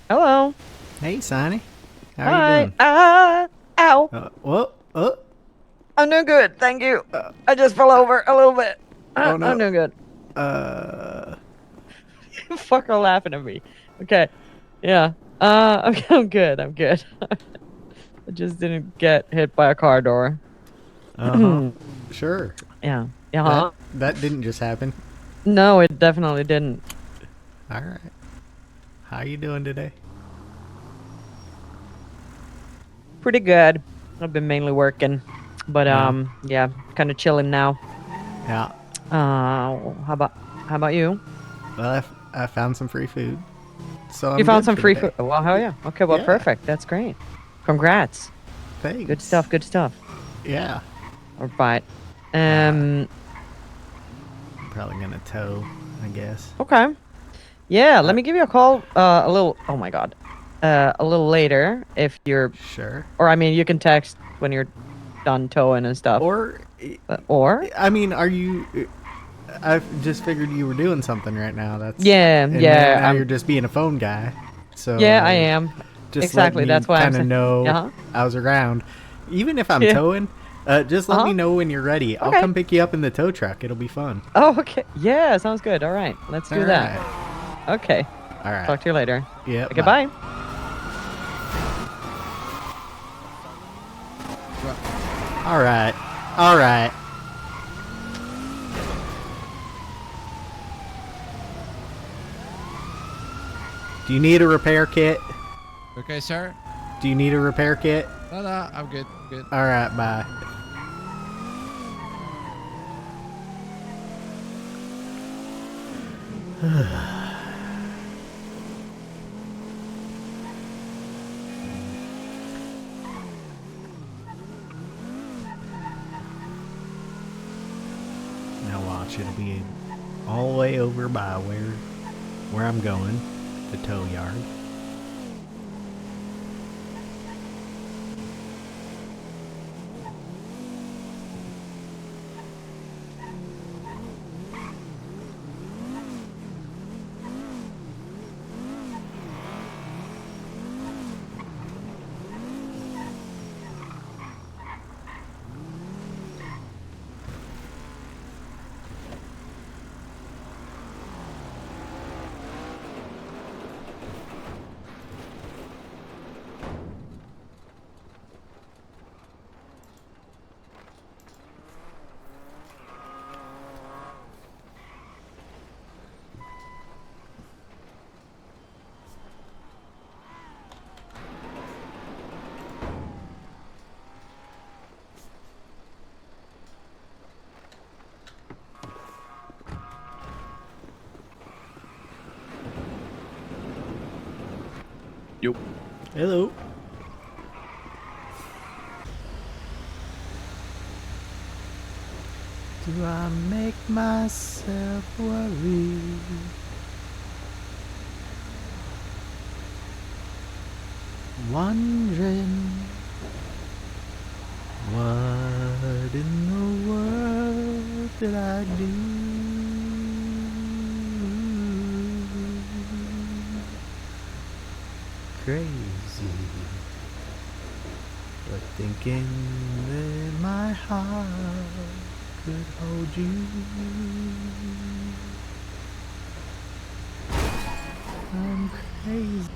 Hello. Hey, Saini. How are you Hi. doing? Ow. Whoa, I'm doing good. Thank you. uh, I just fell over a little bit. oh I'm no. doing good. Uh, Fuck are laughing at me. Okay. Yeah. Okay, I'm good. I'm good. I just didn't get hit by a car door. uh-huh. Sure. Yeah. Yeah. That didn't just happen. No, it definitely didn't. All right. How you doing today? Pretty good. I've been mainly working, but Yeah. yeah, kind of chilling now. Yeah. How about you? Well, I found some free food, so You I'm found good some for the free day. food. Well, hell yeah. Okay, well, Yeah. perfect. That's great. Congrats. Good Thanks. stuff. Good stuff. Yeah. All right. Uh, Um, Probably gonna tow, I guess. okay. Yeah, let Uh, me give you a call a little oh my God. A little later if you're sure. or I mean you can text when you're done towing and stuff. Or, Or I mean, are you? I just figured you were doing something right now. yeah, And then yeah, now you're just being a phone guy. So I am. just letting Exactly. me That's why I'm kind of saying. know Uh-huh. I was around. Even if I'm Yeah. towing, just let me Uh-huh. know when you're ready. I'll Okay. come pick you up in the tow truck. It'll be fun. Oh, okay. Yeah, sounds good. All right. Let's All do that. right. Okay. All right. Talk to you later. Yeah. Okay, Bye. bye. All right. All right. Do you need a repair kit? Okay, sir. Do you need a repair kit? No, I'm good. I'm good. All right. Bye. Now watch. It'll be all the way over by where I'm going, the tow yard. Yo. Hello. Do I make myself worry? Wondering what in the world did I do? Crazy, but thinking that my heart could hold you. I'm crazy.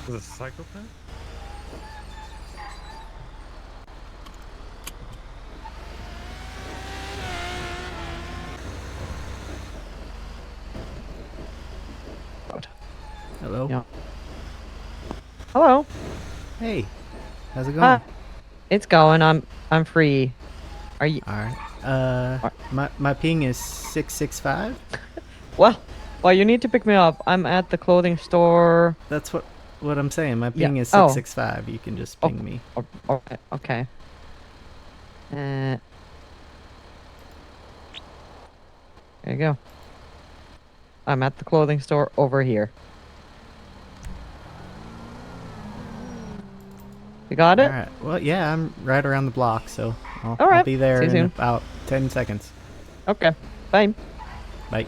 Is it a psychopath? Hello. Yeah. Hello. Hey, how's it going? It's going. I'm free. Are you? All right. My ping is 665. Well, you need to pick me up. I'm at the clothing store. That's what I'm saying. My Yeah. ping is Oh. 665. You can just ping me. Okay. There you go. I'm at the clothing store over here. You got it? All right. Well, yeah, I'm right around the block, so I'll right. be there See you in soon. about 10 seconds. Okay. Bye. Bye.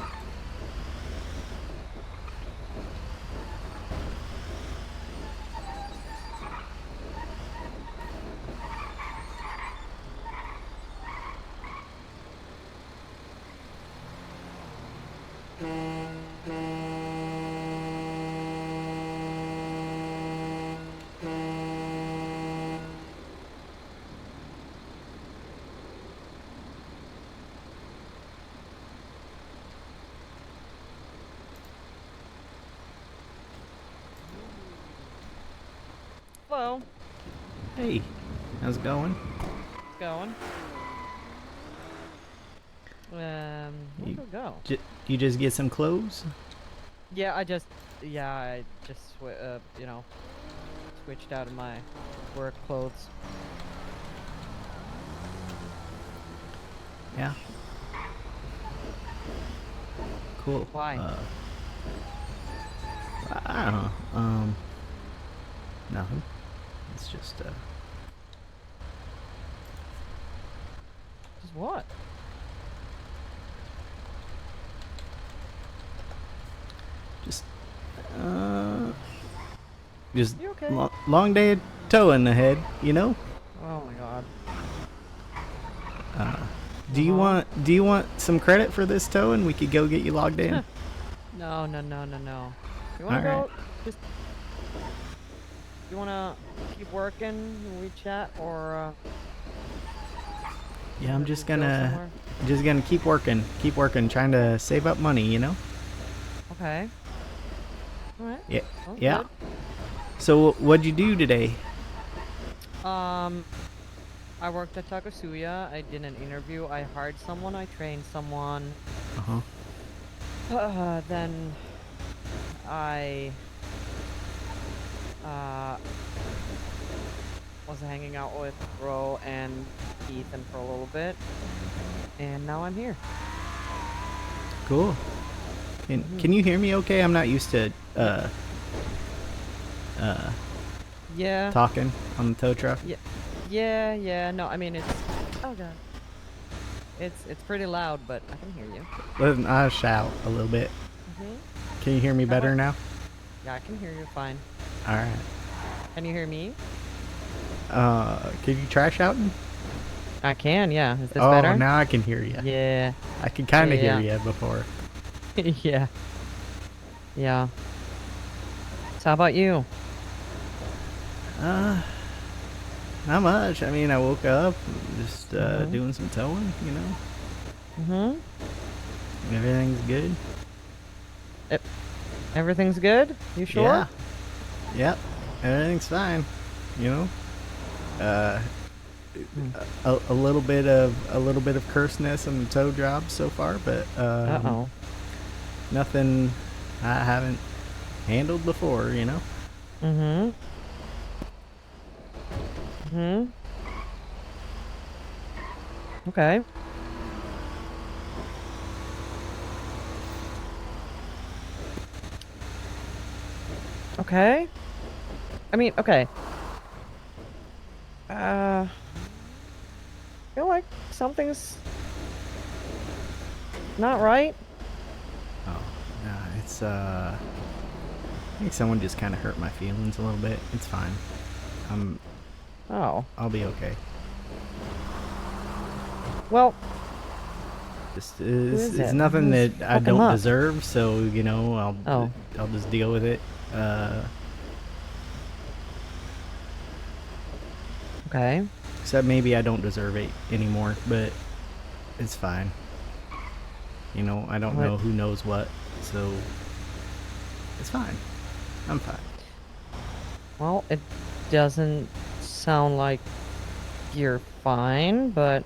Hello. Hey, how's it going? It's going. Where You- to go? You just get some clothes? Yeah, I just switched out of my work clothes. Yeah. Cool. Why? I don't know. Nothing. It's just Just what? just just You okay? long day of towing ahead, you know? Oh my god. Do you want some credit for this towing? We could go get you logged in. No. You wanna Alright. go? Just. You wanna keep working and we chat, or? Yeah, I'm wanna just go gonna somewhere? keep working, trying to save up money, you know? Okay. All right. Yeah. Sounds Yeah. So what'd you do today? good. I worked at Takasuya. I did an interview. I hired someone. I trained someone. Uh-huh. Then I was hanging out with Ro and Ethan for a little bit, and now I'm here. Cool. Can you hear me okay? I'm not used to Yeah. talking on the tow truck. Yeah. No, I mean it's. Oh god. It's pretty loud, but I can hear you. Listen, I'll shout a little bit. Can you hear me better now? Yeah, I can hear you fine. All right. Can you hear me? Can you try shouting? I can. Yeah. Is this Oh, better? now I can hear you. Yeah. I could kind of Yeah. hear you before. Yeah. Yeah. So how about you? Not much. I mean, I woke up, just Mhm. doing some towing, you know. Mm-hmm. Everything's good. Everything's good? You sure? Yeah. Yep. Everything's fine. You know. A little bit of curseness on the tow job so far, but Uh-oh. nothing I haven't handled before. You know. Mm-hmm. Mm-hmm. Okay. Okay. I mean, okay. I feel like something's not right. Oh, yeah. It's I think someone just kind of hurt my feelings a little bit. It's fine. Oh. I'll be okay. Well, Just is it's it? nothing Who's that I fucking don't up? deserve, so you know I'll Oh. just deal with it. Okay. Except maybe I don't deserve it anymore, but it's fine. You know, I don't What? know who knows what, so it's fine. I'm fine. Well, it doesn't sound like you're fine, but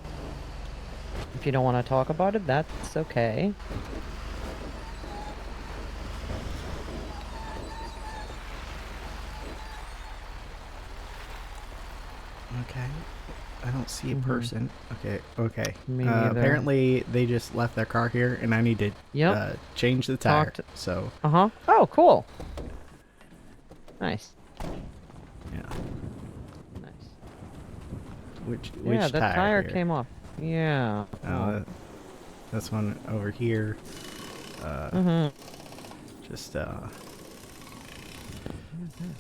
if you don't want to talk about it, that's okay. Okay. I don't see a Mhm. person. Okay, okay. Me neither. Apparently they just left their car here and I need to Yep. change the tire. Talked. So, Uh-huh. Oh, cool. Nice. yeah. Nice. Which Yeah, the tire here? came off. Yeah. This one over here. Mm-hmm. Just What is this?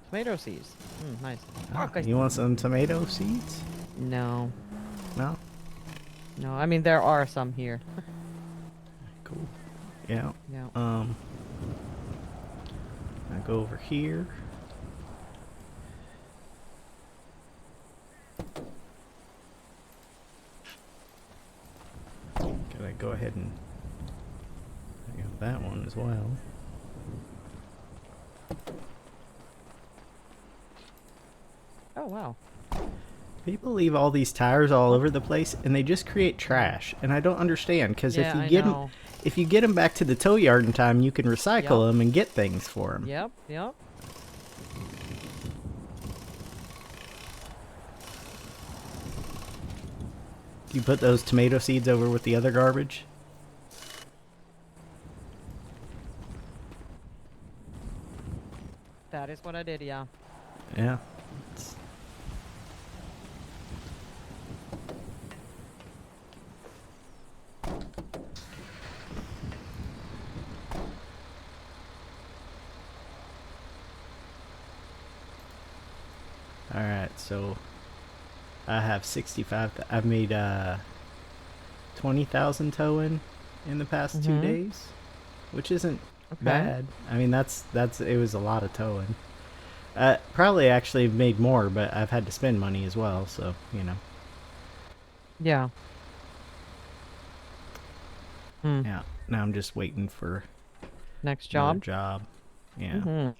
Tomato seeds. Nice. Okay. you want some tomato seeds? No. No? No, I mean, there are some here. Cool. Yeah. Yeah. I go over here. Can I go ahead and I got that one as well. Oh, wow. People leave all these tires all over the place, and they just create trash. And I don't understand because Yeah, if you get them back to the tow yard in time, you can recycle Yep. them and get things for them. Yep, yep. You put those tomato seeds over with the other garbage. That is what I did, yeah. Yeah. Alright, so I have 65. I've made 20,000 towing in the past 2 days, which isn't bad. I mean, it was a lot of towing. Probably actually made more, but I've had to spend money as well, so, you know. Yeah. Yeah, now I'm just waiting for Next another job. job. Yeah.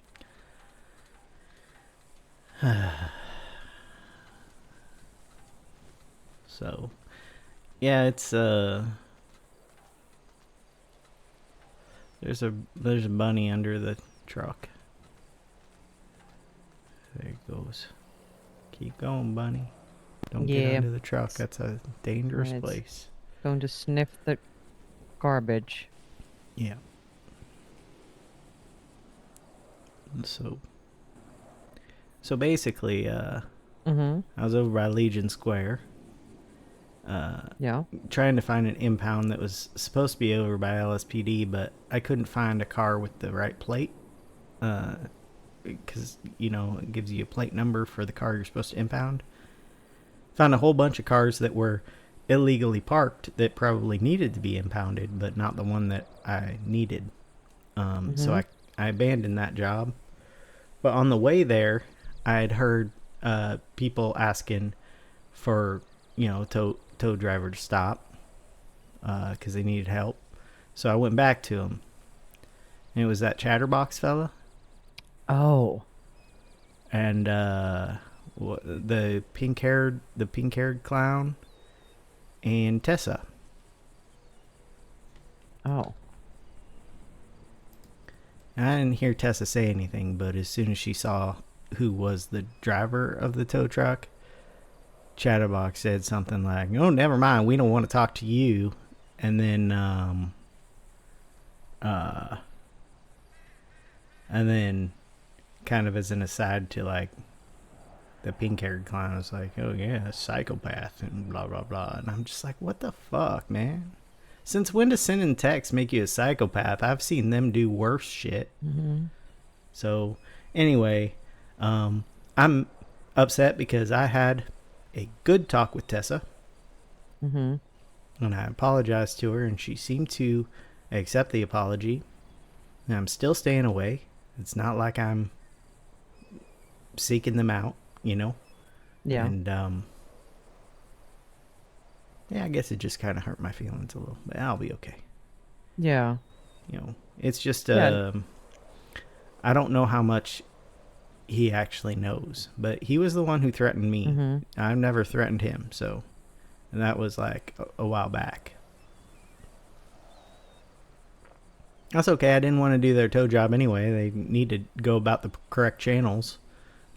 So, yeah, it's there's a bunny under the truck. There it goes. Keep going, bunny. Don't get under the truck. That's a dangerous place. Going to sniff the garbage. Yeah. So basically, I was over by Legion Square. Yeah. Trying to find an impound that was supposed to be over by LSPD, but I couldn't find a car with the right plate. Because, you know, it gives you a plate number for the car you're supposed to impound. Found a whole bunch of cars that were illegally parked that probably needed to be impounded, but not the one that I needed. So I abandoned that job. But on the way there, I had heard people asking for, you know, tow driver to stop because they needed help. So I went back to him. And it was that Chatterbox fella. Oh. And the pink-haired clown and Tessa. Oh. And I didn't hear Tessa say anything, but as soon as she saw who was the driver of the tow truck, Chatterbox said something like, "Oh, never mind, we don't want to talk to you." And then kind of as an aside to like the pink-haired clown was like, "Oh yeah, psychopath," and blah blah blah. And I'm just like, what the fuck, man? Since when does sending text make you a psychopath? I've seen them do worse shit. So anyway, I'm upset because I had a good talk with Tessa. And I apologized to her, and she seemed to accept the apology. And I'm still staying away. It's not like I'm seeking them out, you know? Yeah. And, yeah, I guess it just kind of hurt my feelings a little, but I'll be okay. Yeah. You know, it's just, Yeah. I don't know how much he actually knows, but he was the one who threatened me. Mm-hmm. I've never threatened him, so, and that was like a while back. That's okay. I didn't want to do their tow job anyway. They need to go about the correct channels.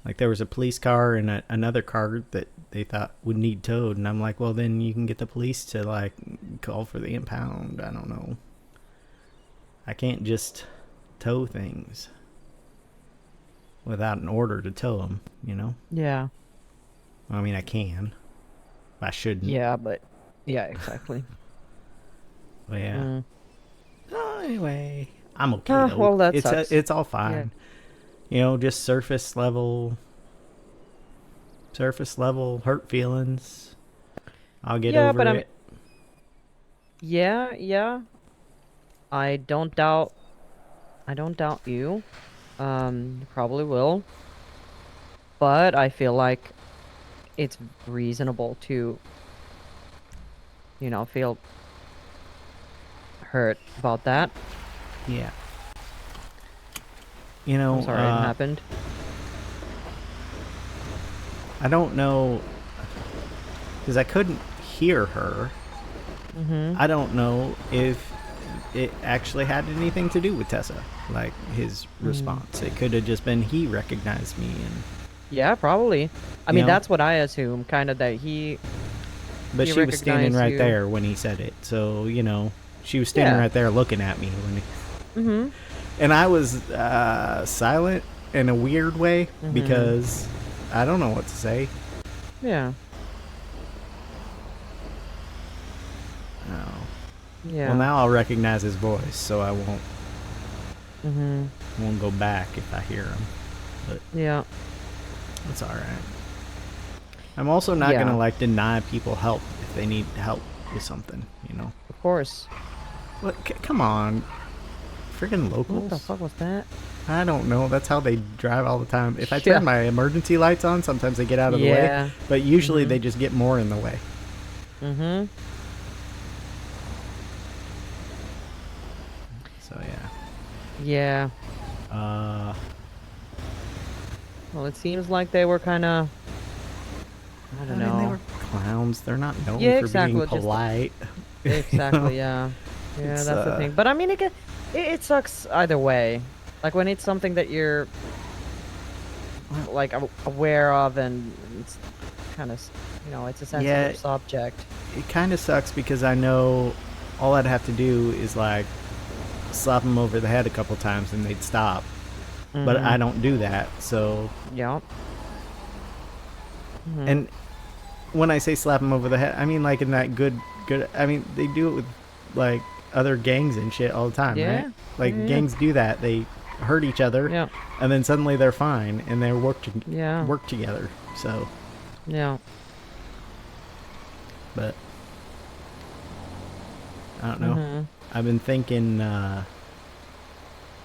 Like there was a police car and another car that they thought would need towed, and I'm like, well, then you can get the police to like call for the impound. I don't know. I can't just tow things without an order to tow them, you know? Yeah. I mean, I can. I shouldn't. Yeah, but yeah, exactly. But yeah. Mm. Oh, anyway, I'm okay though. Well, that it's sucks. it's all fine. You know, just surface level hurt feelings. I'll get Yeah, over but it. Yeah. I don't doubt you. You probably will. But I feel like it's reasonable to, feel hurt about that. Yeah. You know, I'm sorry it happened. I don't know, because I couldn't hear her. Mm-hmm. I don't know if it actually had anything to do with Tessa, like his response. It could have just been he recognized me, and Yeah, probably. I You mean, know? that's what I assume, kind of, that he but He she was standing recognized right you. there when he said it. So you know, she was standing Yeah. right there looking at me when he, Mm-hmm. and I was silent in a weird way because I don't know what to say. Yeah. No. Yeah. Well, now I'll recognize his voice, so I Mm-hmm. won't go back if I hear him. But Yeah. it's all right. I'm also not Yeah. gonna like deny people help if they need help with something, you know. Of course. What? Come on, freaking locals. What the fuck was that? I don't know. That's how they drive all the time. If I Yeah. turn my emergency lights on, sometimes they get out of the Yeah. way, but usually Mhm. they just get more in the way. Mm-hmm. So yeah. Yeah. Well, it seems like they were kind of, I don't I mean, they know. were clowns. They're not known Yeah, for exactly, being just- polite. Exactly, yeah. Yeah, It's, that's the thing. But I mean, it sucks either way. Like when it's something that you're like aware of, and it's kind of, it's a sensitive Yeah. subject. It kind of sucks because I know all I'd have to do is like slap them over the head a couple times and they'd stop. But I don't do that, so. Yeah. And when I say slap them over the head, I mean like in that good. I mean they do it with like other gangs and shit all the time, Yeah. right? Like Yeah. gangs do that. They hurt each other, Yeah. and then suddenly they're fine and they Yeah. work together. So, Yeah. but I don't know. Mhm. I've been thinking.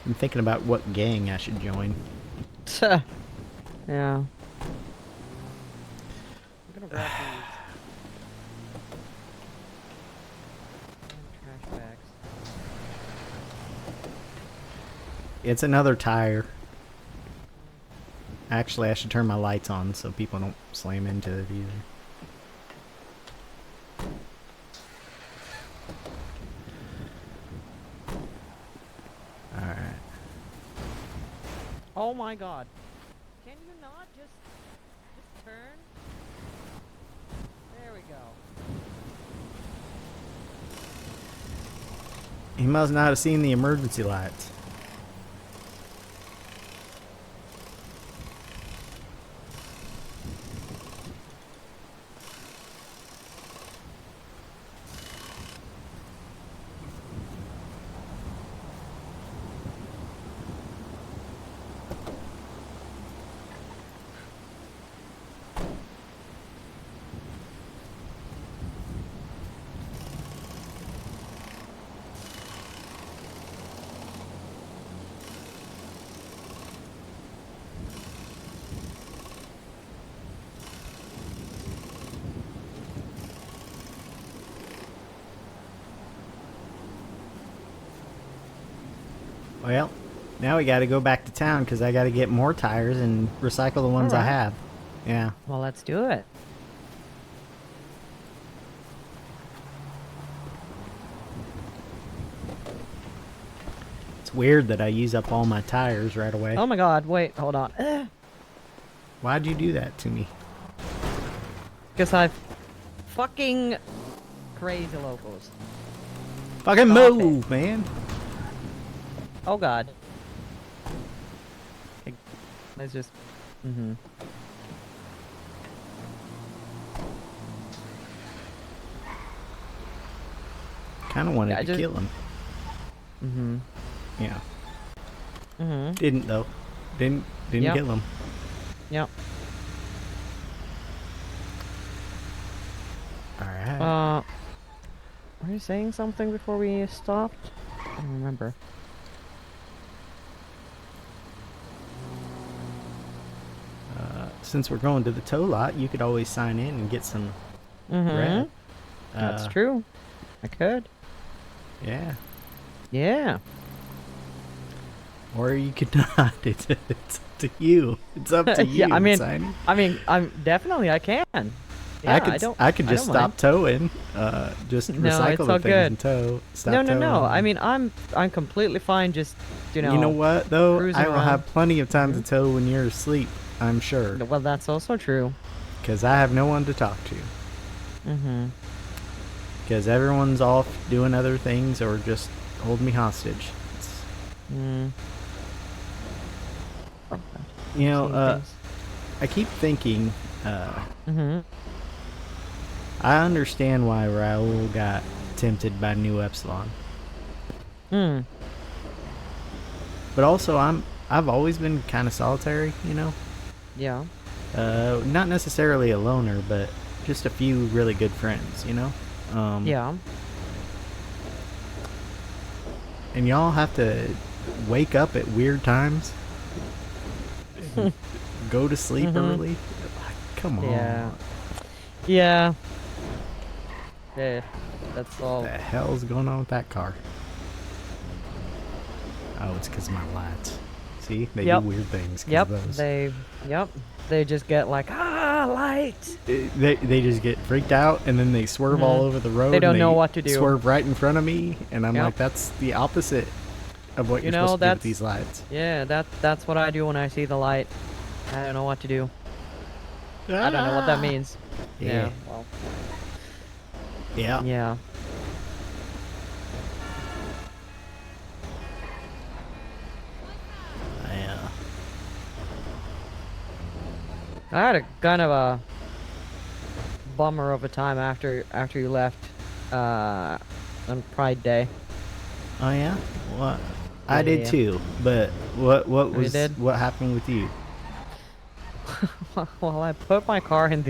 I'm thinking about what gang I should join. Yeah. I'm gonna grab these. Trash bags. It's another tire. Actually, I should turn my lights on so people don't slam into it either. Alright. Oh my god. Can you not just turn? There we go. He must not have seen the emergency lights. Well, now we got to go back to town because I got to get more tires and recycle the ones I Alright. have. Yeah. Well, let's do it. It's weird that I use up all my tires right away. Oh my god, wait, hold on. Why'd you do that to me? Because I've fucking crazy locals. Fucking Stop move, man. Oh god. Okay, let's just... Mm-hmm. Kind of wanted Yeah, to kill him. Mm-hmm. Yeah. Mm-hmm. Didn't though. Didn't Yep. kill him. Yep. Alright. Were you saying something before we stopped? I don't remember. Since we're going to the tow lot, you could always sign in and get some Mm-hmm. bread. That's true. I could. Yeah. Yeah. Or you could not. It's up to you. It's up to you, Yeah, I mean, Saini. I'm definitely I can. Yeah, I could just don't stop mind. towing. Just No, recycle it's the all things good. and tow. Stop No, no, towing no. them. I mean, I'm completely fine. Just you know what though? cruising I will around. have plenty of time Mhm. to tow when you're asleep. I'm sure, Well, that's also true. because I have no one to talk to. Mm-hmm. Because everyone's off doing other things or just hold me hostage. Mm. You know, Seeing things. I keep thinking. Mm-hmm. I understand why Raul got tempted by New Epsilon, Hmm. but also I've always been kind of solitary. You know, Yeah. not necessarily a loner, but just a few really good friends. You know. Yeah. And y'all have to wake up at weird times. And go to sleep Mhm. early. Come on. Yeah. Yeah. Yeah. That's all. What the hell's going on with that car? Oh, it's because of my lights. See, they Yep. do weird things. 'Cause Yep. of those. They just get like light. They just get freaked out and then they swerve all Mhm. over the road. They don't and know what to do. Swerve right in front of me, and I'm Yep. like, that's the opposite of what You you're know, supposed to do with that's- these lights. Yeah. That's what I do when I see the light. I don't know what to do. I don't know what that means. Yeah. Well. Yeah. Yeah. Yeah. I had a kind of a bummer of a time after you left on Pride Day. Oh yeah. What? I did Yeah. too. But what you was did? what happened with you? Well, I put my car in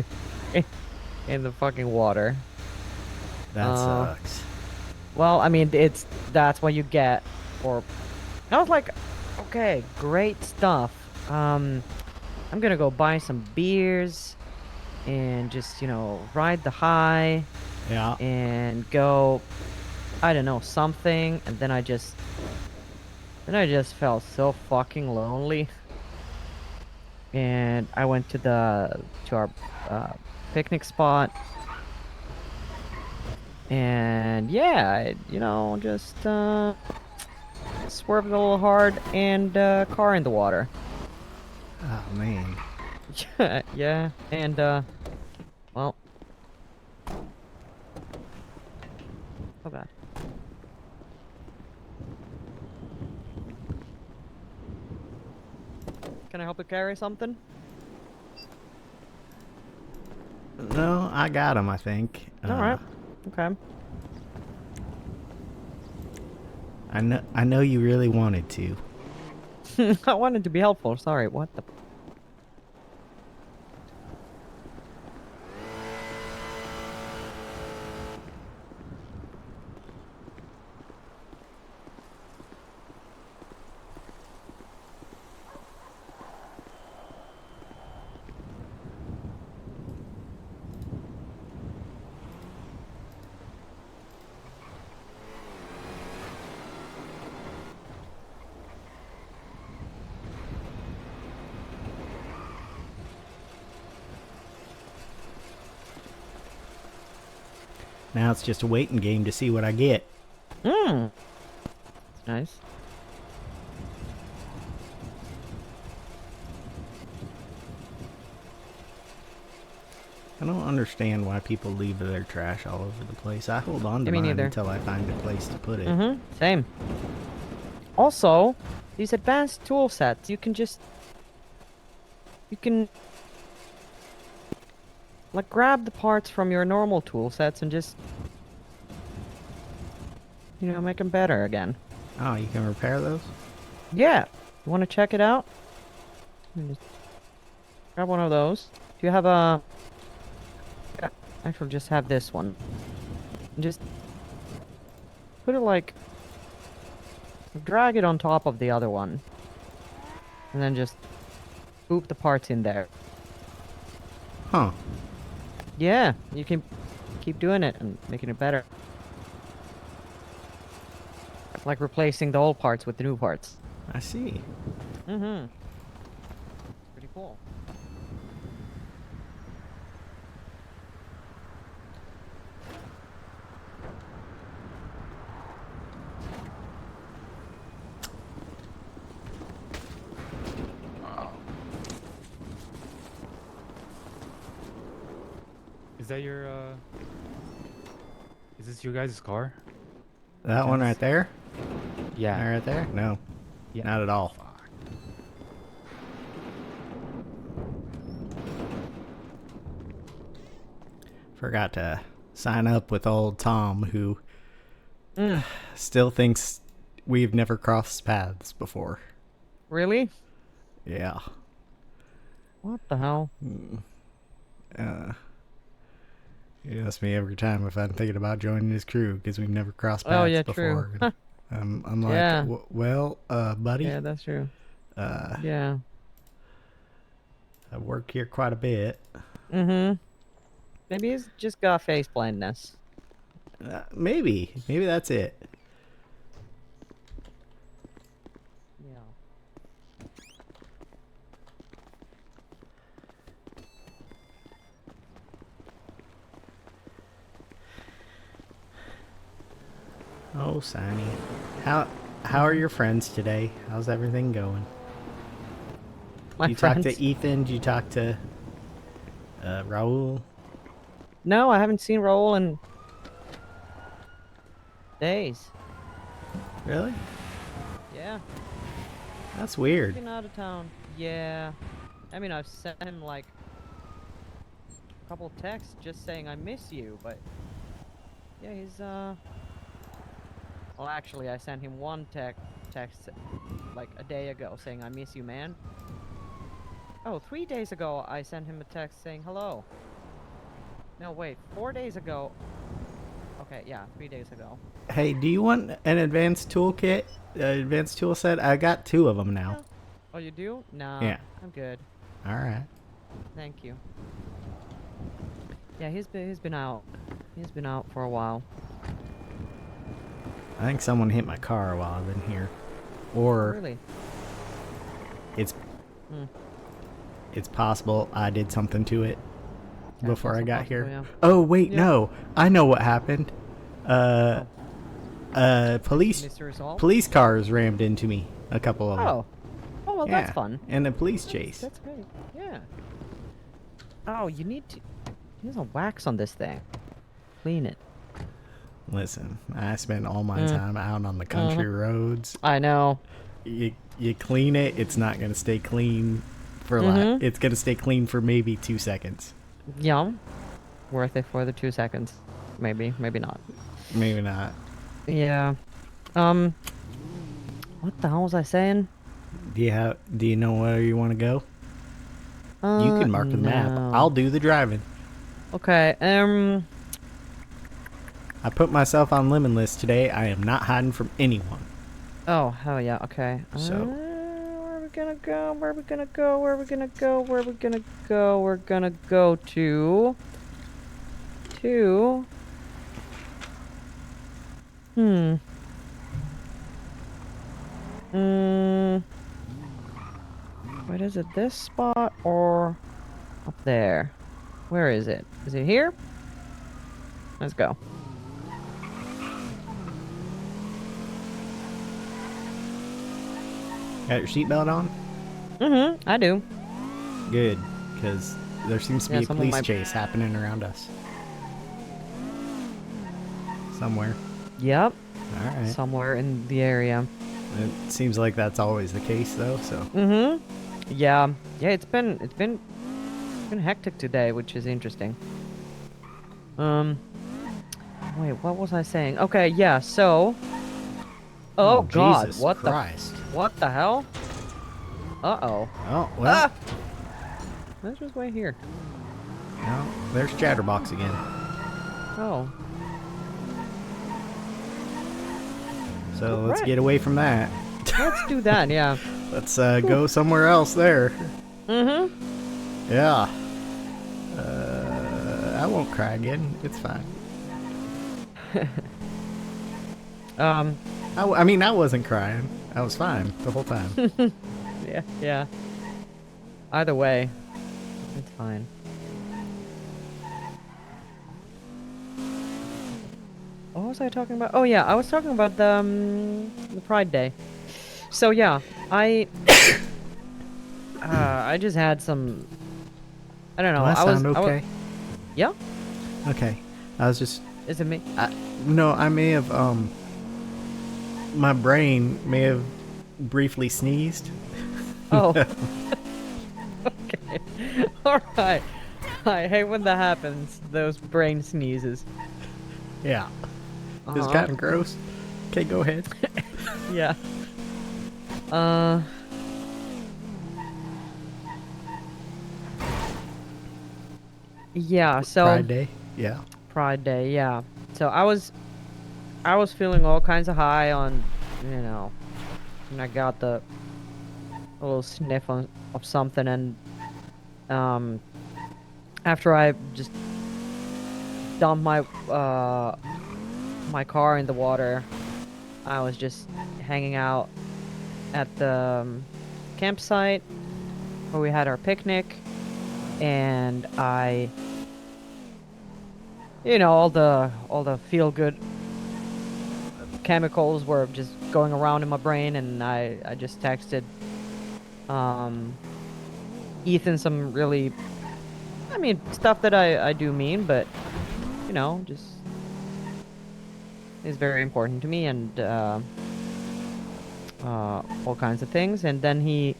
the fucking water. That sucks. Well, I mean, that's what you get for. I was like, okay, great stuff. I'm gonna go buy some beers and just ride the high Yeah. and go, I don't know, something, and then I just felt so fucking lonely. And I went to our picnic spot, and yeah, just swerved a little hard and car in the water. Oh man. Yeah, and well, oh god. Can I help you carry something? No, I got him. I think. All right. Okay. I know you really wanted to. I wanted to be helpful. Sorry. What the? Now it's just a waiting game to see what I get. That's nice. I don't understand why people leave their trash all over the place. I hold on to Me mine neither. until I find a place to put it. Same. Also, these advanced tool sets, you can like grab the parts from your normal tool sets and just, make them better again. Oh, you can repair those? Yeah. You want to check it out? Just grab one of those. Do you have a... Yeah, actually, just have this one. And just put it like... Drag it on top of the other one. And then just boop the parts in there. Huh. Yeah, you can keep doing it and making it better. Like replacing the old parts with the new parts. I see. Pretty cool. Is that your, is this your guys' car? That one right there? Yeah. That right there? No. Yeah. Not at all. Forgot to sign up with old Tom, who still thinks we've never crossed paths before. Really? Yeah. What the hell? He asks me every time if I'm thinking about joining his crew because we've never crossed paths Oh, yeah, before. true. I'm like, Yeah. well, buddy, Yeah, that's true. I Yeah. work here quite a bit. Maybe he's just got face blindness. Maybe that's it. Yeah. Oh, Saini. How are your friends today? How's everything going? My Did you friends. talk to Ethan? Did you talk to Raul? No, I haven't seen Raul in days. Really? Yeah. That's weird. Been out of town. Yeah. I mean, I've sent him like a couple texts just saying I miss you, but yeah, he's well, actually, I sent him one text like a day ago saying I miss you, man. Oh, 3 days ago I sent him a text saying hello. No, wait, 4 days ago. Okay, yeah, 3 days ago. Hey, do you want an advanced toolkit? Advanced tool set? I got 2 of them now. Yeah. Oh, you do? Nah. Yeah. I'm good. All right. Thank you. Yeah, he's been out. He's been out for a while. I think someone hit my car while I've been here, or Really? it's Hmm. it's possible I did something to it Yeah, before I also got possible, here. yeah. Oh wait, Yeah. no, I know what happened. Police Mystery solved? police cars rammed into me. A couple of them. Oh. Oh, well, yeah. that's fun. And a police chase. That's great. Yeah. Oh, you need to... There's a wax on this thing. Clean it. Listen, I spend all my time out on the country roads. I know. You clean it, it's not gonna stay clean for like it's gonna stay clean for maybe 2 seconds. Yum. Worth it for the 2 seconds. Maybe, maybe not. Maybe not. Yeah. What the hell was I saying? Do you know where you want to go? You can mark the map. no. I'll do the driving. Okay, I put myself on lemon list today. I am not hiding from anyone. Oh, hell yeah, okay. So- where are we gonna go? Where are we gonna go? Where are we gonna go? Where are we gonna go? We're gonna go to... What is it? This spot or up there? Where is it? Is it here? Let's go. Got your seatbelt on? I do. Good, because there seems to be Yeah, a some of police my- chase happening around us. Somewhere. Yep. Alright. Somewhere in the area. It seems like that's always the case, though, so. Yeah. Yeah, it's been hectic today, which is interesting. Wait, what was I saying? Okay, yeah, so Oh god, Jesus what Christ. what the hell? Uh-oh. Oh, well. Let's just wait here. No, there's Chatterbox again. Oh. So let's Right. get away from that. Let's do that, yeah. Let's go somewhere else there. Yeah. I won't cry again. It's fine. I mean, I wasn't crying. I was fine the whole time. Yeah. Either way, it's fine. What was I talking about? Oh yeah, I was talking about the Pride Day. So yeah, I just had some. I don't know. Does that sound okay? Yeah. Okay. I was just. Is it me? No, I may have. My brain may have briefly sneezed. Oh. Okay. All right. I hate when that happens. Those brain sneezes. Yeah. It's kind of gross. Okay, go ahead. Yeah. Yeah, so Pride Day. Yeah. Pride Day, yeah. So I was feeling all kinds of high on, and I got a little sniff of something, and after I just dumped my my car in the water, I was just hanging out at the campsite where we had our picnic, and all the feel good chemicals were just going around in my brain, and I just texted Ethan some really, stuff that I do mean, but just is very important to me, and all kinds of things. And then he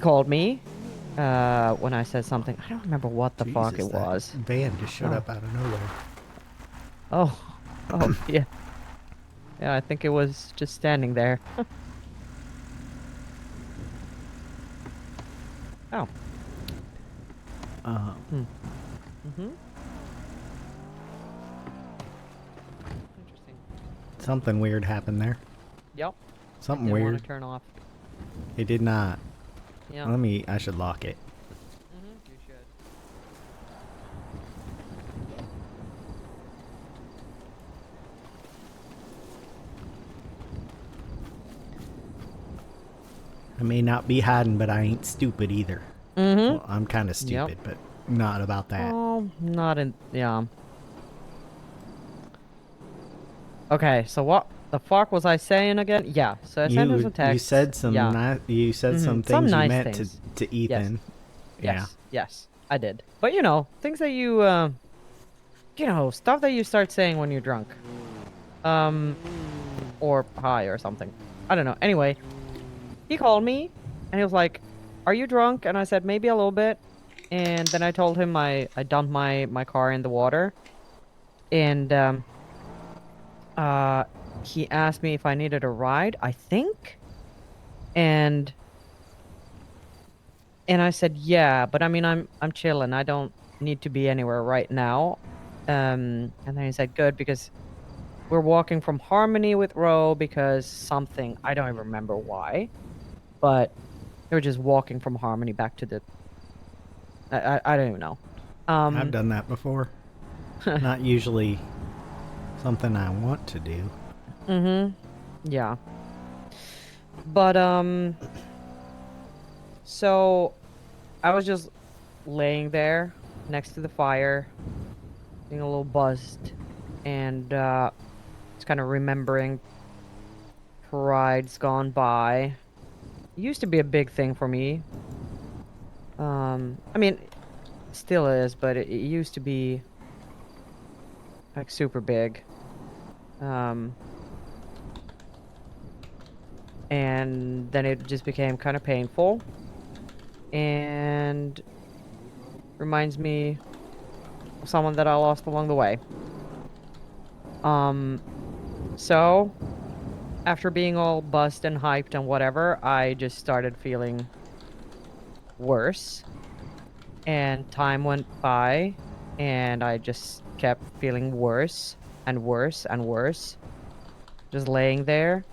called me when I said something. I don't remember what the fuck Jesus, it that was. van just showed up out of nowhere. Oh, yeah. Yeah, I think it was just standing there. Oh. Interesting. Something weird happened there. Yep. Something Didn't weird. want to turn off. It did not. Yeah. I should lock it. You should. I may not be hiding, but I ain't stupid either. Well, I'm kind of Yep. stupid, but not about that. Oh, not in. Yeah. Okay, so what the fuck was I saying again? Yeah, so I sent him some texts. You said some Yeah. you said some Some things nice you meant things. to Ethan. Yes, I did. But things that you, stuff that you start saying when you're drunk. Or high or something. I don't know. Anyway, he called me, and he was like, "Are you drunk?" And I said, "Maybe a little bit." And then I told him I dumped my car in the water. And, he asked me if I needed a ride, I think. And I said, "Yeah, but I'm chilling. I don't need to be anywhere right now." And then he said, "Good, because we're walking from Harmony with Ro because something, I don't even remember why, but they were just walking from Harmony back to the I don't even know." I've done that before. Not usually something I want to do. Yeah. But so I was just laying there next to the fire, being a little buzzed, and just kind of remembering rides gone by, used to be a big thing for me. I mean, still is, but it used to be like super big. Um, and then it just became kind of painful and reminds me of someone that I lost along the way. Um, so after being all buzzed and hyped and whatever, I just started feeling worse, and time went by, and I just kept feeling worse and worse and worse, just laying there,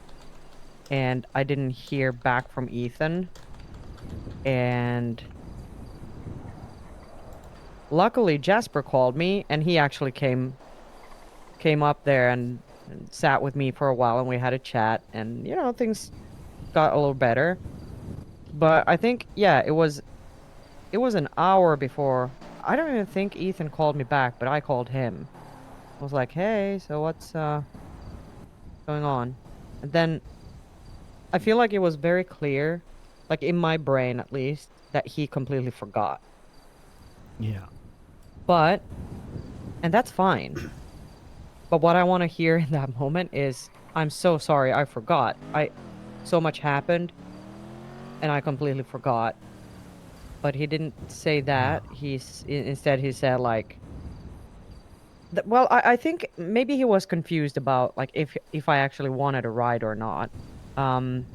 and I didn't hear back from Ethan, and luckily Jasper called me, and he actually came up there and sat with me for a while, and we had a chat, and things got a little better. But I think, yeah, it was an hour before. I don't even think Ethan called me back, but I called him. I was like, "Hey, so what's going on?" And then I feel like it was very clear, like in my brain at least, that he completely forgot. Yeah. But and that's fine. But what I want to hear in that moment is, "I'm so sorry, I forgot. So much happened and I completely forgot." But he didn't say Yeah. that. Instead he said like, well, I think maybe he was confused about like if I actually wanted a ride or not. Um,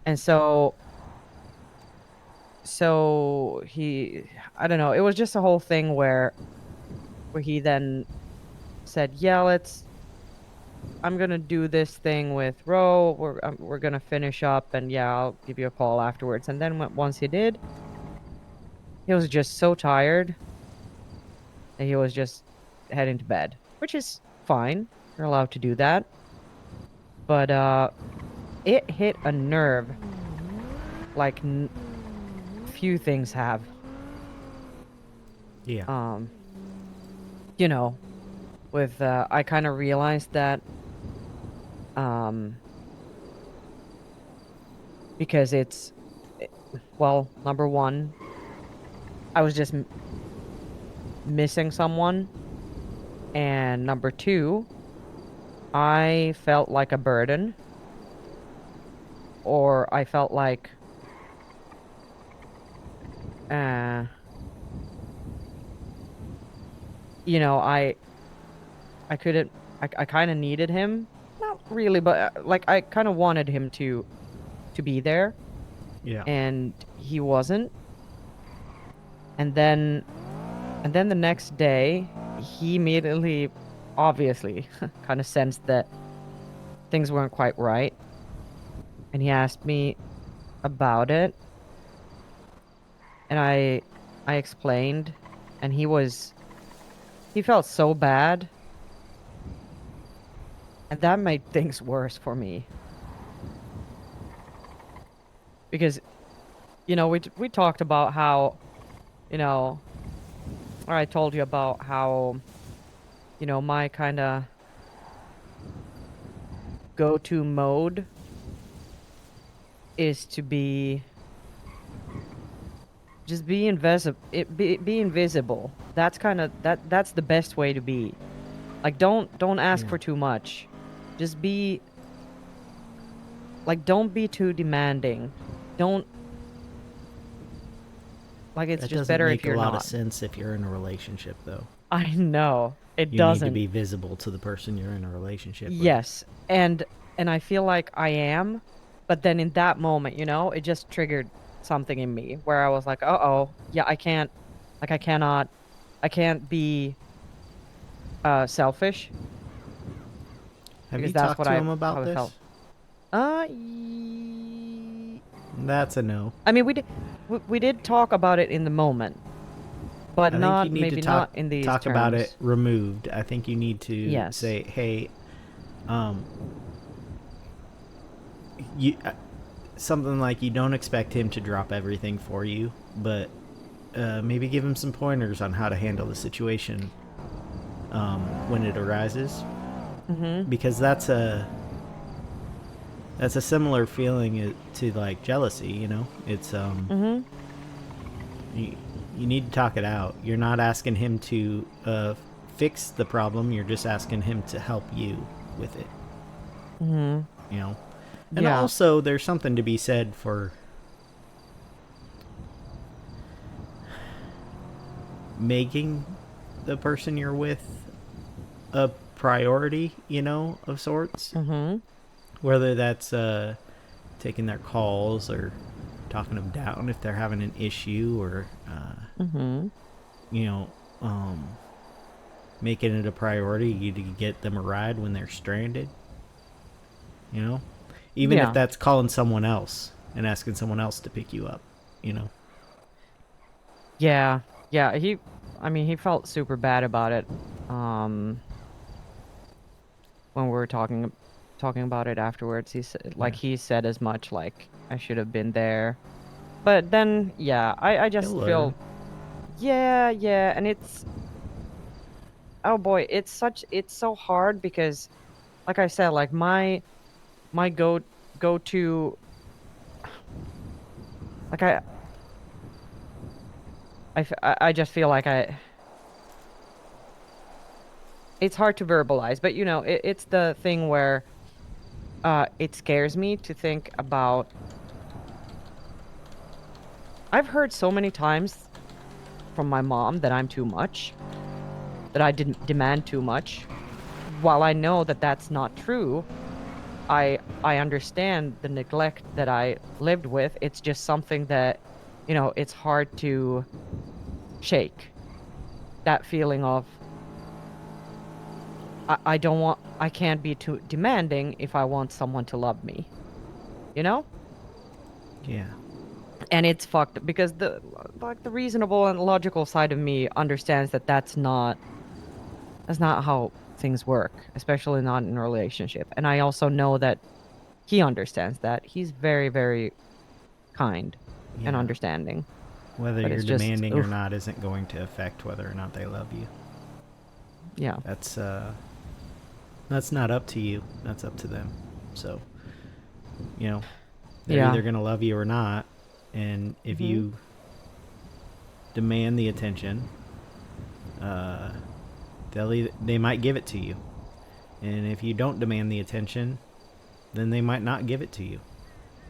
and so I don't know. It was just a whole thing where he then said, "Yeah, I'm gonna do this thing with Ro. We're gonna finish up, and yeah, I'll give you a call afterwards." And then once he did, he was just so tired that he was just heading to bed, which is fine. You're allowed to do that. But it hit a nerve like few things have. Yeah. Um, you know, with I kind of realized that um because well, number one, I was just missing someone, and number two, I felt like a burden, or I felt like uh I couldn't. I kind of needed him, not really, but like I kind of wanted him to be there, Yeah. and he wasn't. And then the next day, he immediately, obviously, kind of sensed that things weren't quite right, and he asked me about it, and I explained, and he felt so bad, and that made things worse for me because we talked about how you know or I told you about how my kind of go-to mode is to just be invisible. Be invisible. That's kind of that's the best way to be. Like don't ask Yeah. for too much. Just be like, don't be too demanding. Don't like, it's That just doesn't better if make a you're lot of not. sense if you're in a relationship, though. I know it You need to doesn't. be visible to the person you're in a relationship with. Yes, and I feel like I am, but then in that moment, it just triggered something in me where I was like, "Uh-oh, yeah, I can't, like, I can't be selfish Have because you that's talked what to I him how about I felt." this? That's a no. I mean, we did talk about it in the moment, but I think you not need to maybe talk not in these talk about it terms. removed. I think you need to Yes. say, "Hey, um, you something like you don't expect him to drop everything for you, but maybe give him some pointers on how to handle the situation when it arises, Mm-hmm. because that's a similar feeling to like jealousy. You know, it's Mm-hmm. you need to talk it out. You're not asking him to fix the problem. You're just asking him to help you with it. Mm-hmm. You know, and Yeah. also there's something to be said for making the person you're with a priority, you know, of sorts. Mm-hmm. Whether that's taking their calls or talking them down if they're having an issue, or Mm-hmm. you know, making it a priority to get them a ride when they're stranded. You know, even if Yeah. that's calling someone else and asking someone else to pick you up. You know. Yeah. Yeah. He felt super bad about it. When we were talking about it afterwards, he said, like, Yeah. he said as much, like, I should have been there. But then, yeah, I He'll just learn. feel, yeah, and oh boy, it's so hard because, like I said, like my go to, like I just feel like it's hard to verbalize, but it's the thing where it scares me to think about. I've heard so many times from my mom that I'm too much, that I didn't demand too much. While I know that that's not true, I understand the neglect that I lived with. It's just something that, it's hard to shake. That feeling of I can't be too demanding if I want someone to love me, you know? Yeah. And it's fucked because the reasonable and logical side of me understands that that's not how things work, especially not in a relationship. And I also know that he understands that. He's very, very kind and Yeah. understanding. Whether But you're it's just, demanding or oof, not isn't going to affect whether or not they love you. yeah. That's not up to you. That's up to them. So, you know, they're Yeah. either going to love you or not. And if Hmm. you demand the attention, uh, they might give it to you. And if you don't demand the attention, then they might not give it to you.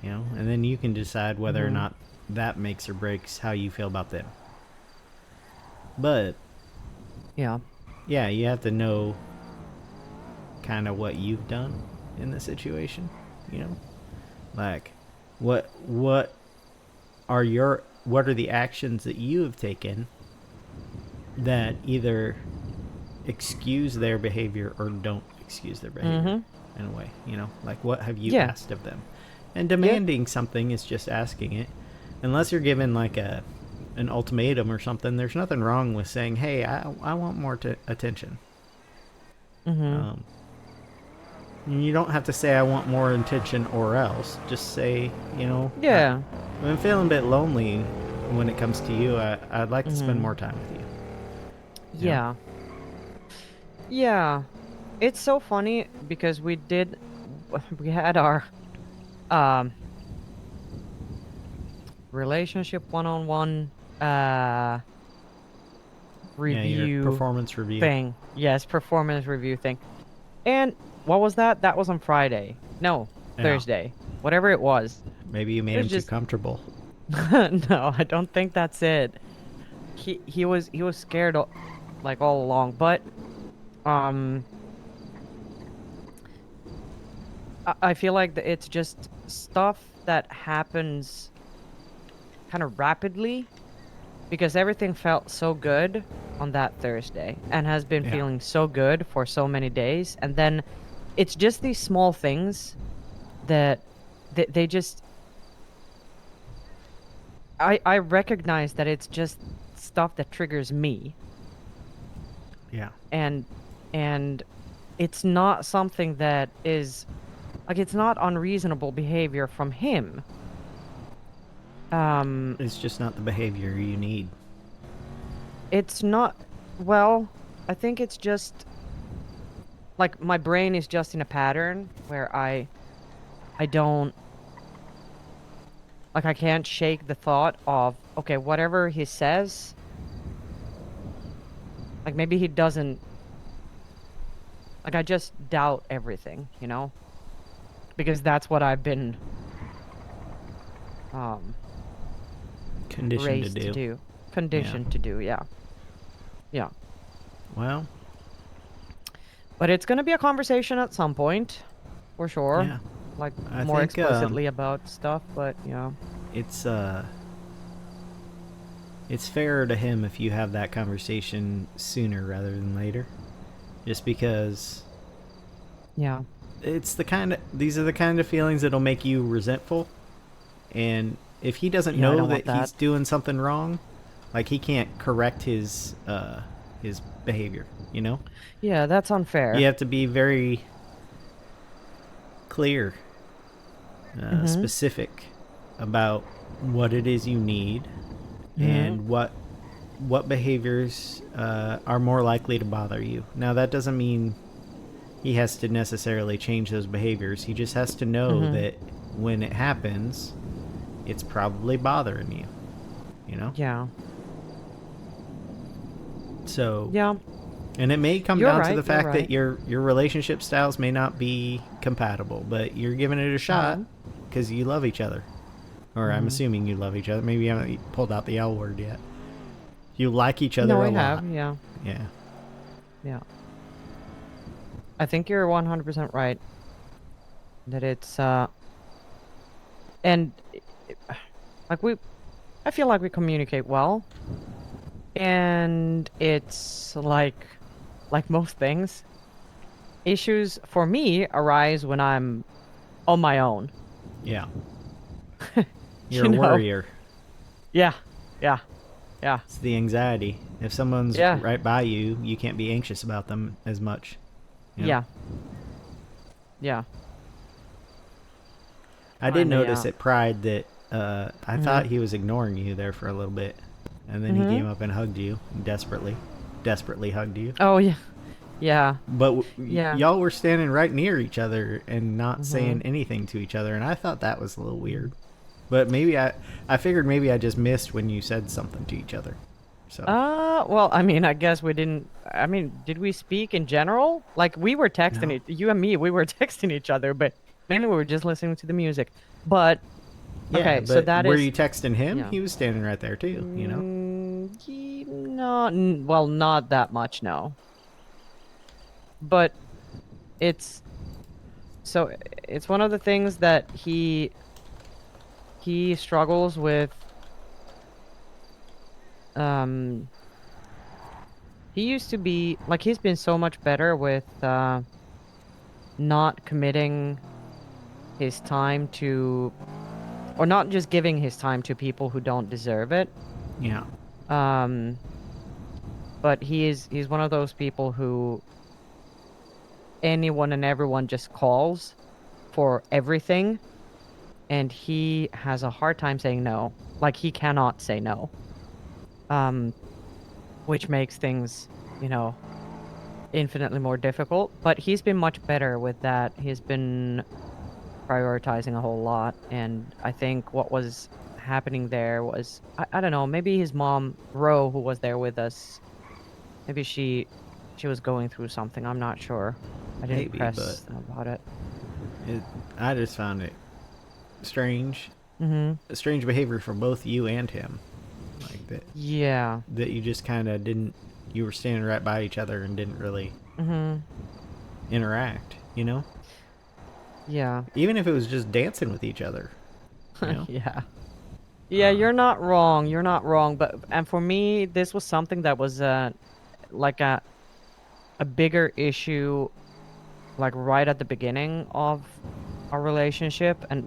You know, and then you can decide whether or Hmm. not that makes or breaks how you feel about them. But Yeah. yeah, you have to know kind of what you've done in the situation, you know? Like what what are the actions that you have taken that either excuse their behavior or don't excuse their behavior Hmm. in a way, you know? Like what have you Yeah. asked of them? And Yep. demanding something is just asking it. Unless you're given like an ultimatum or something, there's nothing wrong with saying, "Hey, I want more attention." Hmm. Um, you don't have to say I want more attention or else. Just say, you know, Yeah. I'm feeling a bit lonely when it comes to you. I'd like to spend Hmm. more time with you. You know? Yeah. Yeah. It's so funny because we had our um relationship one-on-one Yeah, your review performance review. thing. Yes, performance review thing. And what was that? That was on Friday. No, Yeah. Thursday. Whatever it was. Maybe you It made was him too just comfortable. no, I don't think that's it. He was scared like all along, but um I feel like it's just stuff that happens kind of rapidly because everything felt so good on that Thursday and has been Yeah. feeling so good for so many days. And then it's just these small things that they just I recognize that it's just stuff that triggers me, Yeah. and and it's not something that is like, it's not unreasonable behavior from him. um It's just not the behavior you need. it's not, well, I think it's just like my brain is just in a pattern where I don't like I can't shake the thought of, okay, whatever he says, like maybe he doesn't, like I just doubt everything, you know? Because that's what I've been um Conditioned to raised to do. do, conditioned to do, yeah. Yeah. Well, But it's going to be a conversation at some point, for sure. yeah. Like I more think explicitly about stuff, but yeah. it's fairer to him if you have that conversation sooner rather than later. Just because Yeah. these are the kind of feelings that'll make you resentful. And if he doesn't Yeah, I know don't want that he's that. doing something wrong, like he can't correct his behavior, you know? Yeah, that's unfair. You have to be very clear, Mhm. specific about what it is you need Mhm. and what behaviors are more likely to bother you. Now that doesn't mean he has to necessarily change those behaviors. He just has to know Mhm. that when it happens, it's probably bothering you, you know? Yeah. So, Yeah. and it may come You're down to right. the You're fact that right. your relationship styles may not be compatible, but you're giving it a shot Mhm. because you love each other. Or I'm Mhm. assuming you love each other. Maybe you haven't pulled out the L word yet. You like each No, other I a lot. have. Yeah. Yeah. Yeah. I think you're 100% right that it's and like I feel like we communicate well, and it's like most things, issues for me arise when I'm on my own. Yeah. You're You a know? worrier. Yeah. Yeah. Yeah. It's the anxiety. If someone's Yeah. right by you, you can't be anxious about them as much. You know? Yeah. Yeah. I did Kinda, notice yeah. at Pride that I thought Mhm. he was ignoring you there for a little bit. And then he Mhm. came up and hugged you. Desperately hugged you. Oh yeah. Yeah. But Yeah. y'all were standing right near each other and not saying Mhm. anything to each other. And I thought that was a little weird. But maybe I figured maybe I just missed when you said something to each other. So, Well, I mean, I guess we didn't. I mean, did we speak in general? Like we were texting no. it, you and me, we were texting each other, but mainly we were just listening to the music. But Yeah, okay, so but that were is you texting him? yeah. He was standing right there too, you know? Well, not that much, no. But it's so it's one of the things that he struggles with. Um, he used to be like he's been so much better with not committing his time to, or not just giving his time to people who don't deserve it. Yeah. Um, but he's one of those people who anyone and everyone just calls for everything, and he has a hard time saying no. Like he cannot say no. Um, which makes things, you know, infinitely more difficult. But he's been much better with that. He's been prioritizing a whole lot, and I think what was happening there was I don't know, maybe his mom Ro, who was there with us, maybe she was going through something. I'm not sure. I didn't Maybe, but press about it. it, I just found it strange. Mhm. A strange behavior from both you and him. Like Yeah. that you just kind of didn't you were standing right by each other and didn't really Mhm. interact, you know? Yeah. Even if it was just dancing with each other, you know? Yeah. Yeah, you're not wrong. You're not wrong, but and for me this was something that was like a bigger issue like right at the beginning of our relationship, and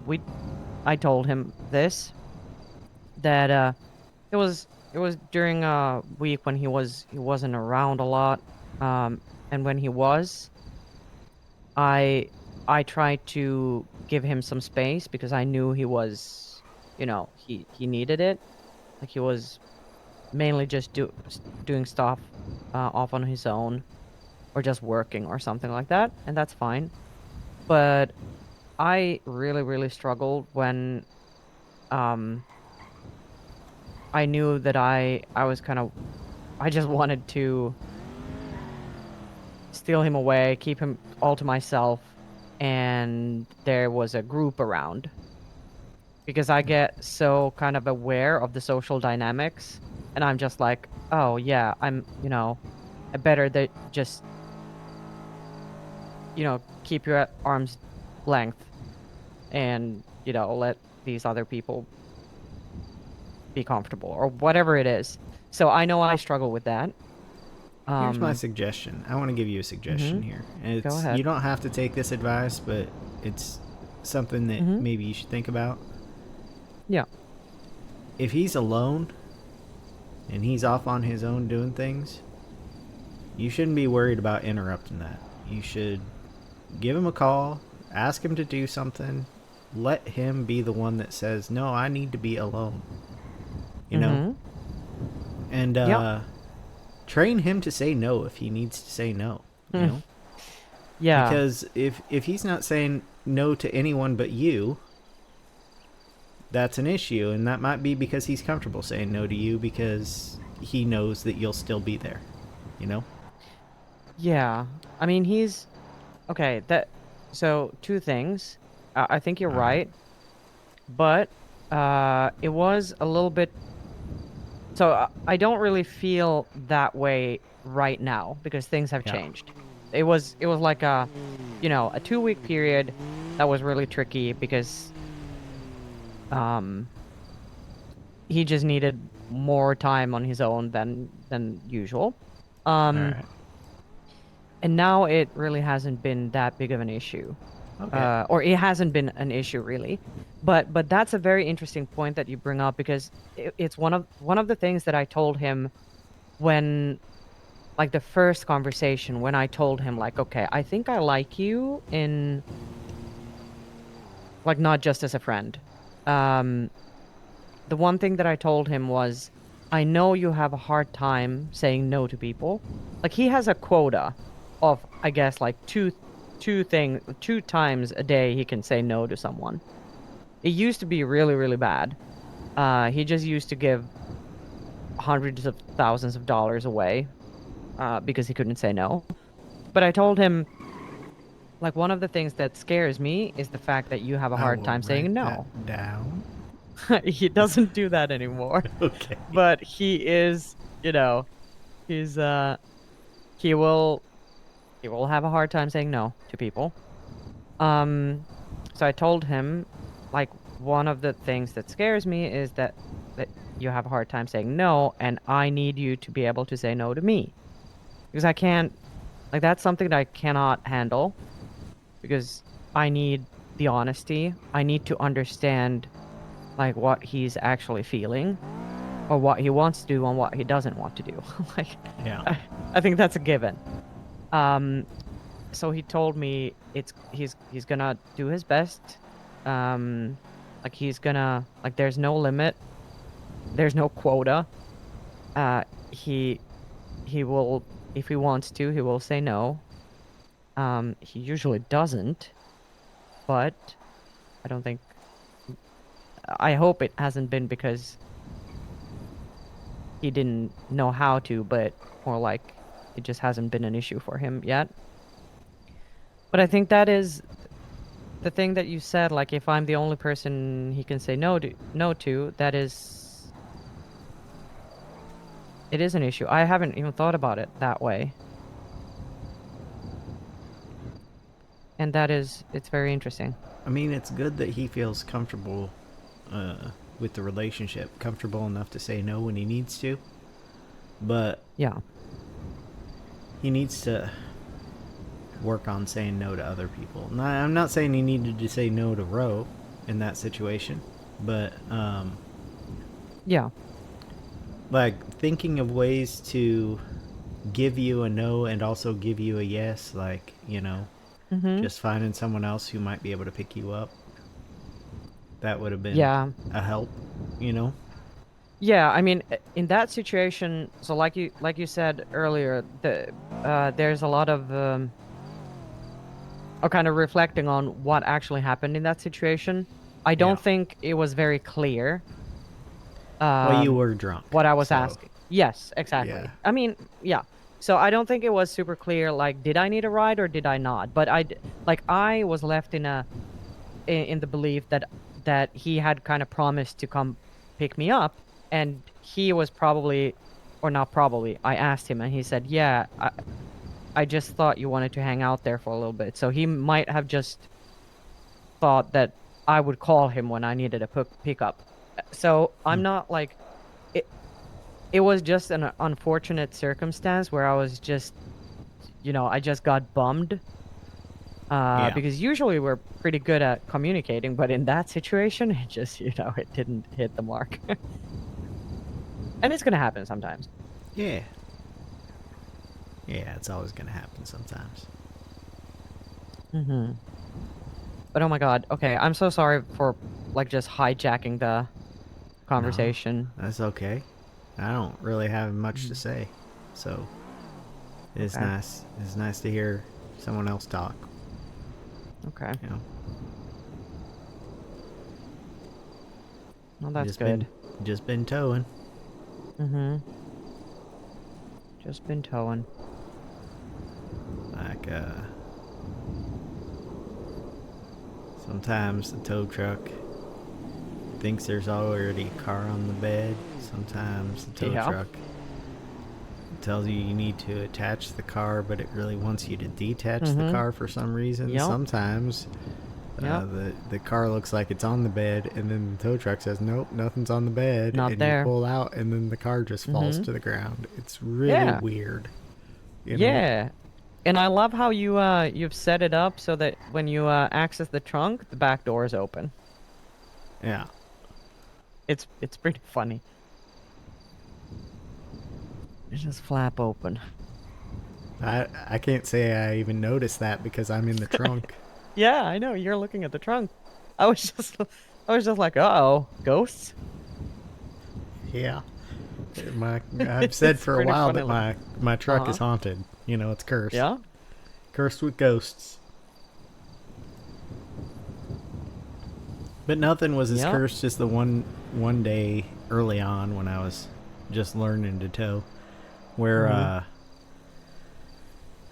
I told him this, that it was during a week when he wasn't around a lot, and when he was, I I tried to give him some space because I knew he was, you know, he needed it. Like he was mainly just doing stuff off on his own, or just working or something like that, and that's fine. But I really, really struggled when um I knew that I was kind of I just wanted to steal him away, keep him all to myself, and there was a group around because I get so kind of aware of the social dynamics, and I'm just like, oh yeah, I better that just keep you at arm's length and let these other people be comfortable or whatever it is. So I know I struggle with that. Here's my Um, suggestion. I want to give you a mm-hmm. suggestion here. And Go you ahead. don't have to take this advice, but it's something that Mm-hmm. maybe you should think about. Yeah. If he's alone and he's off on his own doing things, you shouldn't be worried about interrupting that. You should give him a call, ask him to do something, let him be the one that says, "No, I need to be alone." You know? Mm-hmm. And Yep. train him to say no if he needs to say no, you Mm. know? Yeah. Because if he's not saying no to anyone but you, that's an issue, and that might be because he's comfortable saying no to you because he knows that you'll still be there, you know? Yeah. I mean, he's okay. So two things. I think you're All right. right, but it was a little bit. So I don't really feel that way right now because things have Yeah. changed. It was like a 2 week period that was really tricky because um he just needed more time on his own than usual. All Um right. and now it really hasn't been that big of an issue. Okay. Or it hasn't been an issue really. But that's a very interesting point that you bring up because it's one of the things that I told him when like the first conversation when I told him like, okay, I think I like you in like not just as a friend. Um, the one thing that I told him was, I know you have a hard time saying no to people. Like he has a quota of, I guess, like two times a day he can say no to someone. It used to be really, really bad. He just used to give hundreds of thousands of dollars away, because he couldn't say no. But I told him, like, one of the things that scares me is the fact that you have a I hard will time saying write no. that down. He doesn't do that anymore, Okay. but he is, he's he will he will have a hard time saying no to people. Um, so I told him, like, one of the things that scares me is that you have a hard time saying no, and I need you to be able to say no to me because I can't, like, that's something that I cannot handle because I need the honesty. I need to understand like what he's actually feeling or what he wants to do and what he doesn't want to do. Like Yeah. I think that's a given. Um so he told me he's gonna do his best. Like he's gonna like there's no limit, there's no quota. Uh he he will if he wants to, he will say no. He usually doesn't, but I don't think I hope it hasn't been because he didn't know how to, but more like it just hasn't been an issue for him yet. But I think that is the thing that you said, like if I'm the only person he can say no to, that is it is an issue. I haven't even thought about it that way. And it's very interesting. I mean, it's good that he feels comfortable with the relationship, comfortable enough to say no when he needs to, but Yeah. he needs to work on saying no to other people. Now, I'm not saying he needed to say no to Ro in that situation, but Yeah. like thinking of ways to give you a no and also give you a yes, like, Mhm. just finding someone else who might be able to pick you up. That would have been Yeah. a help, you know? Yeah, I mean, in that situation, so like you said earlier, there's a lot of kind of reflecting on what actually happened in that situation, I don't Yeah. think it was very clear. Well, you Um, were drunk. what I was So, asking. Yes, yeah. exactly. I mean, yeah. So I don't think it was super clear. Like, did I need a ride or did I not? But like I was left in the belief that he had kind of promised to come pick me up, and he was probably, or not probably. I asked him, and he said, "Yeah, I just thought you wanted to hang out there for a little bit." So he might have just thought that I would call him when I needed a pickup. So I'm Hmm. not like it. It was just an unfortunate circumstance where I was just, I just got bummed. Yeah. Because usually we're pretty good at communicating, but in that situation, it just, it didn't hit the mark. And it's gonna happen sometimes. Yeah. Yeah, it's always gonna happen sometimes. Mm-hmm. But oh my god, okay, I'm so sorry for like just hijacking the No, conversation. that's okay. I don't really have much to Mhm. say, so it's Okay, nice. It's nice to hear someone else talk. okay. You know, Well, that's just been good. just been towing. Mm-hmm. Just been towing. Like sometimes the tow truck thinks there's already a car on the bed. Sometimes the tow Yeah. truck tells you you need to attach the car, but it really wants you to detach the Mm-hmm. car for some reason. Yep. Sometimes Yep. the car looks like it's on the bed, and then the tow truck says, "Nope, nothing's on the bed," Not and you there. pull out, and then the car just falls Mm-hmm. to the ground. It's really Yeah. weird, you know? Yeah. And I love how you've set it up so that when you access the trunk, the back door is open. Yeah. It's pretty funny. It's just flap open. I can't say I even noticed that because I'm in the trunk. Yeah, I know. You're looking at the trunk. I was just I was just like, uh-oh, ghosts? Yeah. I've said It's for a pretty while funny. that my truck Uh-huh. is haunted. You know, it's cursed. Yeah? Cursed with ghosts. But nothing was as Yeah. cursed as the one day early on when I was just learning to tow, where Mm-hmm.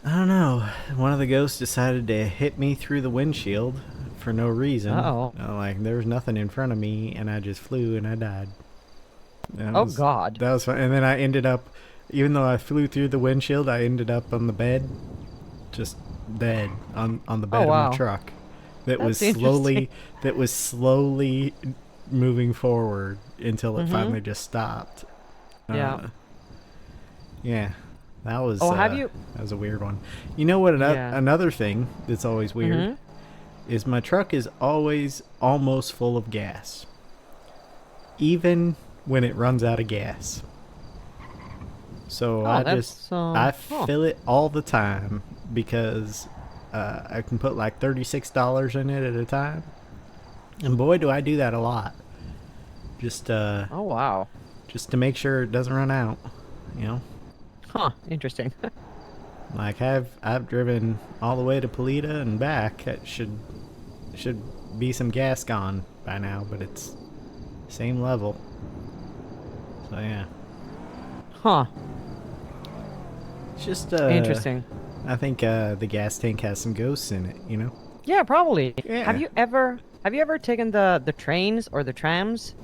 I don't know, one of the ghosts decided to hit me through the windshield for no reason. Uh-oh. Like there was nothing in front of me, and I just flew and I died. Oh God. That was fun. And then I ended up, even though I flew through the windshield, I ended up on the bed, just dead on the Oh bed of my wow. truck. That was That's interesting. slowly moving forward until it Mm-hmm. finally just stopped. Yeah. Yeah, that was Oh, have you that was a weird one. You know what? Yeah. Another thing that's always weird Mm-hmm. is my truck is always almost full of gas, even when it runs out of gas. So Oh, that's I huh. fill it all the time because I can put like $36 in it at a time, and boy, do I do that a lot. Just Oh wow. just to make sure it doesn't run out. You know, Huh, interesting. like I've driven all the way to Polita and back. It should be some gas gone by now, but it's same level. So yeah, Huh. it's just Interesting. I think the gas tank has some ghosts in it. You know. Yeah, probably. Yeah. Have you ever taken the trains or the trams?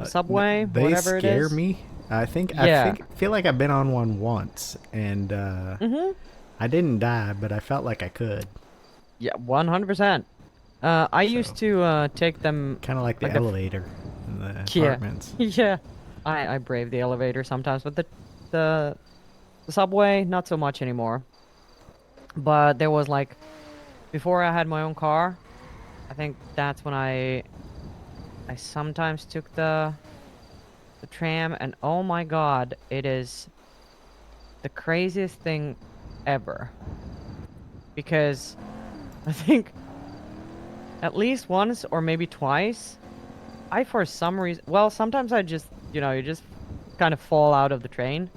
Subway, They whatever it scare is? me. Yeah. Feel like I've been on one once, and Mm-hmm. I didn't die, but I felt like I could. Yeah, 100%. I used So to take them kind of like the like the elevator in the yeah. apartments. Yeah. I brave the elevator sometimes, but the the subway not so much anymore. But there was like before I had my own car, I think that's when I sometimes took the tram, and oh my god, it is the craziest thing ever. Because I think at least once or maybe twice, I for some reason, well, sometimes I just, you just kind of fall out of the train.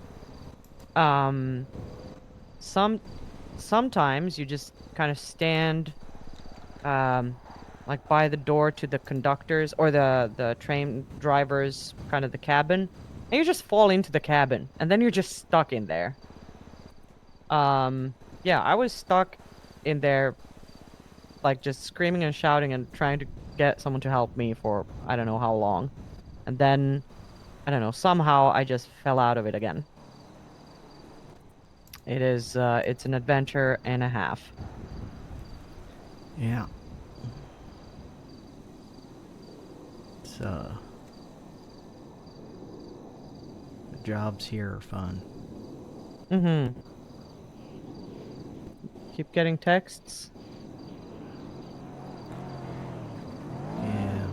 Um, some sometimes you just kind of stand, like by the door to the conductors or the train drivers, kind of the cabin, and you just fall into the cabin, and then you're just stuck in there. Yeah, I was stuck in there, like just screaming and shouting and trying to get someone to help me for I don't know how long, and then I don't know, somehow I just fell out of it again. It's an adventure and a half. Yeah. So, the jobs here are fun. Mm-hmm. Keep getting texts. Yeah.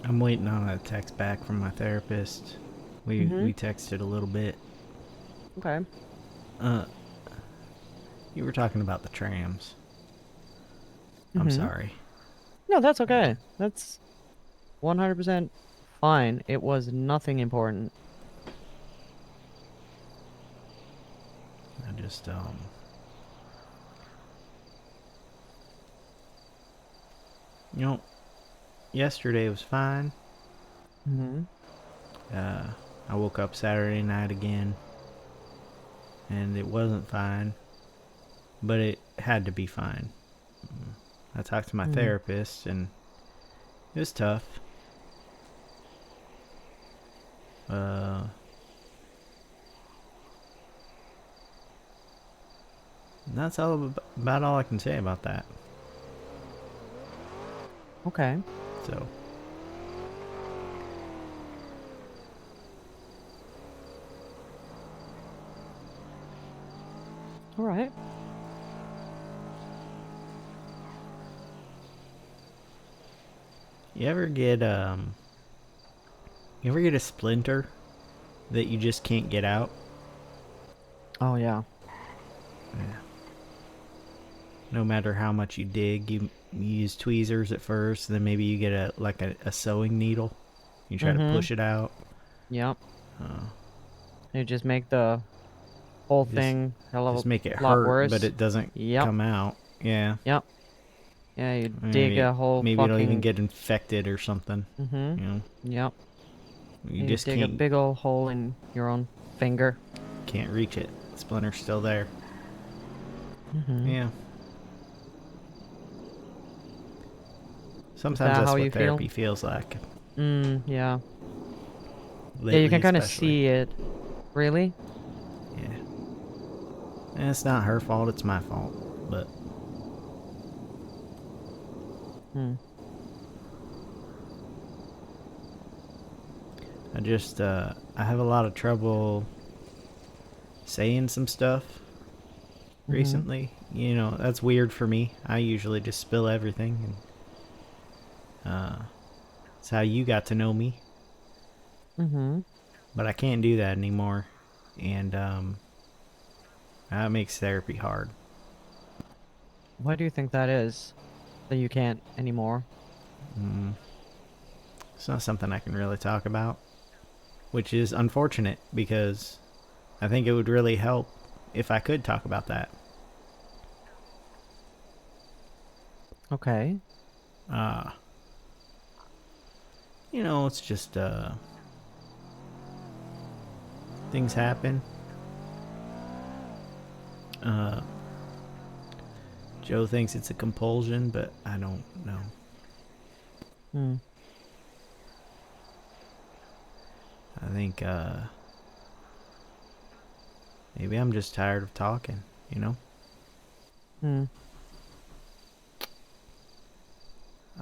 I'm waiting on a text back from my therapist. We texted a little bit. Okay. You were talking about the trams. I'm Mhm. sorry. No, that's okay. That's 100% fine. It was nothing important. I just you know, yesterday was fine. Mhm. I woke up Saturday night again, and it wasn't fine, but it had to be fine. I talked to my Mm. therapist, and it was tough. Uh, that's about all I can say about that. Okay. So, All right. you ever get a splinter that you just can't get out? Oh yeah. Yeah. No matter how much you dig, you use tweezers at first, then maybe you get a sewing needle. You try to Mhm. push it out. Yep. Uh, You just make the whole just thing hell of just make it a lot hurt, but worse. it doesn't Yep. come out. Yeah. Yep. Yeah, you dig Maybe a whole maybe it'll even fucking. get infected or something. Mhm. You know, Yep. you You just dig a big old hole in your own finger. can't reach it. Splinter's still there. Mhm. Yeah. Is Sometimes that how that's what you feel? therapy feels like. Yeah. Yeah, you Lately, can kind of especially. see it. Really? Yeah. And it's not her fault. It's my fault. But Hmm. I have a lot of trouble saying some stuff Mhm. recently. You know, that's weird for me. I usually just spill everything, and it's how you got to know me. Mhm. But I can't do that anymore, and that makes therapy hard. Why do you think that is? That you can't anymore? Mm, it's not something I can really talk about, which is unfortunate because I think it would really help if I could talk about that. Okay. Uh, it's just things happen. Uh, Joe thinks it's a compulsion, but I don't know. Hmm. I think maybe I'm just tired of talking, you know? Hmm.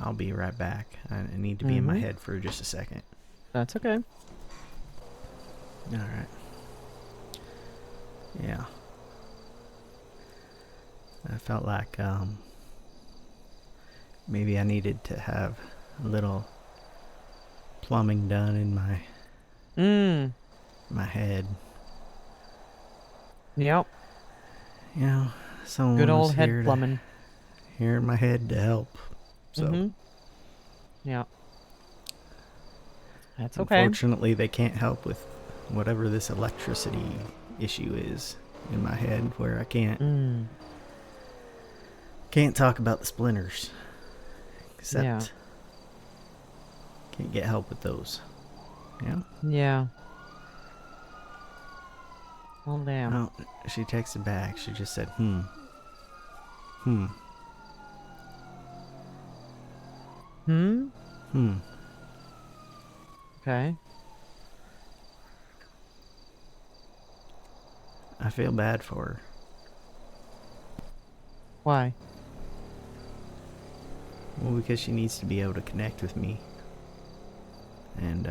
I'll be right back. I need to be in my Mhm. head for just a second. That's okay. Alright. Yeah. I felt like maybe I needed to have a little plumbing done in Mm. my head. Yep. You know, Good someone was old head plumbing. here in my head to help. So Mhm. Yeah. That's okay. unfortunately they can't help with whatever this electricity issue is in my head, where I can't talk about the splinters, except Yeah. can't get help with those. Yeah. Yeah. Well, damn. Oh, she texted back. She just said, Hmm. Okay. I feel bad for her. Why? Well, because she needs to be able to connect with me. And,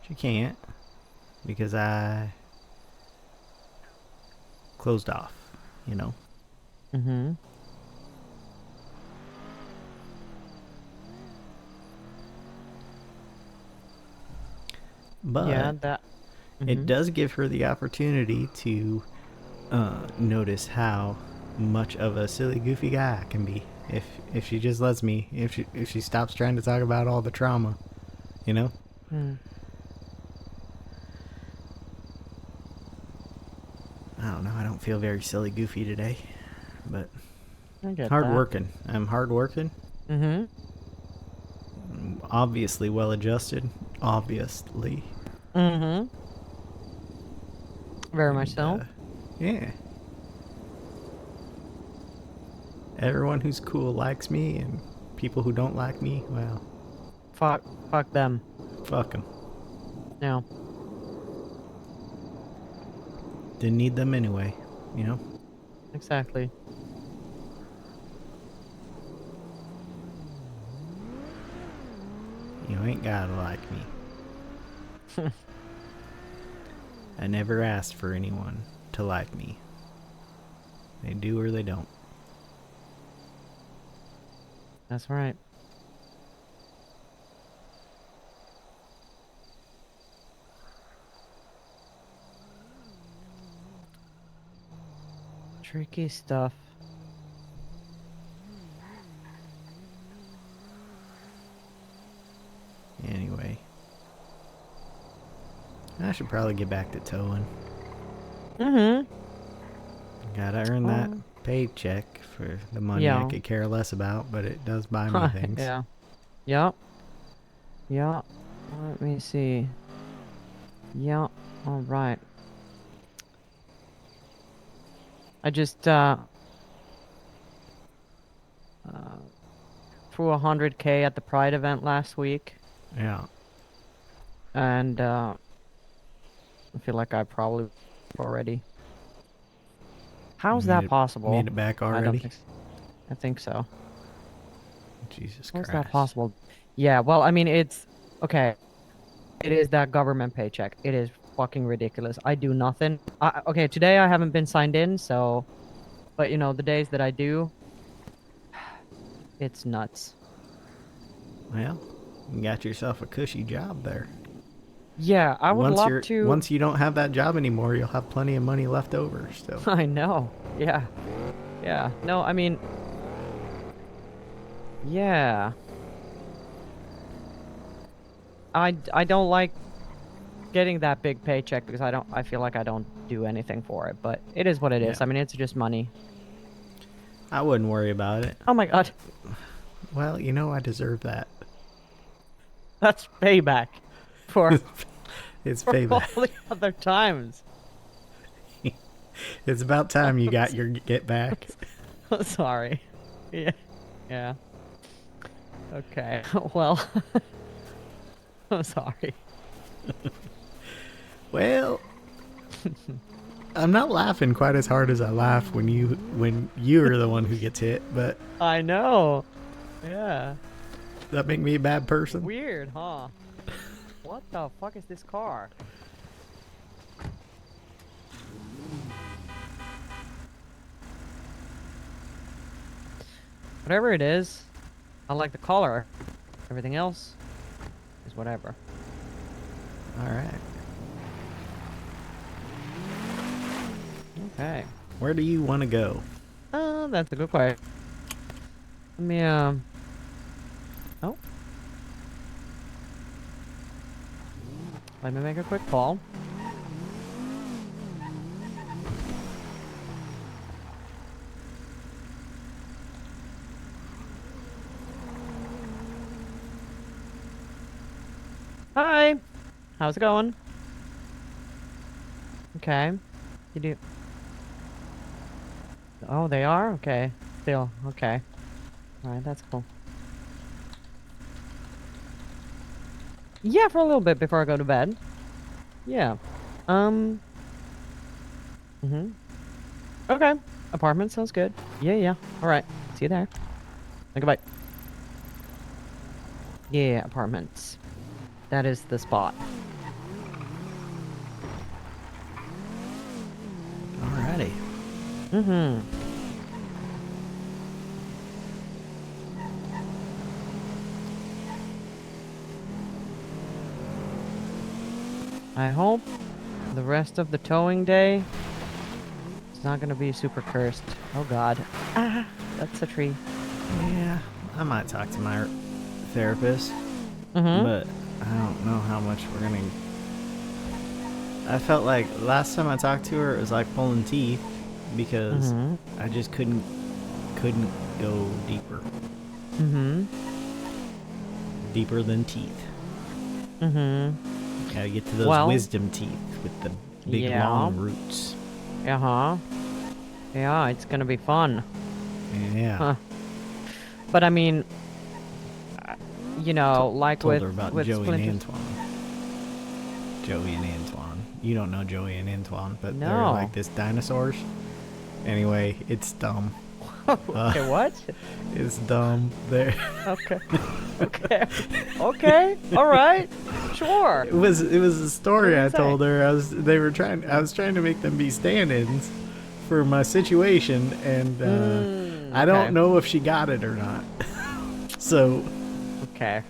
she can't. Because I closed off, you know? Mm-hmm. But Yeah, that... it does give her the opportunity to notice how much of a silly, goofy guy I can be. If she just lets me, if she stops trying to talk about all the trauma, you know? Mm. I don't know. I don't feel very silly, goofy today, but I get hard that. working. I'm hard working. Mm-hmm. Obviously well adjusted. Obviously. Mm-hmm. Very much so. Yeah. Everyone who's cool likes me, and people who don't like me, well, Fuck them. fuck them. No. Didn't need them anyway, you know? Exactly. You ain't gotta like me. I never asked for anyone to like me. They do or they don't. That's right. Tricky stuff. Anyway. I should probably get back to towing. Mm-hmm. Gotta earn that paycheck for the money I Yeah. could care less about, but it does buy me things. Yeah. Yep. Yep. Let me see. Yep. All right. I just threw 100K at the Pride event last week, Yeah. and I feel like I probably already. How's You that made it- possible? Made it back I don't already? think. I think so. Jesus How's Christ. that possible? Yeah. Well, I mean, it's okay. It is that government paycheck. It is fucking ridiculous. I do nothing. Okay, today I haven't been signed in, so, but you know, the days that I do, it's nuts. Well, you got yourself a cushy job there. Yeah, I would love to. Once you don't have that job anymore, you'll have plenty of money left over still. I know. Yeah. Yeah. No, I mean, yeah. I don't like getting that big paycheck because I feel like I don't do anything for it, but it is what it is. Yeah. I mean, it's just money. I wouldn't worry about it. Oh my god. Well, you know I deserve that. That's payback for, It's for payback. all the other times. It's about time you got your get back. Sorry. Yeah. Yeah. Okay. Well, I'm sorry. Well, I'm not laughing quite as hard as I laugh when you're the one who gets hit, but I know. Yeah. does that make me a bad person? Weird, huh? What the fuck is this car? Whatever it is, I like the color. Everything else is whatever. All right. Okay. Where do you want to go? That's a good question. Let me, Oh. Let me make a quick call. Hi. How's it going? Okay. You do. Oh, they are? Okay. Still. Okay. Alright, that's cool. Yeah, for a little bit before I go to bed. Yeah. Mm-hmm. Okay. Apartment sounds good. Yeah, yeah. Alright. See you there. Goodbye. Yeah, apartments. That is the spot. Alrighty. Mm-hmm. I hope the rest of the towing day is not gonna be super cursed. Oh god. Ah, that's a tree. Yeah, I might talk to my therapist, Mm-hmm. but I don't know how much we're gonna. I felt like last time I talked to her, it was like pulling teeth because I just couldn't go deeper. Mm-hmm. Deeper than teeth. Mm-hmm. Gotta get to those Well, wisdom teeth with the big yeah. long roots. Uh-huh. Yeah, it's gonna be fun. Yeah. Huh. But I mean, you know, like Told with her about with Joey Splinter. and Antoine. Joey and Antoine. You don't know Joey and Antoine, but they're No. like this dinosaurs. Anyway, it's dumb. Okay, what? It's dumb. They're Okay. Okay. Okay. All right. Sure. It was a story What I did it told say? her. I was trying to make them be stand-ins for my situation, and I okay. don't know if she got it or not. So Okay.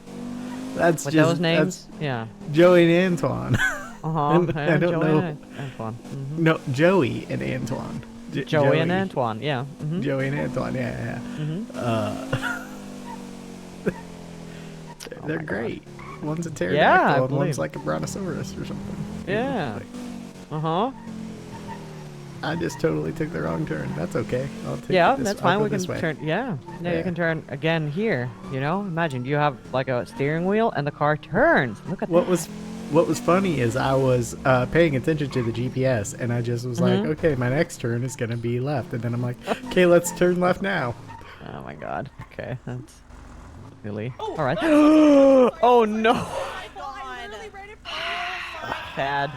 that's With just those names? Yeah. that's Joey and Antoine. Uh-huh. I don't know. Antoine. No, Joey and Antoine. Joey and Antoine. Yeah. Mm-hmm. Joey and Antoine. Yeah, Mm-hmm. they're my God. great. One's a Yeah, I pterodactyl and believe. one's like a brontosaurus or something. You know, Yeah. like, Uh-huh. I just totally took the wrong turn. That's okay. I'll take Yeah, it this, that's I'll fine. go We can this way. turn. Yeah. No, Yeah. you can turn again here. You know, imagine you have like a steering wheel and the car turns. Look at What that. was funny is I was paying attention to the GPS and I just was like, okay, my next turn is gonna be left, and then I'm like, okay, let's turn left now. Oh my god. Okay, that's really. All right. Oh no. Bad.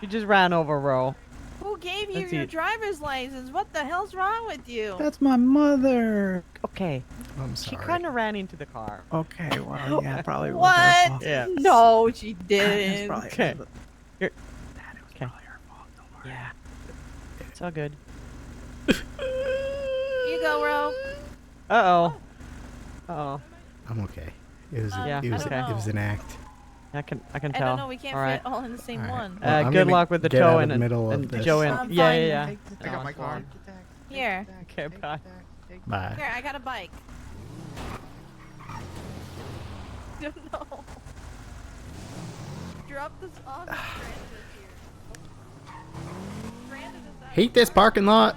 You just ran over Ro. Who gave you Let's your eat. driver's license? What the hell's wrong with you? That's my mother. Okay. I'm She sorry. kind of ran into the car. Okay, well, yeah, probably was her What? fault. Yeah. No, she It's didn't. probably Okay. That Here. was Okay. probably her fault. Don't worry. Yeah. It's all good. You go, Ro. Uh-oh. Uh-oh. I'm okay. It was Yeah, it was okay. it was an act. I can tell. I don't know. We can't all right. fit all in the same All right. one. Well, I'm Good gonna luck with the get out towing of the and, middle of and this. Joey. I'm Yeah, fine. yeah, yeah. I got my car. Here. Okay, bye. Bye. Here, I got a bike. No. Drop this off. Brandon is out. Hate this parking lot.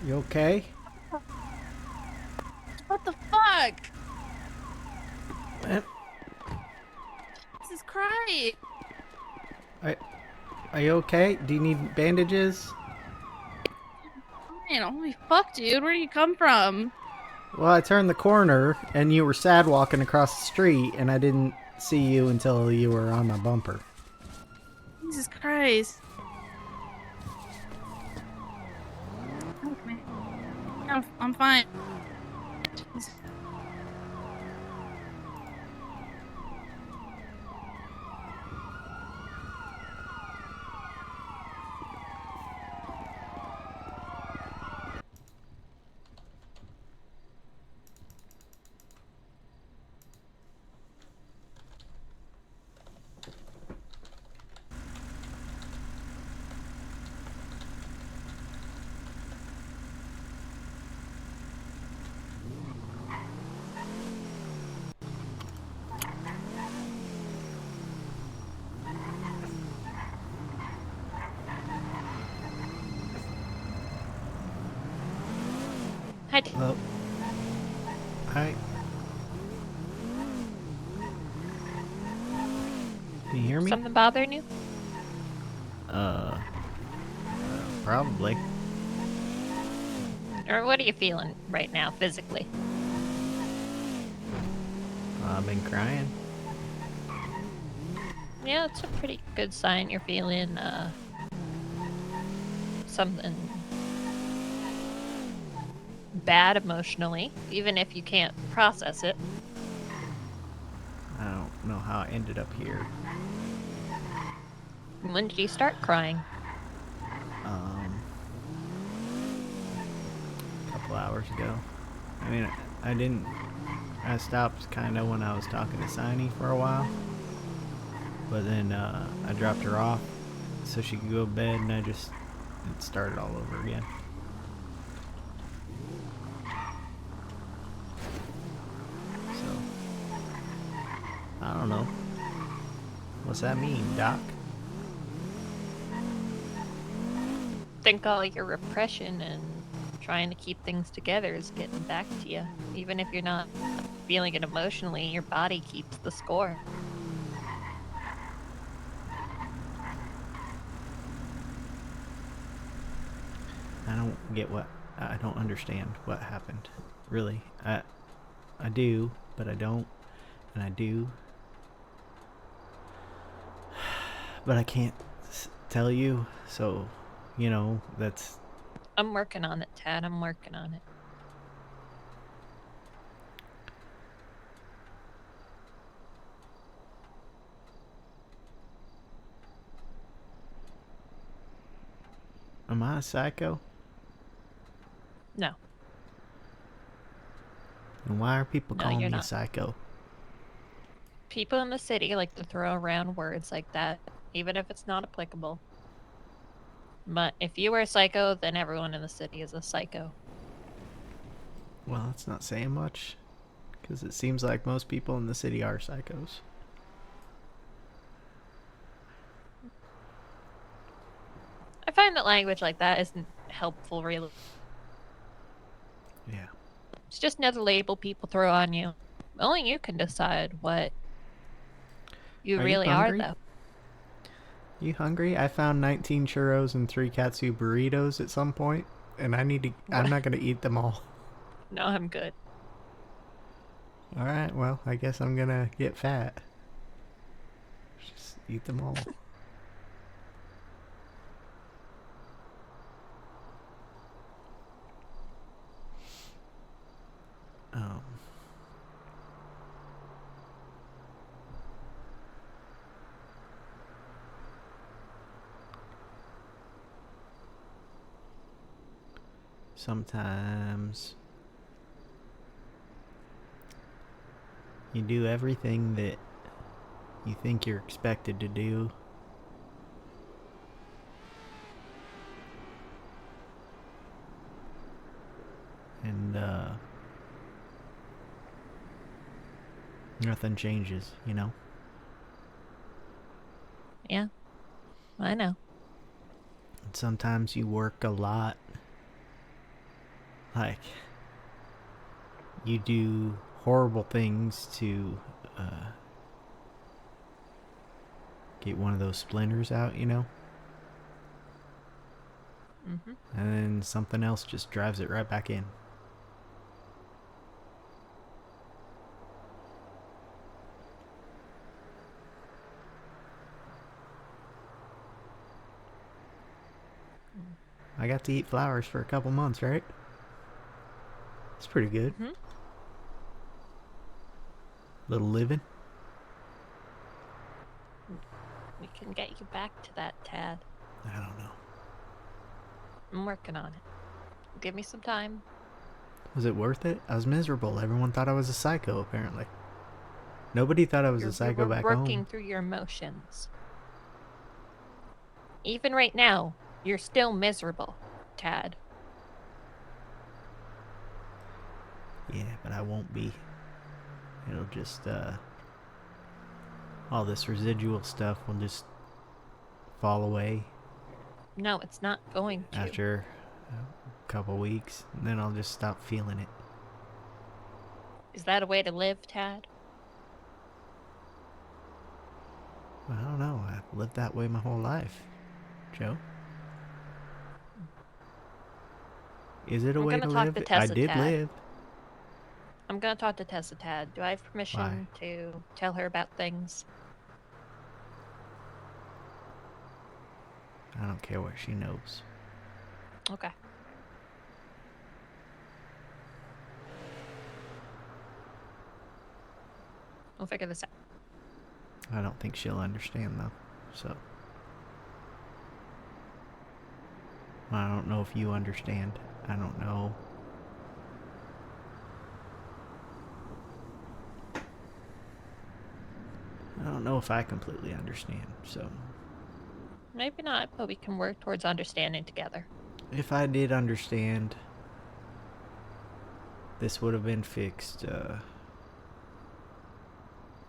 You okay? What the fuck? Eh, Jesus Christ. Are you okay? Do you need bandages? Man, holy fuck, dude. Where do you come from? Well, I turned the corner and you were sad walking across the street, and I didn't see you until you were on my bumper. Jesus Christ. Okay. I'm fine. Hi. Hello? Hi. Can you hear me? Something bothering you? Probably. Or what are you feeling right now, physically? I've been crying. Yeah, it's a pretty good sign you're feeling, something bad emotionally, even if you can't process it. I don't know how I ended up here. When did you start crying? A couple hours ago. I mean, I didn't. I stopped kind of when I was talking to Saini for a while. But then I dropped her off so she could go to bed, and it started all over again. So, I don't know. What's that mean, Doc? Think all your repression and trying to keep things together is getting back to you. Even if you're not feeling it emotionally, your body keeps the score. I don't understand what happened. Really. I do, but I don't. And I do. But I can't tell you, so, that's... I'm working on it, Tad. I'm working on it. Am I a psycho? No. And why are people No, calling you're me a not. psycho? People in the city like to throw around words like that, even if it's not applicable. But if you were a psycho, then everyone in the city is a psycho. Well, that's not saying much, because it seems like most people in the city are psychos. I find that language like that isn't helpful, really. Yeah. It's just another label people throw on you. Only you can decide what you Are you really are, hungry? though. You hungry? I found 19 churros and 3 katsu burritos at some point, and I'm not gonna eat them all. No, I'm good. Alright, well, I guess I'm gonna get fat. Just eat them all. Um, sometimes you do everything that you think you're expected to do, and nothing changes, Yeah, I know. And sometimes you work a lot Like, you do horrible things to get one of those splinters out, you know? Mm-hmm. And then something else just drives it right back in. I got to eat flowers for a couple months, right? It's pretty good. Mm-hmm. Little living. We can get you back to that, Tad. I don't know. I'm working on it. Give me some time. Was it worth it? I was miserable. Everyone thought I was a psycho, apparently. Nobody thought I was a psycho You're back working home. through your emotions. Even right now, you're still miserable, Tad. Yeah, but I won't be. It'll just, all this residual stuff will just fall away No, it's not going to. after a couple weeks, and then I'll just stop feeling it. Is that a way to live, Tad? I don't know. I've lived that way my whole life. Joe? Is it a I'm way gonna to talk live? to I Tessa, did Tad. live. I'm gonna talk to Tessa, Tad. Do I have permission to tell her about things? I don't care what she knows. Okay. We'll figure this out. I don't think she'll understand, though. So. I don't know if you understand. I don't know. I don't know if I completely understand, so. Maybe not, but we can work towards understanding together. If I did understand, this would have been fixed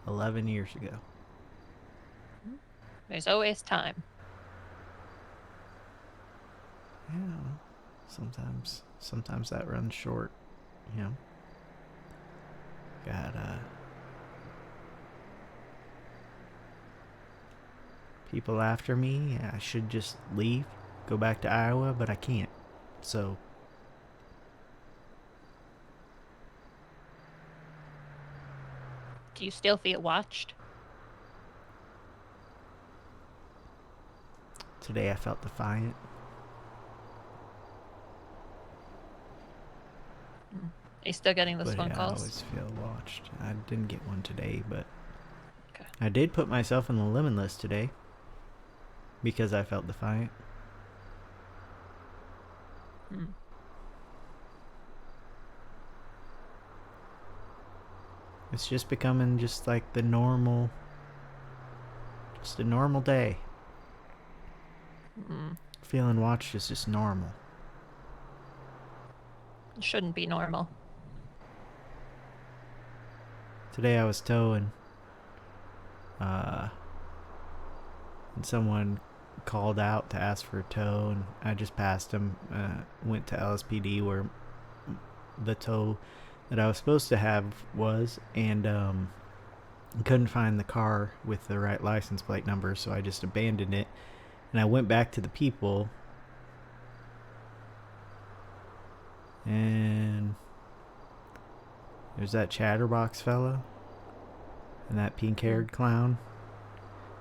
11 years ago. There's always time. Yeah, sometimes that runs short, you know. Got people after me. I should just leave, go back to Iowa, but I can't. So Do you still feel watched? today I felt defiant. Are you still getting those But phone yeah, I calls? always feel watched. I didn't get one today, but Okay. I did put myself on the lemon list today because I felt defiant. Hmm. It's just becoming just like the normal, just a normal day. Mm. Feeling watched is just normal. It shouldn't be normal. Today I was towing, and someone called out to ask for a tow, and I just passed them. Went to LSPD where the tow that I was supposed to have was, and couldn't find the car with the right license plate number, so I just abandoned it, and I went back to the people, and there's that chatterbox fella and that pink-haired clown.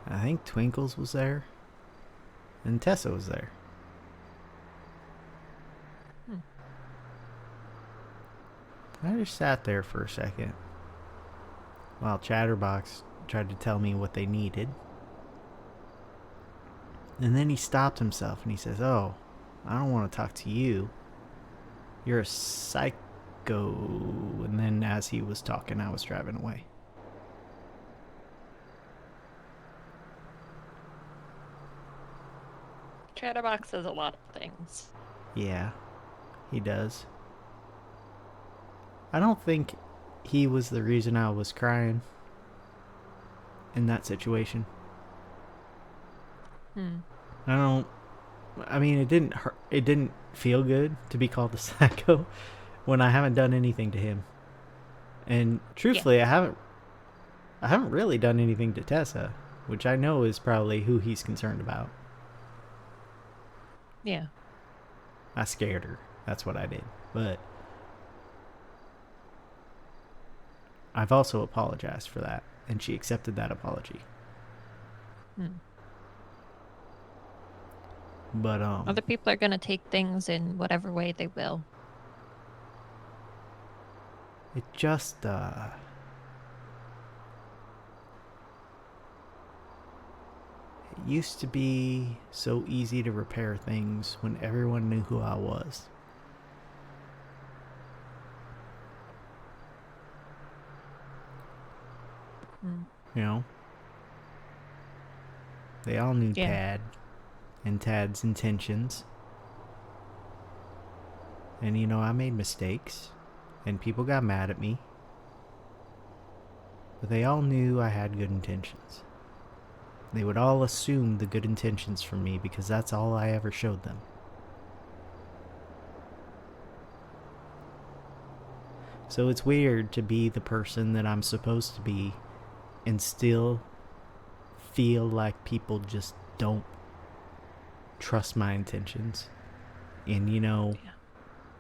I think Twinkles was there, and Tessa was there. I just sat there for a second while Chatterbox tried to tell me what they needed. And then he stopped himself and he says, "Oh, I don't want to talk to you. You're a psycho." And then as he was talking, I was driving away. Chatterbox says a lot of things. Yeah, he does. I don't think he was the reason I was crying in that situation. Hmm. I don't I mean, it didn't hurt. It didn't feel good to be called a psycho when I haven't done anything to him. And truthfully, I haven't really done anything to Tessa, which I know is probably who he's concerned about. Yeah. I scared her. That's what I did. But I've also apologized for that, and she accepted that apology. Hmm. But Other people are gonna take things in whatever way they will. it just it used to be so easy to repair things when everyone knew who I was. Hmm. You know? They all knew Yeah. Tad and Tad's intentions. And you know, I made mistakes and people got mad at me. But they all knew I had good intentions. They would all assume the good intentions from me because that's all I ever showed them. So it's weird to be the person that I'm supposed to be and still feel like people just don't trust my intentions. And you know, Yeah.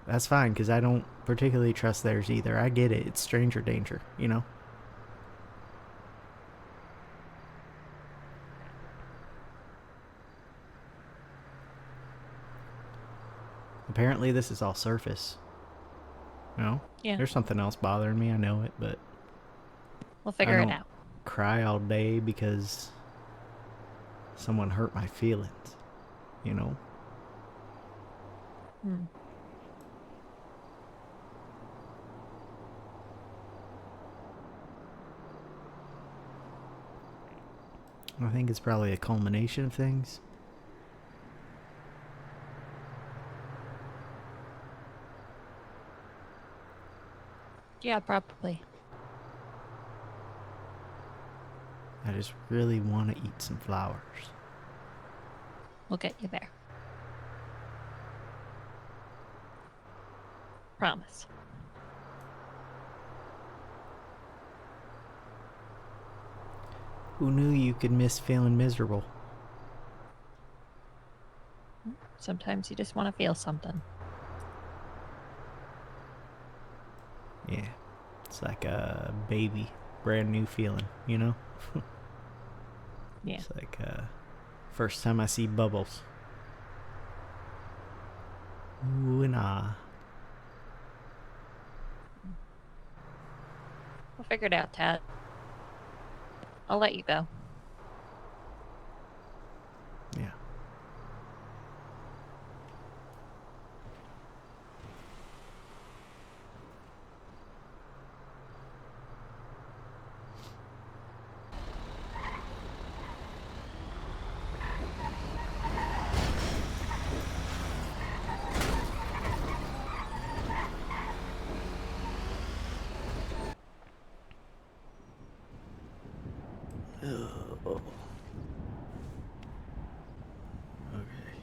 that's fine because I don't particularly trust theirs either. I get it. It's stranger danger, you know? Apparently this is all surface. You know? Yeah. There's something else bothering me, I know it, but We'll figure I it don't out. cry all day because someone hurt my feelings, you know? Hmm. I think it's probably a culmination of things. Yeah, probably. I just really want to eat some flowers. We'll get you there. Promise. Who knew you could miss feeling miserable? Sometimes you just want to feel something. Yeah. It's like a baby, brand new feeling, you know? Yeah. It's like first time I see bubbles. Ooh and ah. We'll figure it out, Tad. I'll let you go. Yeah. Oh. Okay.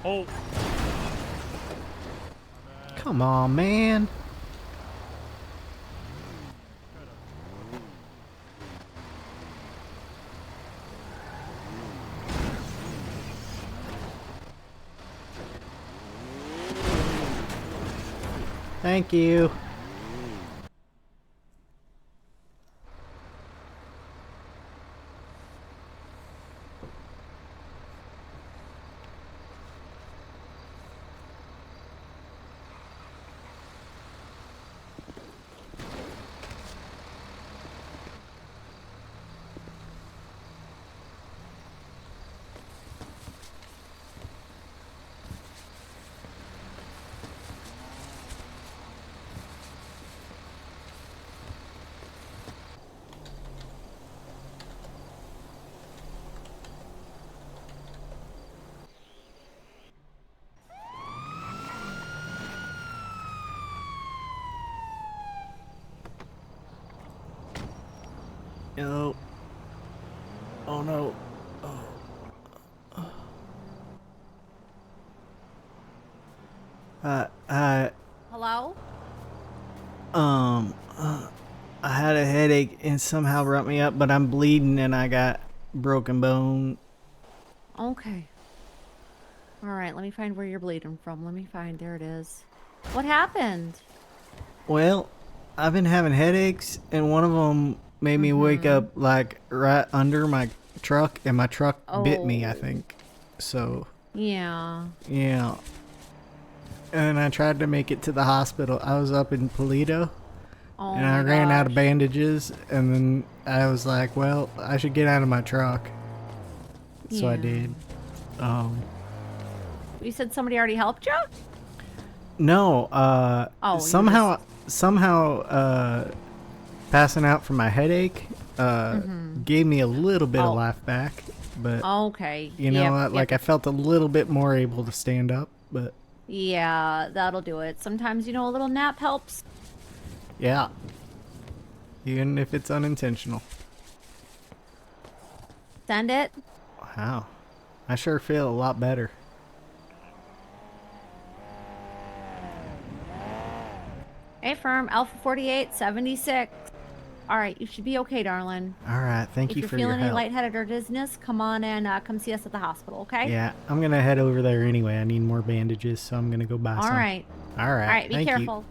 Oh. Come on, man. Thank you. Oh. Oh no. I Hello? I had a headache and somehow brought me up, but I'm bleeding and I got broken bone. Okay. All right, let me find where you're bleeding from. There it is. What happened? Well, I've been having headaches, and one of them made me wake up like right under my truck, and my truck bit me, I Oh. think. So, Yeah. yeah. And I tried to make it to the hospital. I was up in Polito, Oh and I my ran out of gosh. bandages, and then I was like, well, I should get out of my truck. So I Yeah. did. You said somebody already helped you? No, Oh, somehow, passing out from my headache, gave me a little bit of Oh. life back, but Okay. you know what? Like I felt a little bit more able to stand up, but Yeah, that'll do it. Sometimes, a little nap helps. yeah, even if it's unintentional. Send it. Wow, I sure feel a lot better. Hey, firm. Alpha 4876. All right, you should be okay, darling. All right, thank If you you're for your feeling any help. lightheaded or dizziness, come on and come see us at the hospital, okay? Yeah, I'm gonna head over there anyway. I need more bandages, so I'm gonna go buy All some. right. All right. All right, be thank you. careful.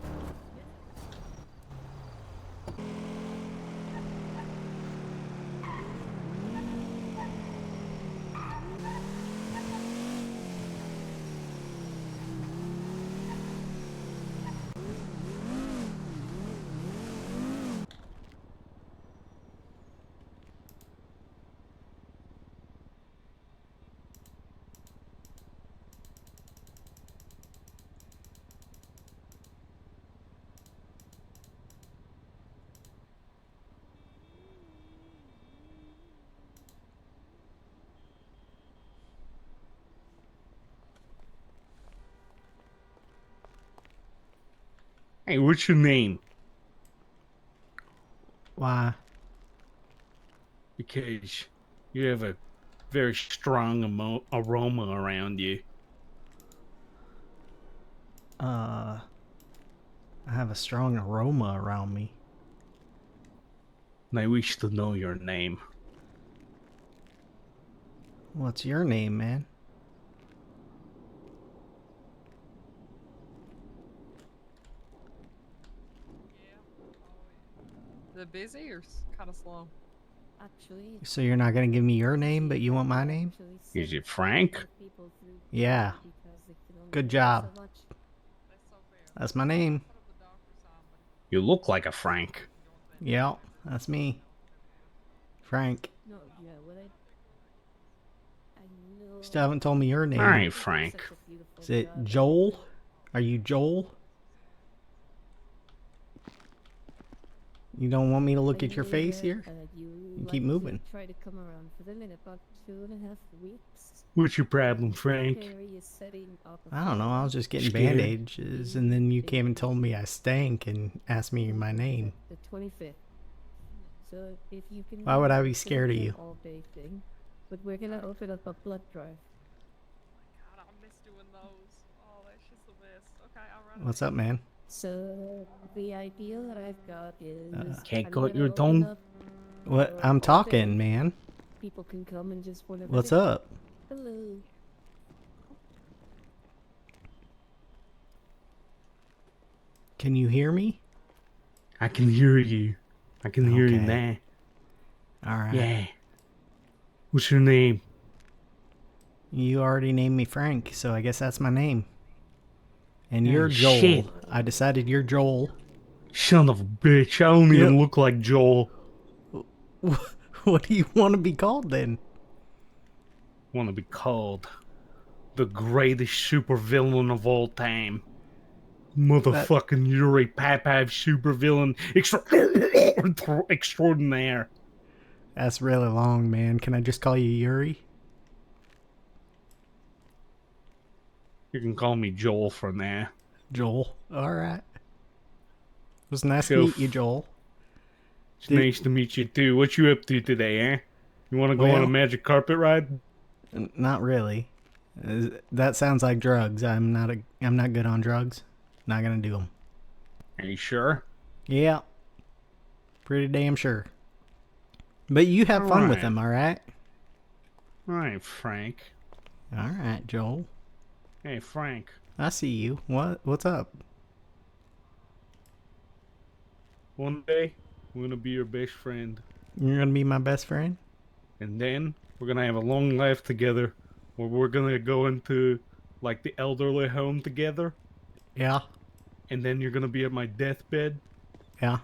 Hey, what's your name? Why? Because you have a very strong aroma around you. I have a strong aroma around me. And I wish to know your name. What's your name, man? Is it busy or kind of slow? Actually, So you're not gonna give me your name, but you want my name? Is it Frank? Yeah. Good job. That's my name. You look like a Frank. Yep, that's me. Frank. No, yeah, what I know. Still haven't told me your name. Alright, Frank. Is it Joel? Are you Joel? You don't want me to look at your face here? You keep moving. Try to come around for them in about 2.5 weeks. What's your problem, Frank? I don't know, I was just getting Scared? bandages, and then you came and told me I stank and asked me my name. The 25th. So if you can. Why would I be scared of you? All day thing, but we're gonna open up a blood drive. God, I miss doing those. Oh, that's just the best. Okay, I'll run. What's up, man? So the idea that I've got is. Can't I'm cut gonna your open tongue? up, What? all I'm day. talking, man. People can come and just whenever. What's they- up? Hello. Can you hear me? I can hear you. I can hear you Okay. now. Alright. Yeah. What's your name? You already named me Frank, so I guess that's my name. And Oh, you're Joel. shit. I decided you're Joel. Son of a bitch, I don't even look like Joel. What do you want to be called then? Want to be called the greatest supervillain of all time. Motherfucking Yuri Papav supervillain extraordinaire. That's really long, man. Can I just call you Yuri? You can call me Joel for now. Joel. Alright. It was nice to Feel meet you, Joel. It's nice to meet you too. What you up to today, eh? You want to go on a Well- magic carpet ride? Not really. That sounds like drugs. I'm not good on drugs. Not gonna do them. Are you sure? Yeah. Pretty damn sure. But you have fun with Alright. them, all right? All right, Frank. All right, Joel. Hey, Frank. I see you. What's up? One day, I'm gonna be your best friend, You're gonna be my best friend? and then we're gonna have a long life together, where we're gonna go into like the elderly home together, Yeah. and then you're gonna be at my deathbed. Yeah.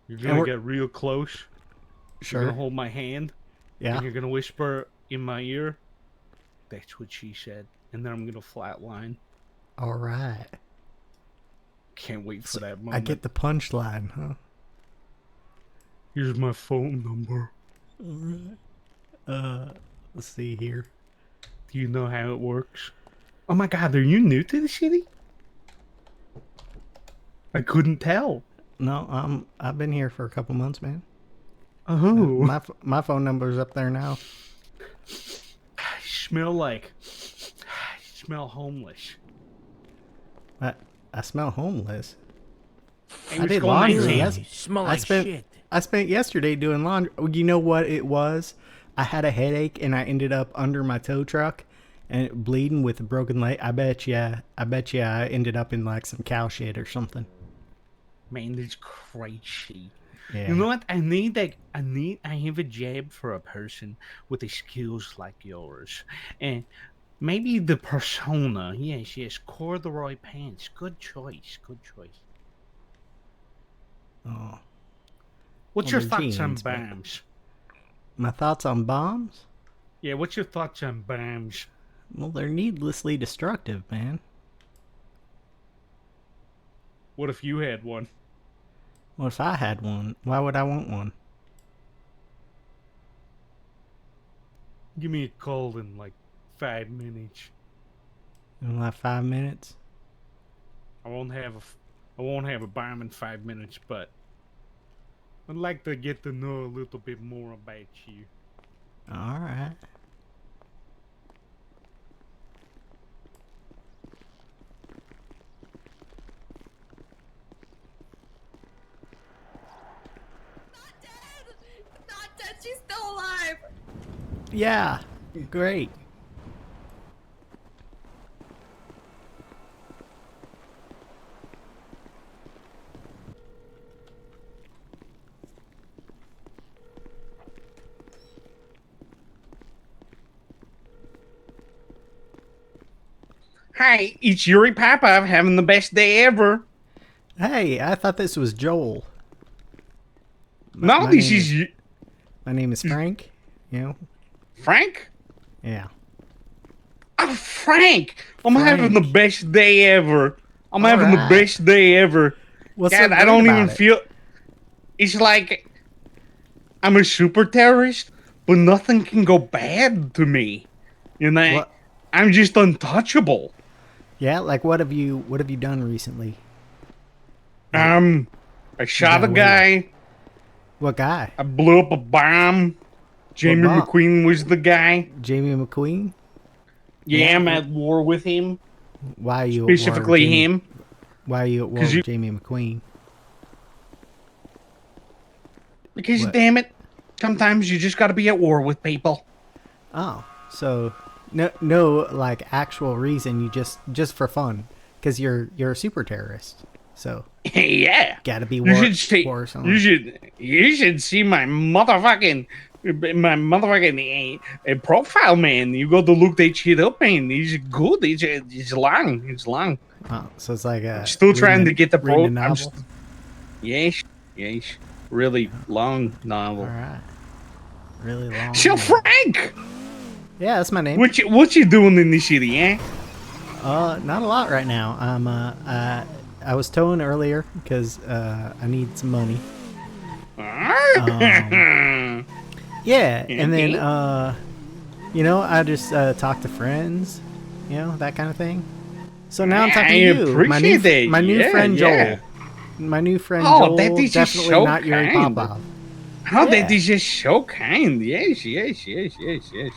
You're And gonna we're- get real close. You're Sure. gonna hold my hand, Yeah. and you're gonna whisper in my ear, "That's what she said," and then I'm gonna flatline. All right. Can't wait for that moment. I get the punchline, huh? Here's my phone number. Let's see here. Do you know how it works? Oh my God, are you new to the city? I couldn't tell. No, I've been here for a couple months, man. Oh, My phone number's up there now. I smell homeless. I smell homeless. Hey, I what's did going on, laundry. man? I spent yesterday doing laundry. You know what it was? I had a headache and I ended up under my tow truck and bleeding with a broken leg. I bet you I ended up in like some cow shit or something. Man, that's crazy. Yeah. You know what? I have a job for a person with the skills like yours. And maybe the persona. Yes, corduroy pants. Good choice. Oh. What's Well, your they're thoughts on jeans, but- bombs? My thoughts on bombs? Yeah, what's your thoughts on bombs? Well, they're needlessly destructive, man. What if you had one? Well, if I had one, why would I want one? Give me a call in like 5 minutes. In like 5 minutes? I won't have a bomb in 5 minutes, but I'd like to get to know a little bit more about you. Alright. Not dead. She's still alive. Yeah. Great. Hi, it's Yuri Papa. I'm having the best day ever. Hey, I thought this was Joel. No, my this name is My name is Frank. You know? Frank. Yeah. Oh, Frank! I'm Frank. having the best day ever. I'm having the Alright. best day ever. What's God, so I great don't about even it? feel. It's like I'm a super terrorist, but nothing can go bad to me. You know, What? I'm just untouchable. Yeah, like what have you done recently? I shot a got away guy. What guy? I blew up a bomb. Jamie bomb? McQueen was the guy. Jamie McQueen? Yeah, I'm at war with him. Why are you at war with Specifically Jamie- him. Why are you at war 'Cause with you- Jamie McQueen? Because What? damn it, sometimes you just got to be at war with people. Oh, so no like actual reason, you just for fun, because you're a super terrorist. So Yeah. gotta be You war, should see. war or something. You should see my motherfucking profile, man. You got to look that shit up, man. He's good. It's long. It's long. Oh, so it's like Still trying to get the reading pro. a novel. Yes. Really long novel. All right, really long. So Frank, Yeah, that's my name. what you doing in the city, eh? Not a lot right now. I was towing earlier because I need some money. Yeah, and then I just talk to friends, that kind of thing. So now I'm talking to I you, appreciate that. my new Yeah, friend yeah. Joel. My new friend Oh, that Joel, is just definitely so not Yuri kind. Popov. Oh, Yeah. that is just so kind. Yes, yes, yes, yes, yes.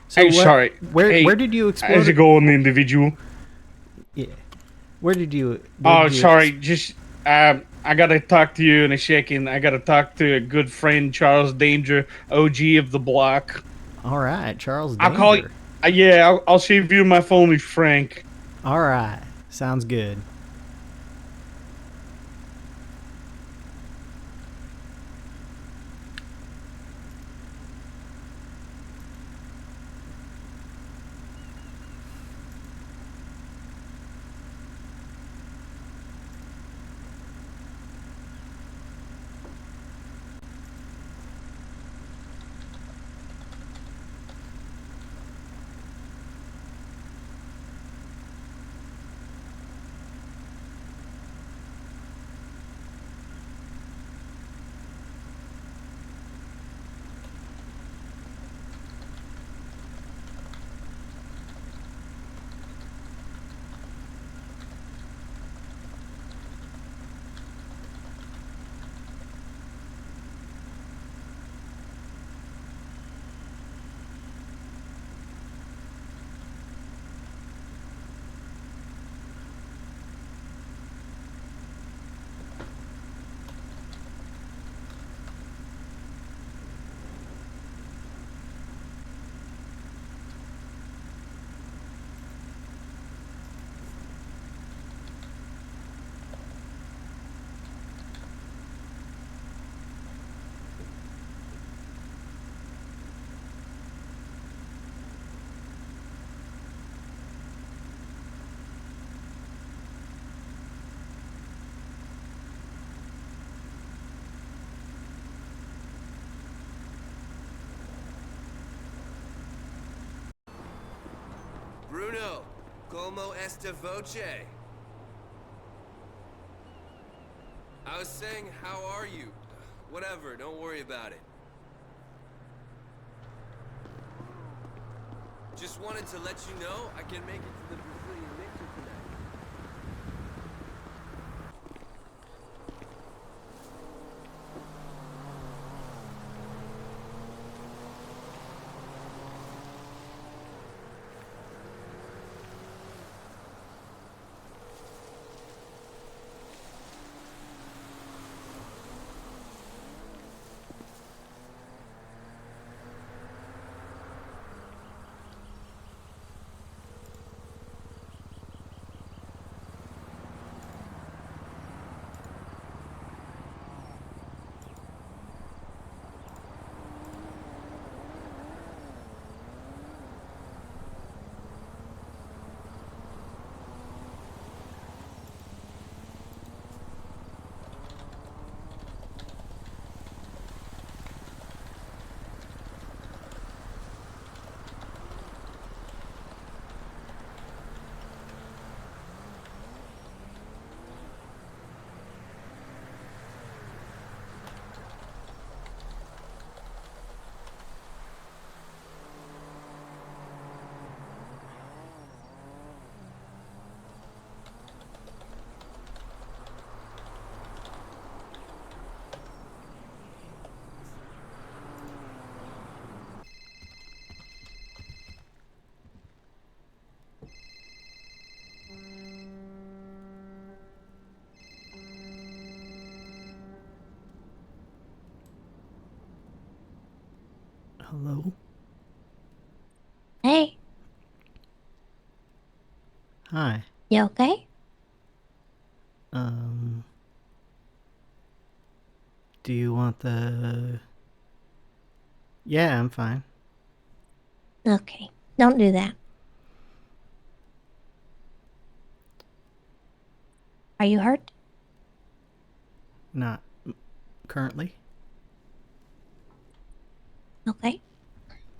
So Hey, what? sorry. Where Hey, did you how's it explode? going, individual? Yeah. Where did you? Where Oh, did you? sorry. Just I gotta talk to you in a second. I gotta talk to a good friend, Charles Danger, OG of the block. All right, Charles I'll call you. Danger. Yeah, I'll save you my phone with Frank. All right, sounds good. Bruno, como esta voce? I was saying, how are you? Whatever, don't worry about it. Just wanted to let you know I can make it to the Brazilian mixer tonight. Hello. Hey, Hi. you okay? Um. Do you want the? Yeah, I'm fine. Okay, don't do that. Are you hurt? Not currently. Okay.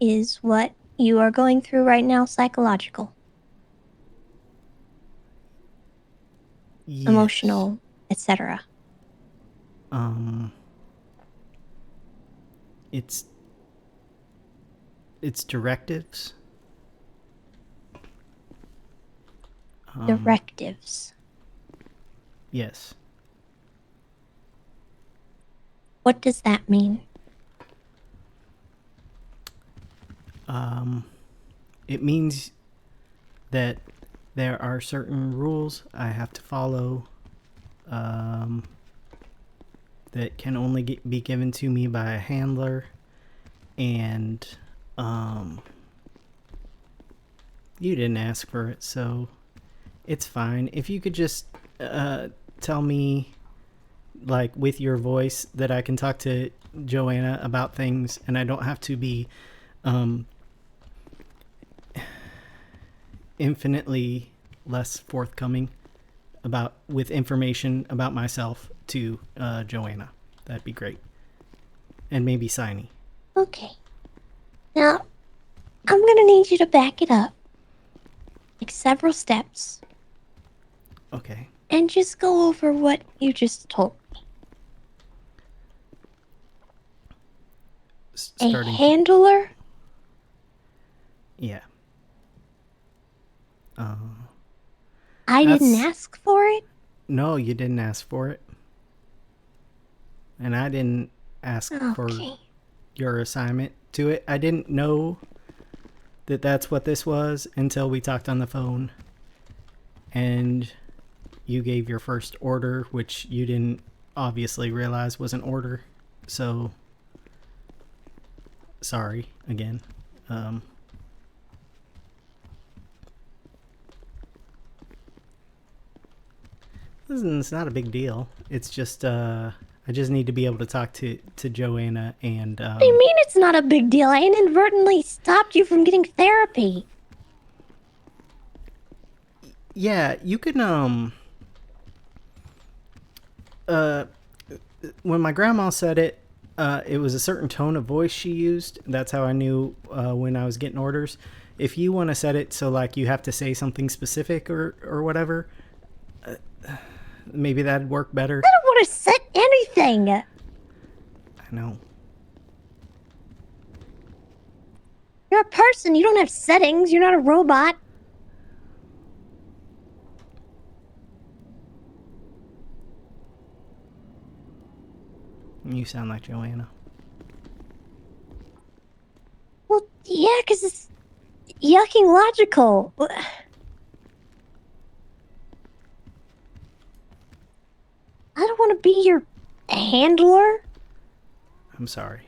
Is what you are going through right now psychological, Yes. emotional, etc.? Um. It's. It's directives. Directives. Yes. What does that mean? It means that there are certain rules I have to follow that can only be given to me by a handler, and you didn't ask for it, so it's fine. If you could just tell me, like, with your voice, that I can talk to Joanna about things and I don't have to be infinitely less forthcoming with information about myself to Joanna. That'd be great. And maybe Saini. Okay. Now, I'm gonna need you to back it up. Like several steps. Okay. And just go over what you just told me. A handler? Yeah. I didn't ask for it? No, you didn't ask for it. And I didn't ask for your assignment to it. I didn't know that that's what this was until we talked on the phone. And you gave your first order, which you didn't obviously realize was an order. So, sorry again. It's not a big deal. It's just I just need to be able to talk to Joanna and What do you mean it's not a big deal? I inadvertently stopped you from getting therapy. yeah, you can when my grandma said it, it was a certain tone of voice she used. That's how I knew when I was getting orders. If you want to set it so like you have to say something specific or whatever, maybe that'd work better. I don't want to set anything. I know. You're a person. You don't have settings. You're not a robot. You sound like Joanna. Well, yeah, because it's yucking logical. I don't want to be your handler. I'm sorry.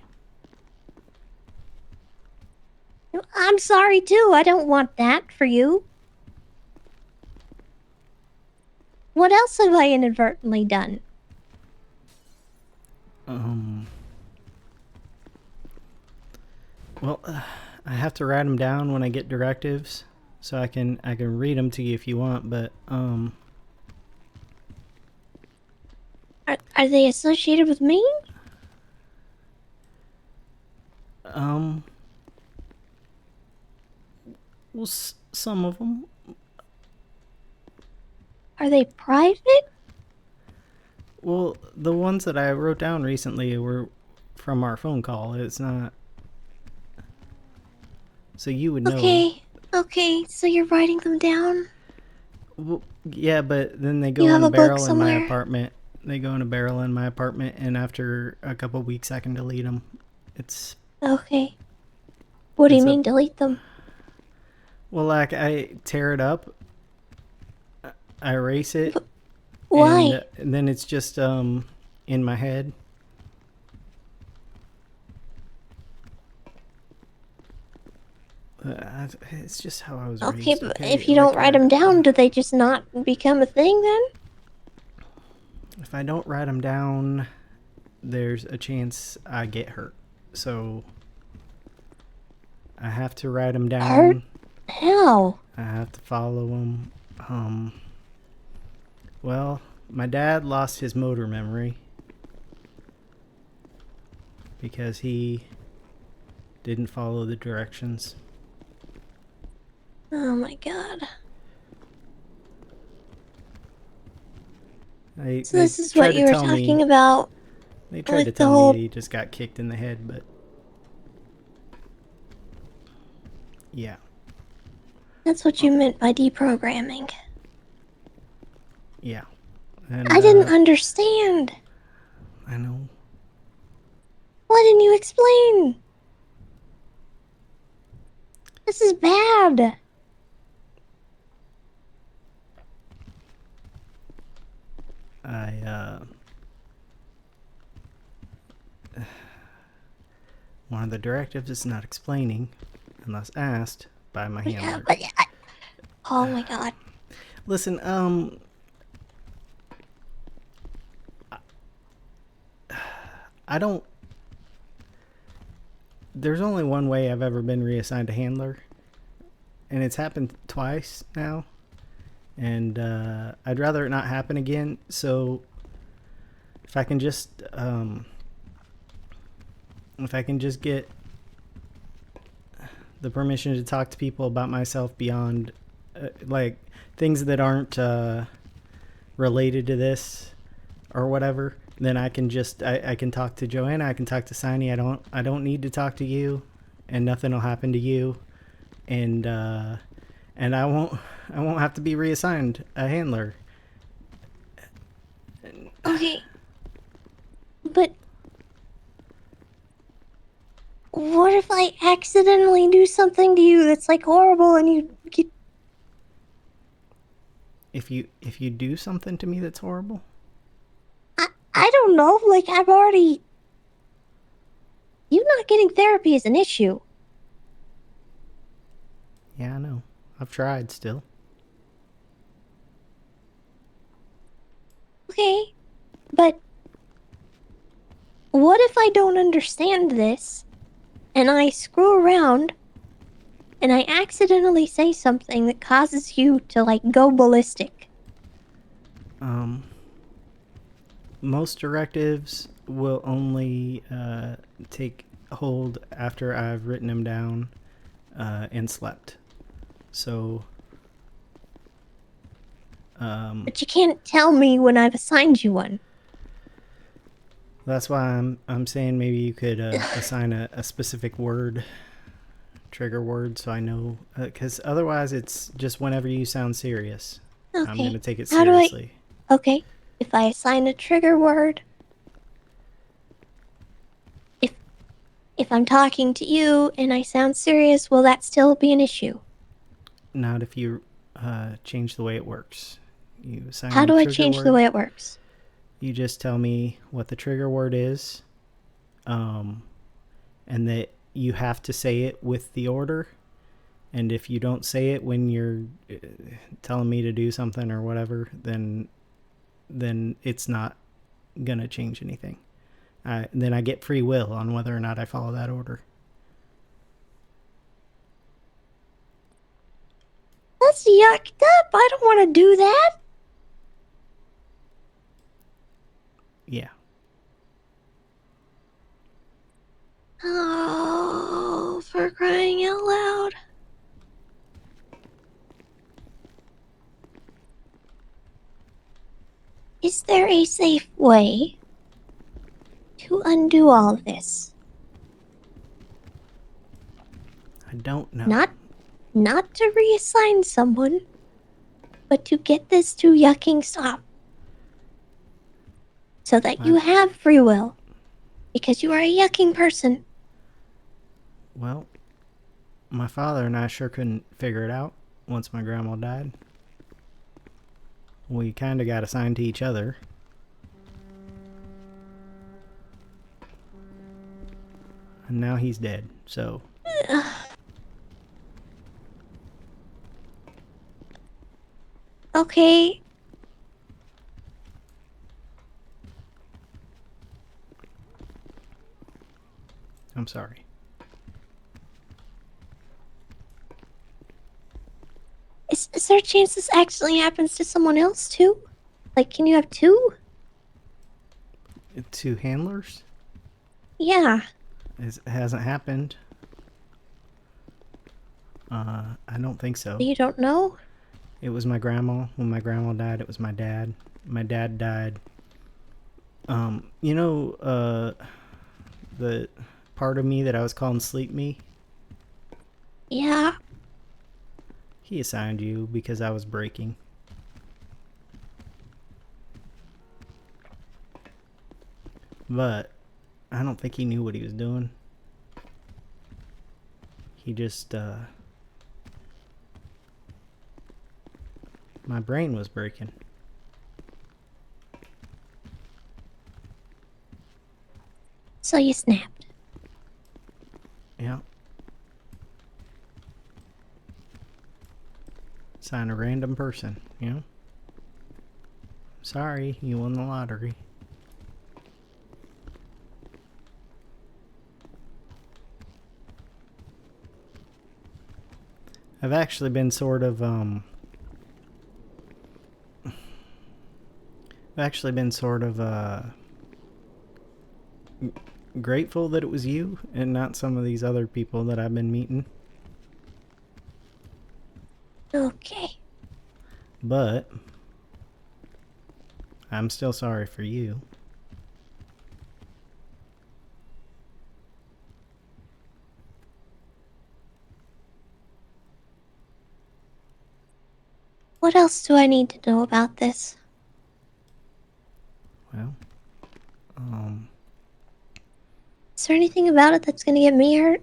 I'm sorry, too. I don't want that for you. What else have I inadvertently done? Well, I have to write them down when I get directives, so I can read them to you if you want. But Are they associated with me? Well, some of them. Are they private? Well, the ones that I wrote down recently were from our phone call. It's not. So you would know. Okay, so you're writing them down? Well, yeah, but then they go You in have a a book barrel in my somewhere? apartment. They go in a barrel in my apartment, and after a couple weeks, I can delete them. It's. Okay. What do you It's mean, delete them? Well, like, I tear it up, I erase it. Why? And then it's just in my head. It's just how I was raised. Okay, but if you don't write them down, do they just not become a thing then? If I don't write them down, there's a chance I get hurt. So I have to write them down. Hurt? How? I have to follow them. Well, my dad lost his motor memory because he didn't follow the directions. Oh my god. So this is what you were talking about? They tried to tell me he just got kicked in the head, but... Yeah. That's what you meant by deprogramming. Yeah. And, I didn't understand. I know. Why didn't you explain? This is bad. One of the directives is not explaining unless asked by my handler. Oh my god. Listen, I don't... There's only one way I've ever been reassigned a handler, and it's happened twice now, and I'd rather it not happen again. So if I can just get the permission to talk to people about myself beyond like things that aren't related to this or whatever, then I can just I can talk to Joanna, I can talk to Saini. I don't need to talk to you, and nothing will happen to you, and I won't have to be reassigned a handler. Okay. But what if I accidentally do something to you that's like horrible and you get... If you do something to me that's horrible? I don't know, like I've already... You not getting therapy is an issue. Yeah, I know. I've tried still. Okay, but what if I don't understand this and I screw around and I accidentally say something that causes you to like go ballistic? Most directives will only take hold after I've written them down and slept. So But you can't tell me when I've assigned you one. that's why I'm saying maybe you could assign a specific word, trigger word, so I know, because otherwise it's just whenever you sound serious. Okay. I'm gonna take it How seriously. Okay, if I assign a trigger word, if I'm talking to you and I sound serious, will that still be an issue? Not if you change the way it works. You assign How a do I trigger change word. the way it works? You just tell me what the trigger word is, and that you have to say it with the order. And if you don't say it when you're telling me to do something or whatever, then it's not gonna change anything. Then I get free will on whether or not I follow that order. That's yucked up. I don't want to do that. Yeah. Oh, for crying out loud. Is there a safe way to undo all this? I don't know. Not to reassign someone, but to get this to yucking stop. So that you have free will. Because you are a yucking person. Well, my father and I sure couldn't figure it out once my grandma died. We kind of got assigned to each other. And now he's dead, so... Okay. I'm sorry. Is there a chance this actually happens to someone else too? Like, can you have two? 2 handlers? Yeah. It hasn't happened. I don't think so. You don't know? It was my grandma. When my grandma died, it was my dad. My dad died. You know, the part of me that I was calling Sleep Me? Yeah. He assigned you because I was breaking. but I don't think he knew what he was doing. He just, my brain was breaking. So you snapped. Yeah. Sign a random person, you know? Sorry, you won the lottery. I've actually been sort of, grateful that it was you and not some of these other people that I've been meeting. Okay. But I'm still sorry for you. What else do I need to know about this? Well, Is there anything about it that's gonna get me hurt?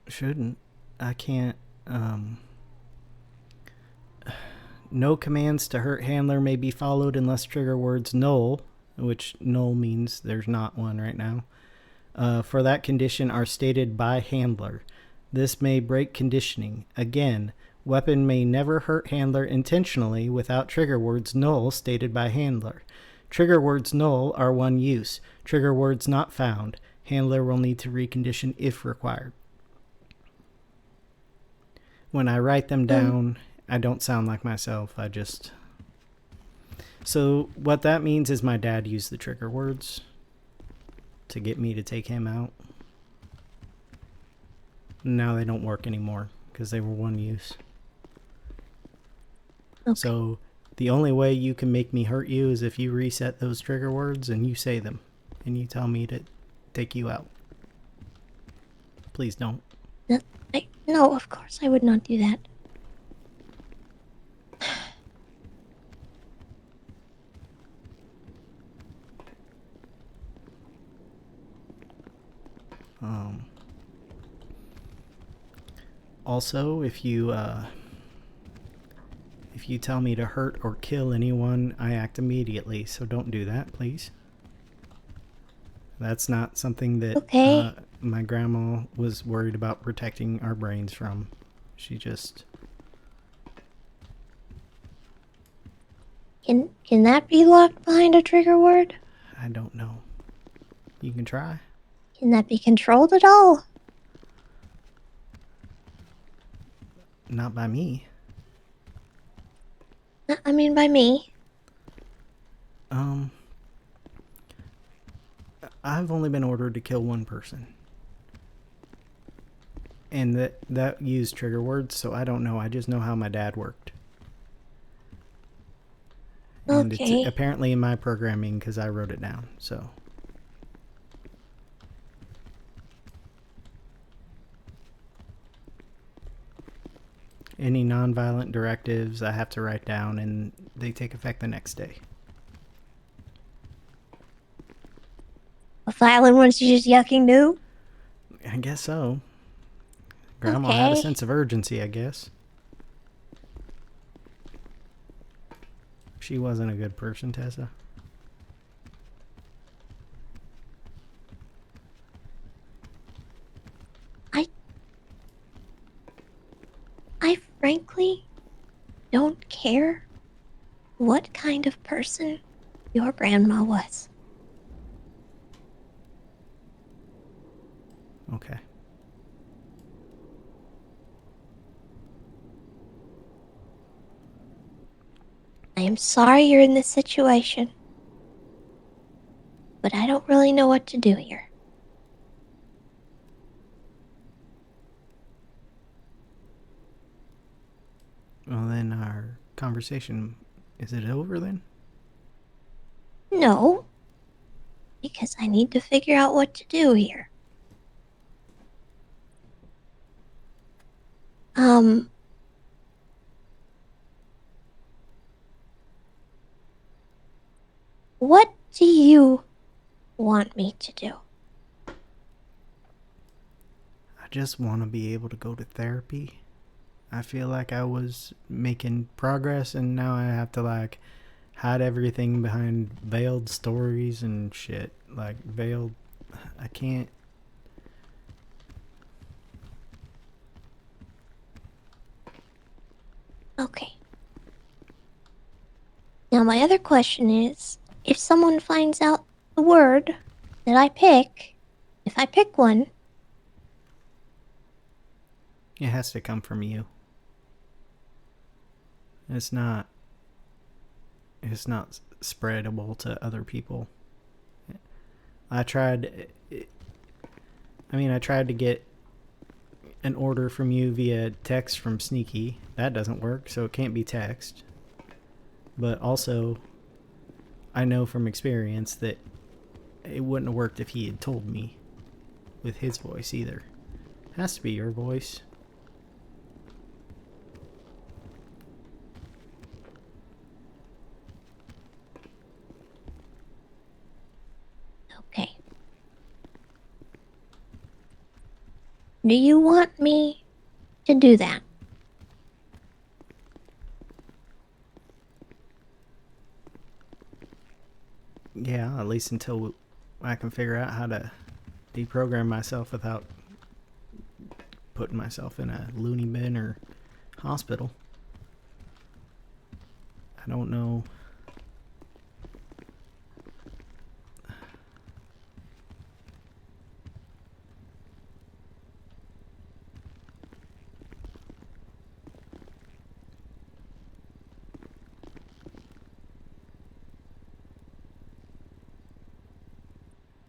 shouldn't. I can't, no commands to hurt handler may be followed unless trigger words null, which null means there's not one right now, for that condition are stated by handler. This may break conditioning. Again, weapon may never hurt handler intentionally without trigger words null stated by handler. Trigger words null are one use. Trigger words not found. Handler will need to recondition if required. When I write them down, I don't sound like myself. I just... So what that means is my dad used the trigger words to get me to take him out. Now they don't work anymore because they were one use. Okay. So the only way you can make me hurt you is if you reset those trigger words and you say them and you tell me to take you out. Please don't. No, of course I would not do that. Also, if you tell me to hurt or kill anyone, I act immediately, so don't do that, please. That's not something that my grandma was worried about protecting our brains from. She just... Can that be locked behind a trigger word? I don't know. You can try. Can that be controlled at all? Not by me. I mean by me. I've only been ordered to kill one person. And that used trigger words, so I don't know. I just know how my dad worked. And Okay. it's apparently in my programming because I wrote it down, so... Any non-violent directives I have to write down and they take effect the next day. A violent one's just yucking new? I guess so. Grandma had a Okay. sense of urgency, I guess. She wasn't a good person, Tessa. I frankly don't care what kind of person your grandma was. Okay. I am sorry you're in this situation, but I don't really know what to do here. Well, then our conversation, is it over then? No, because I need to figure out what to do here. What do you want me to do? I just want to be able to go to therapy. I feel like I was making progress and now I have to like hide everything behind veiled stories and shit. Like veiled, I can't. Okay. Now my other question is, if someone finds out the word that I pick, if I pick one, It has to come from you. It's not spreadable to other people. I tried I tried to get an order from you via text from Sneaky. That doesn't work, so it can't be text. But also, I know from experience that it wouldn't have worked if he had told me with his voice either. It has to be your voice. okay. Do you want me to do that? Yeah, at least until I can figure out how to deprogram myself without putting myself in a loony bin or hospital. I don't know.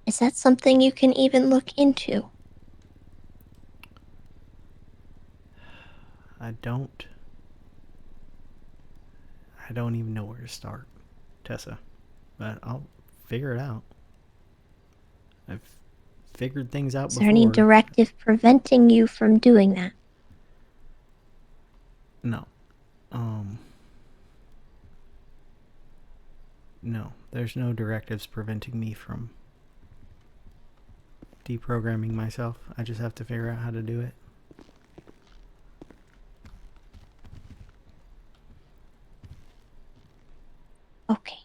Is that something you can even look into? I don't even know where to start, Tessa. But I'll figure it out. I've figured things out Is before. there any directive preventing you from doing that? No. No, there's no directives preventing me from deprogramming myself. I just have to figure out how to do it. Okay.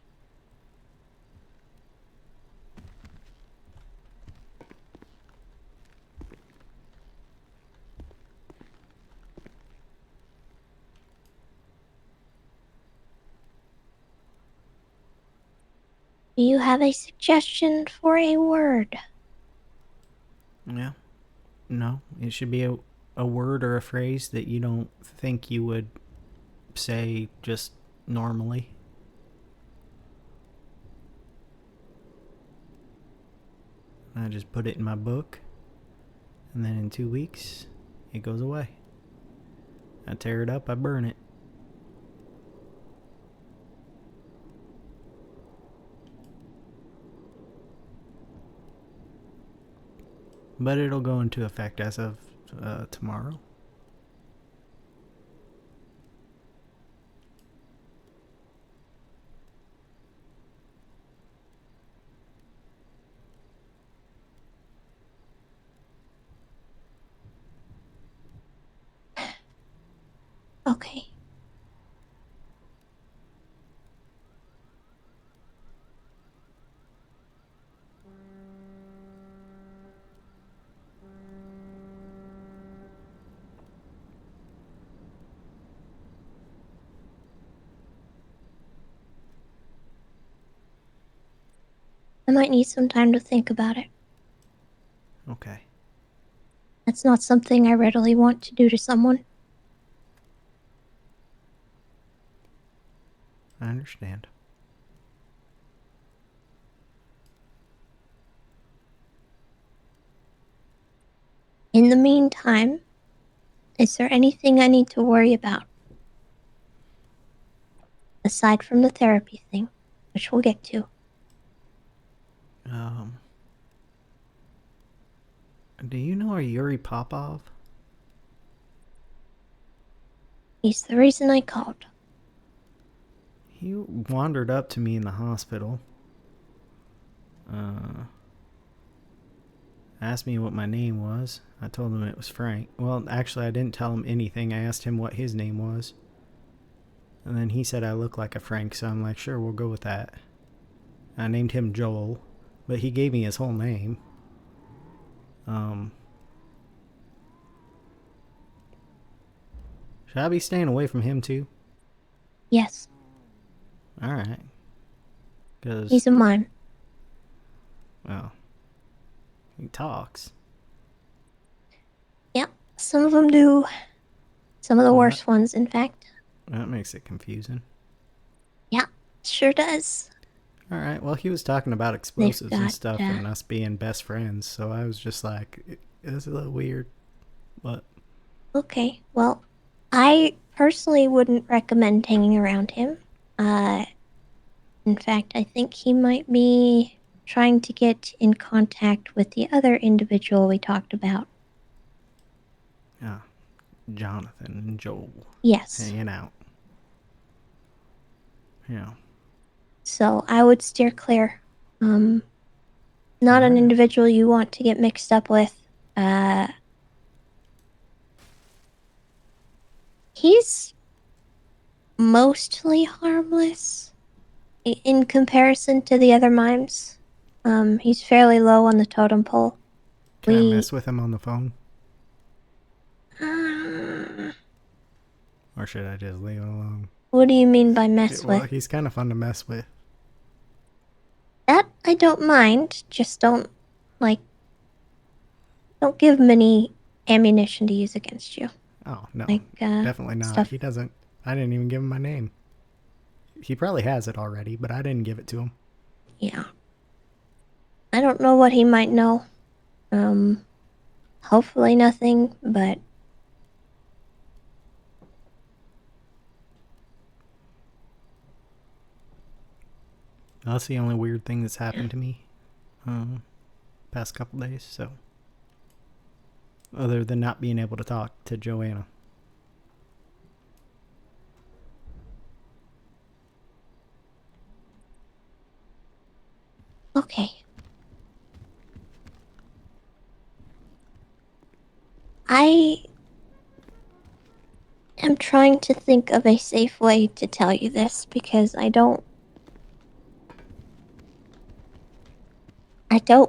Do you have a suggestion for a word? Yeah. No, it should be a word or a phrase that you don't think you would say just normally. I just put it in my book, and then in 2 weeks, it goes away. I tear it up, I burn it. But it'll go into effect as of tomorrow. Okay. I might need some time to think about it. Okay. That's not something I readily want to do to someone. I understand. In the meantime, is there anything I need to worry about? Aside from the therapy thing, which we'll get to. Do you know a Yuri Popov? He's the reason I called. He wandered up to me in the hospital. Asked me what my name was. I told him it was Frank. Well, actually, I didn't tell him anything. I asked him what his name was. And then he said I look like a Frank, so I'm like, sure, we'll go with that. I named him Joel, but he gave me his whole name. Should I be staying away from him too? Yes, Alright. Because, he's a mime. well, he talks. Yep, some of them do. Some of the worst ones, in fact. That makes it confusing. Yeah, sure does. Alright, well, he was talking about explosives and got, stuff and us being best friends, so I was just like, it's a little weird, but... Okay, well, I personally wouldn't recommend hanging around him. In fact, I think he might be trying to get in contact with the other individual we talked about. Yeah, Jonathan and Joel. Yes. Hanging out. Yeah. So I would steer clear. Not an individual you want to get mixed up with. He's mostly harmless in comparison to the other mimes. He's fairly low on the totem pole. Can I mess with him on the phone? Or should I just leave it alone? What do you mean by mess Well, with? he's kind of fun to mess with. That I don't mind. Just don't give him any ammunition to use against you. Oh, no. Like, definitely not. stuff. He doesn't. I didn't even give him my name. He probably has it already, but I didn't give it to him. Yeah. I don't know what he might know. Hopefully nothing, but... That's the only weird thing that's happened to me past couple days, so... Other than not being able to talk to Joanna. Okay. I am trying to think of a safe way to tell you this because I don't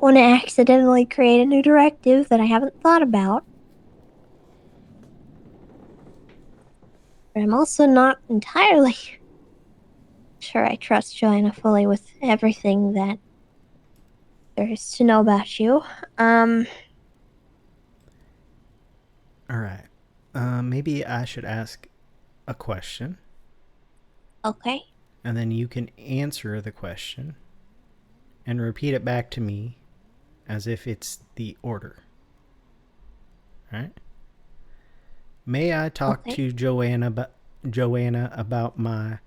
want to accidentally create a new directive that I haven't thought about. But I'm also not entirely sure I trust Joanna fully with everything that there is to know about you. Alright. Maybe I should ask a question. Okay. And then you can answer the question. And repeat it back to me as if it's the order. Alright? May I talk to Joanna about my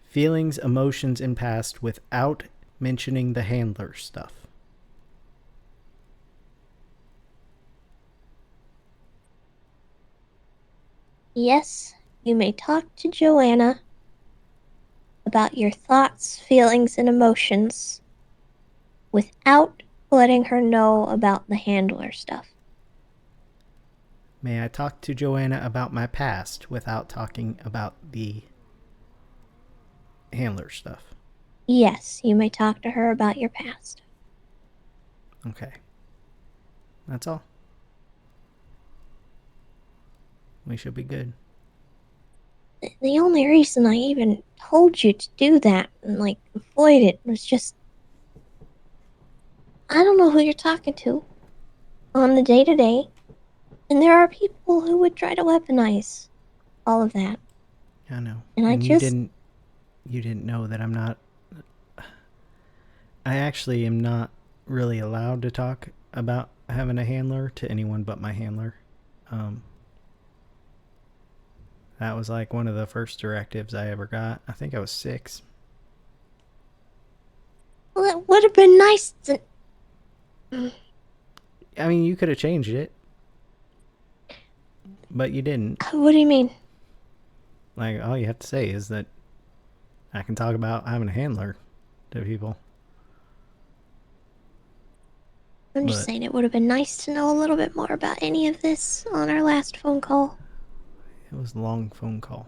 feelings, emotions, and past without mentioning the handler stuff? Yes, you may talk to Joanna about your thoughts, feelings, and emotions without letting her know about the handler stuff. May I talk to Joanna about my past without talking about the handler stuff? Yes, you may talk to her about your past. Okay. That's all. We should be good. The only reason I even told you to do that and, avoid it was just... I don't know who you're talking to on the day-to-day, and there are people who would try to weaponize all of that. I know. And you didn't know that I'm not... I actually am not really allowed to talk about having a handler to anyone but my handler. That was like one of the first directives I ever got. I think I was 6. Well, it would have been nice to... I mean, you could have changed it. But you didn't. What do you mean? Like, all you have to say is that I can talk about having a handler to people. I'm just But saying it would have been nice to know a little bit more about any of this on our last phone call. it was a long phone call.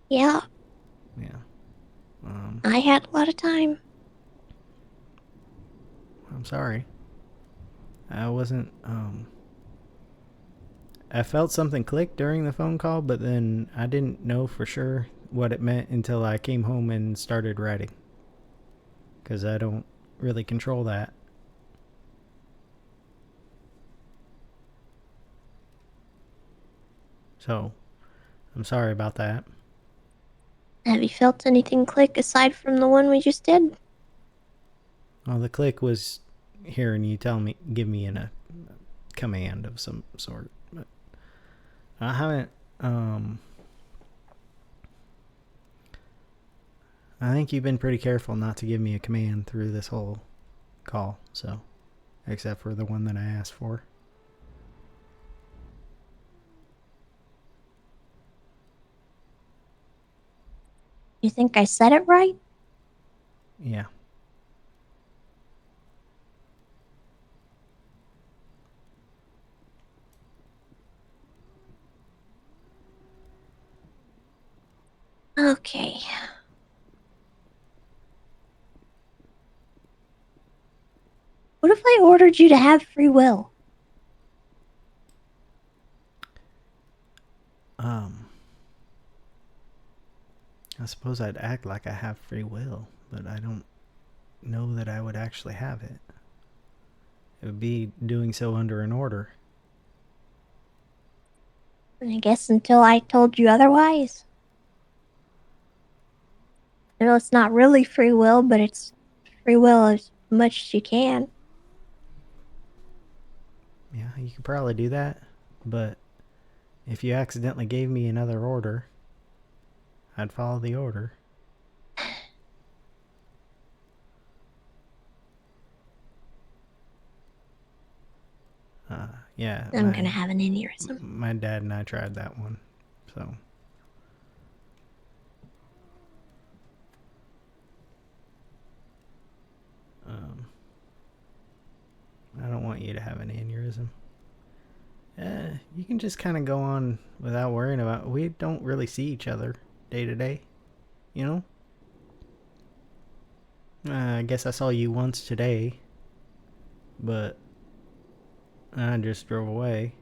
Yeah, Yeah. I had a lot of time. I'm sorry. I wasn't, I felt something click during the phone call, but then I didn't know for sure what it meant until I came home and started writing. Because I don't really control that. So, I'm sorry about that. Have you felt anything click aside from the one we just did? Well, the click was hearing you give me a command of some sort. But I haven't, I think you've been pretty careful not to give me a command through this whole call, so, except for the one that I asked for. You think I said it right? Yeah. Okay. What if I ordered you to have free will? I suppose I'd act like I have free will, but I don't know that I would actually have it. It would be doing so under an order. I guess until I told you otherwise. I know it's not really free will, but it's free will as much as you can. Yeah, you could probably do that, but if you accidentally gave me another order, I'd follow the order. Yeah. I'm gonna have an aneurysm. My dad and I tried that one, so. I don't want you to have an aneurysm. You can just kind of go on without worrying about it. We don't really see each other day to day, you know? I guess I saw you once today, but I just drove away.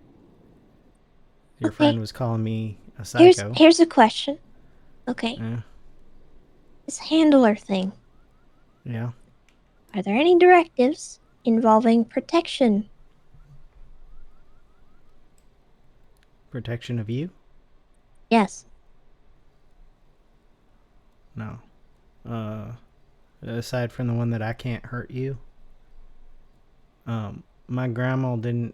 Your friend was calling me a psycho. Here's a question. Okay. Yeah. This handler thing. Yeah. Are there any directives involving protection? Protection of you? Yes. No. Aside from the one that I can't hurt you. My grandma didn't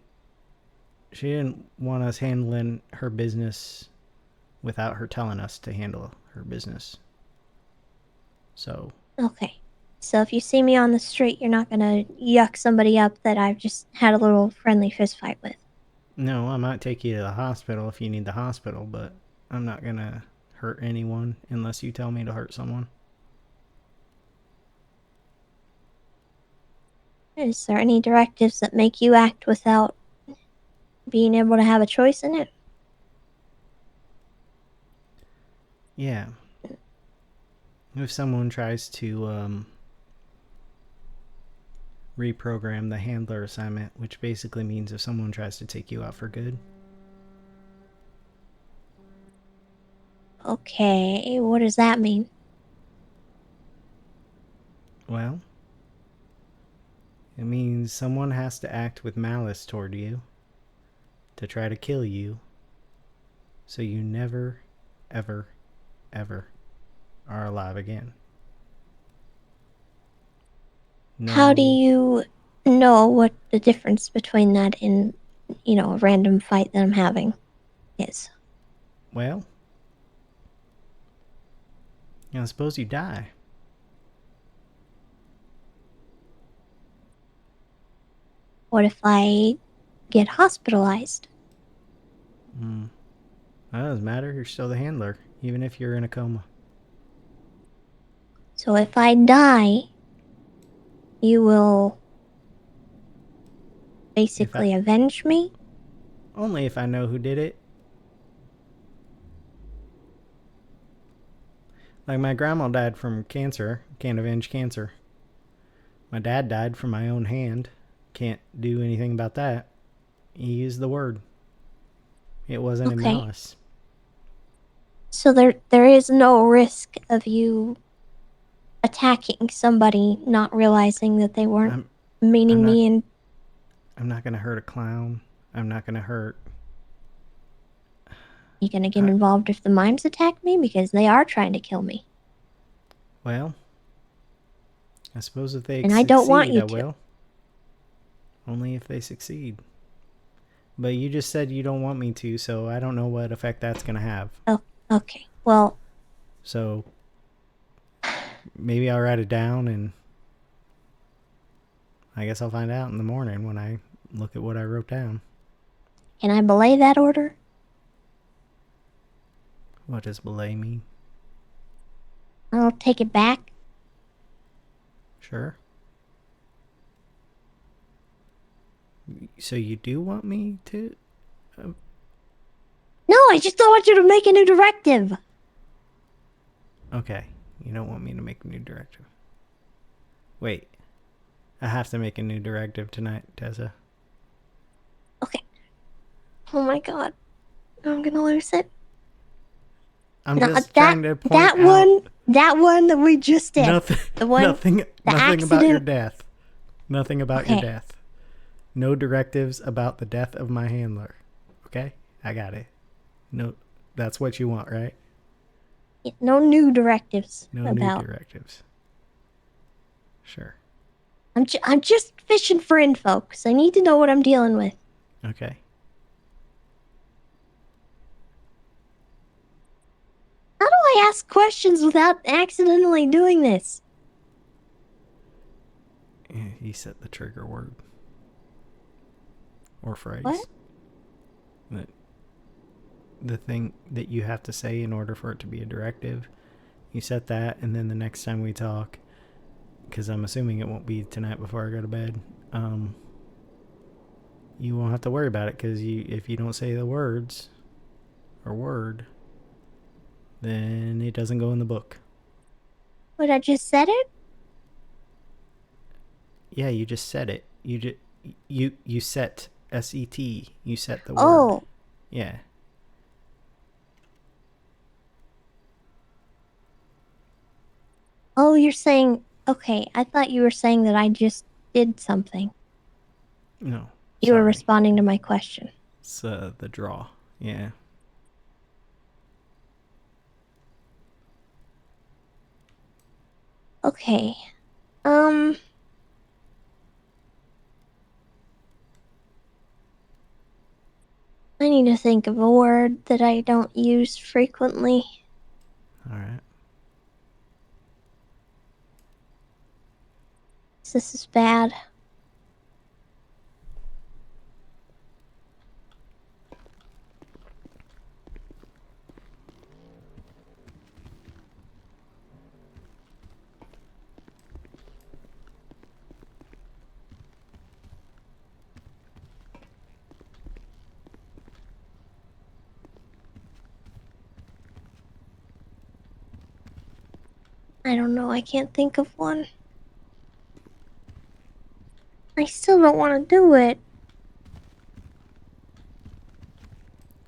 want us handling her business without her telling us to handle her business. So. Okay. So if you see me on the street, you're not gonna yuck somebody up that I've just had a little friendly fist fight with. No, I might take you to the hospital if you need the hospital, but I'm not gonna hurt anyone unless you tell me to hurt someone. Is there any directives that make you act without being able to have a choice in it? Yeah. If someone tries to reprogram the handler assignment, which basically means if someone tries to take you out for good. Okay, what does that mean? Well, it means someone has to act with malice toward you to try to kill you so you never, ever, ever are alive again. No. How do you know what the difference between that and, a random fight that I'm having is? Well, I suppose you die. What if I get hospitalized? That doesn't matter. You're still the handler, even if you're in a coma. So if I die, you will basically avenge me? Only if I know who did it. Like, my grandma died from cancer. Can't avenge cancer. My dad died from my own hand. Can't do anything about that. He used the word. It wasn't in Okay. malice. So there is no risk of you attacking somebody not realizing that they weren't meaning I'm not, me and I'm not gonna hurt a clown. I'm not gonna hurt... you gonna get involved if the mimes attack me? Because they are trying to kill me. Well, I suppose if they And I succeed, don't want you I to. will. Only if they succeed. But you just said you don't want me to, so I don't know what effect that's gonna have. Oh, okay. Well, So maybe I'll write it down, and I guess I'll find out in the morning when I look at what I wrote down. can I belay that order? What does belay mean? I'll take it back. Sure. So you do want me to? No, I just don't want you to make a new directive. Okay. You don't want me to make a new directive. Wait. I have to make a new directive tonight, Tessa. Okay. Oh my god. I'm gonna lose it. I'm No, just trying to point out... That one that we just did. Nothing, The one, nothing accident. about your death. Nothing about your Okay. death. No directives about the death of my handler. Okay? I got it. No, that's what you want, right? No new directives No about. new directives. Sure. I'm just fishing for info because I need to know what I'm dealing with. Okay. How do I ask questions without accidentally doing this? Yeah, you set the trigger word. Or phrase. What? The thing that you have to say in order for it to be a directive. You set that, and then the next time we talk, because I'm assuming it won't be tonight before I go to bed, you won't have to worry about it, because if you don't say the words, or word, then it doesn't go in the book. What, I just said it? Yeah, you just said it. You set, S-E-T, you set the word. Oh. Yeah. Oh, you're saying... Okay, I thought you were saying that I just did something. No. You were sorry. responding to my question. It's the draw. Yeah. Okay. I need to think of a word that I don't use frequently. Alright. This is bad. I don't know, I can't think of one. I still don't want to do it.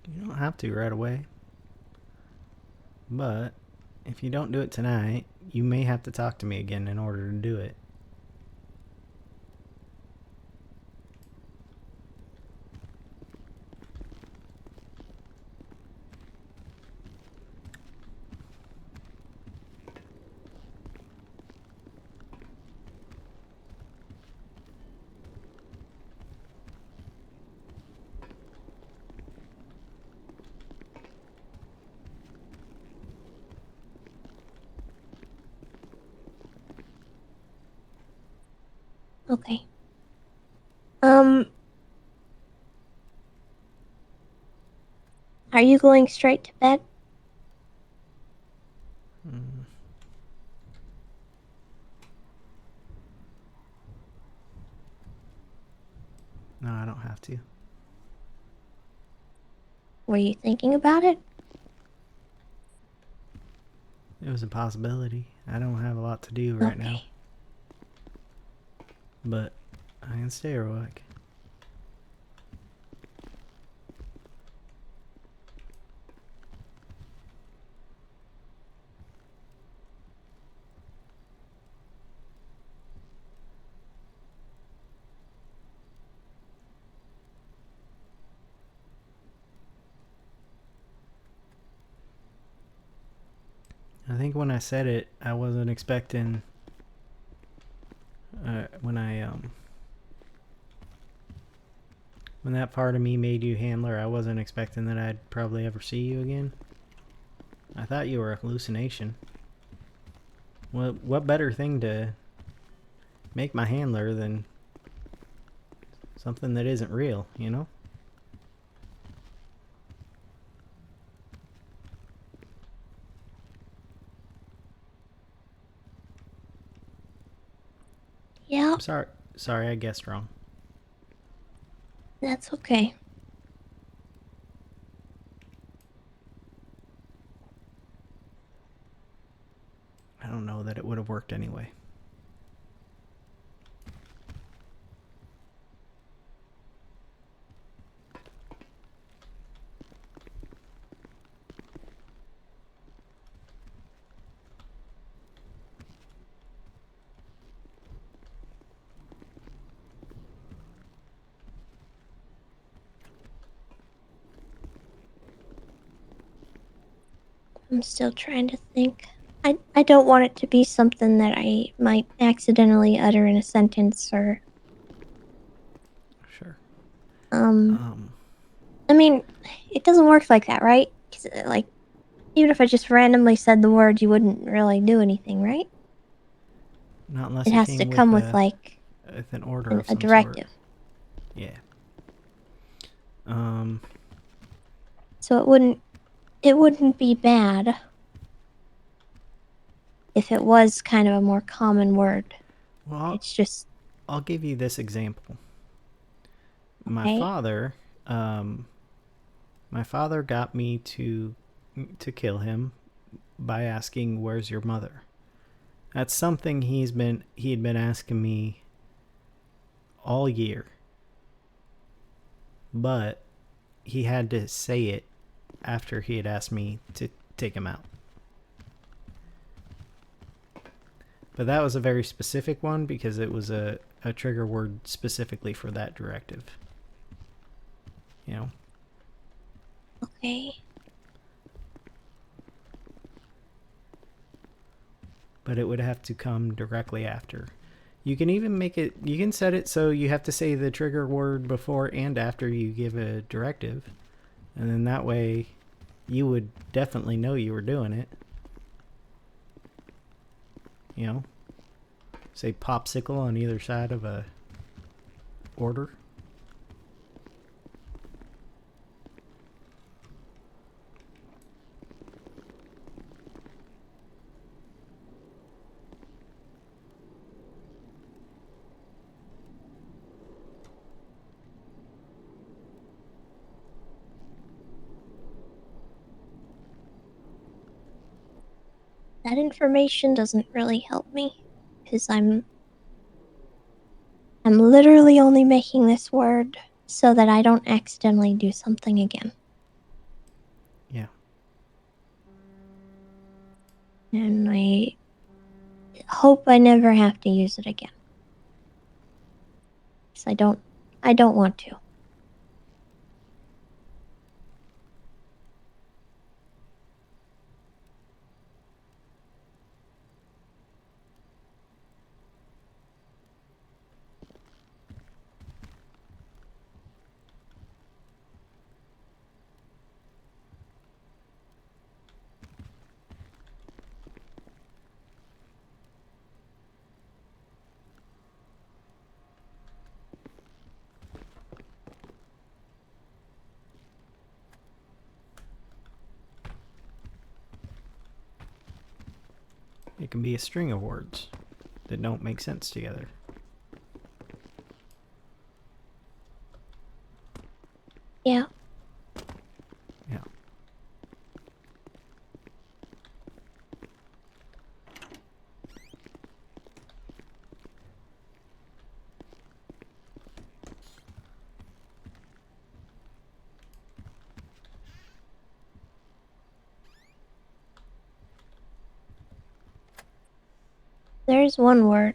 You don't have to right away. But if you don't do it tonight, you may have to talk to me again in order to do it. Okay. Are you going straight to bed? No, I don't have to. Were you thinking about it? It was a possibility. I don't have a lot to do right now. Okay. But I can stay heroic. I think when I said it, I wasn't expecting when that part of me made you handler, I wasn't expecting that I'd probably ever see you again. I thought you were a hallucination. What better thing to make my handler than something that isn't real, you know? Yeah, Sorry, I guessed wrong. that's okay. I don't know that it would have worked anyway. I'm still trying to think. I don't want it to be something that I might accidentally utter in a sentence or Sure. I mean, it doesn't work like that, right? 'Cause, like, even if I just randomly said the word, you wouldn't really do anything, right? Not unless It it has to came come with like with an order of a some directive. sort. Yeah. So it wouldn't be bad if it was kind of a more common word. Well, It's just I'll give you this example. My okay. father got me to kill him by asking, "Where's your mother?" That's something he had been asking me all year. But he had to say it after he had asked me to take him out. But that was a very specific one because it was a trigger word specifically for that directive. You know? Okay. But it would have to come directly after. You can even you can set it so you have to say the trigger word before and after you give a directive. And then that way you would definitely know you were doing it. You know? Say popsicle on either side of a order. That information doesn't really help me because I'm literally only making this word so that I don't accidentally do something again. Yeah. And I hope I never have to use it again. Because I don't want to. It can be a string of words that don't make sense together. There's one word.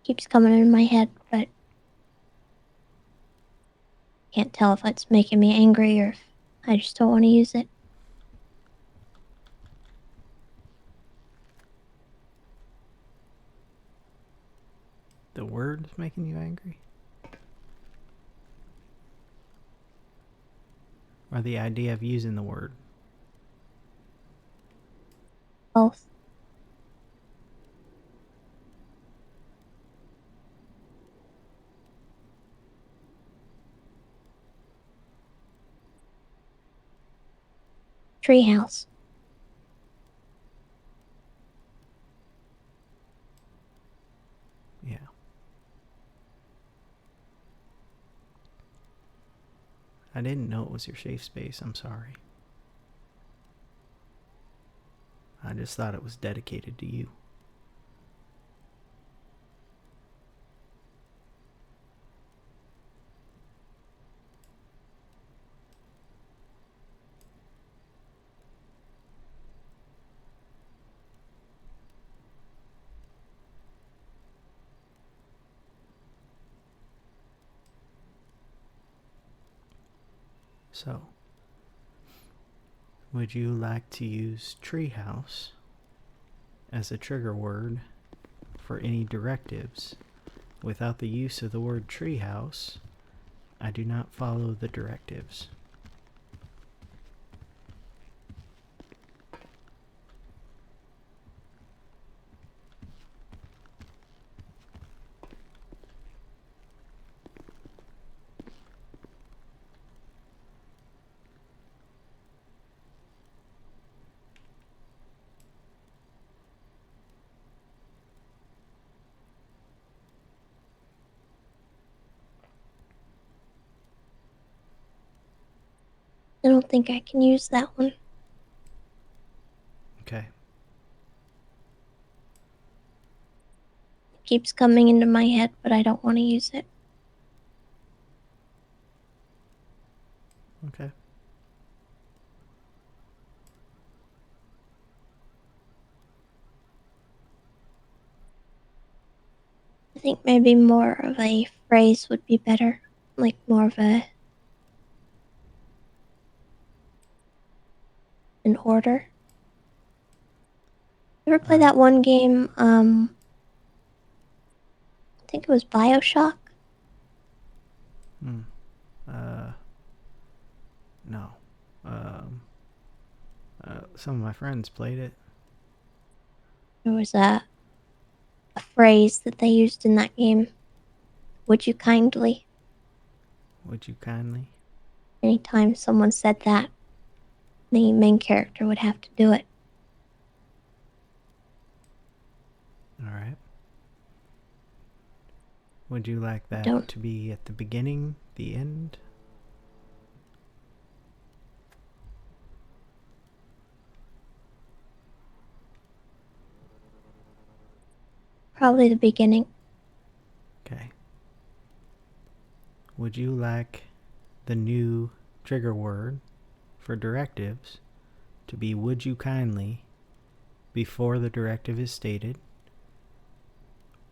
Keeps coming in my head, but can't tell if it's making me angry or if I just don't want to use it. The word's making you angry? Or the idea of using the word? Both. Treehouse. Yeah. I didn't know it was your safe space. I'm sorry. I just thought it was dedicated to you. So, would you like to use treehouse as a trigger word for any directives? Without the use of the word treehouse, I do not follow the directives. I don't think I can use that one. Okay. It keeps coming into my head, but I don't want to use it. Okay. I think maybe more of a phrase would be better. Like more of an order. You ever play that one game, I think it was BioShock? No. Some of my friends played it. There was a phrase that they used in that game. Would you kindly? Would you kindly? Anytime someone said that, the main character would have to do it. Alright. Would you like that Don't. to be at the beginning, the end? Probably the beginning. Okay. Would you like the new trigger word for directives to be would you kindly before the directive is stated,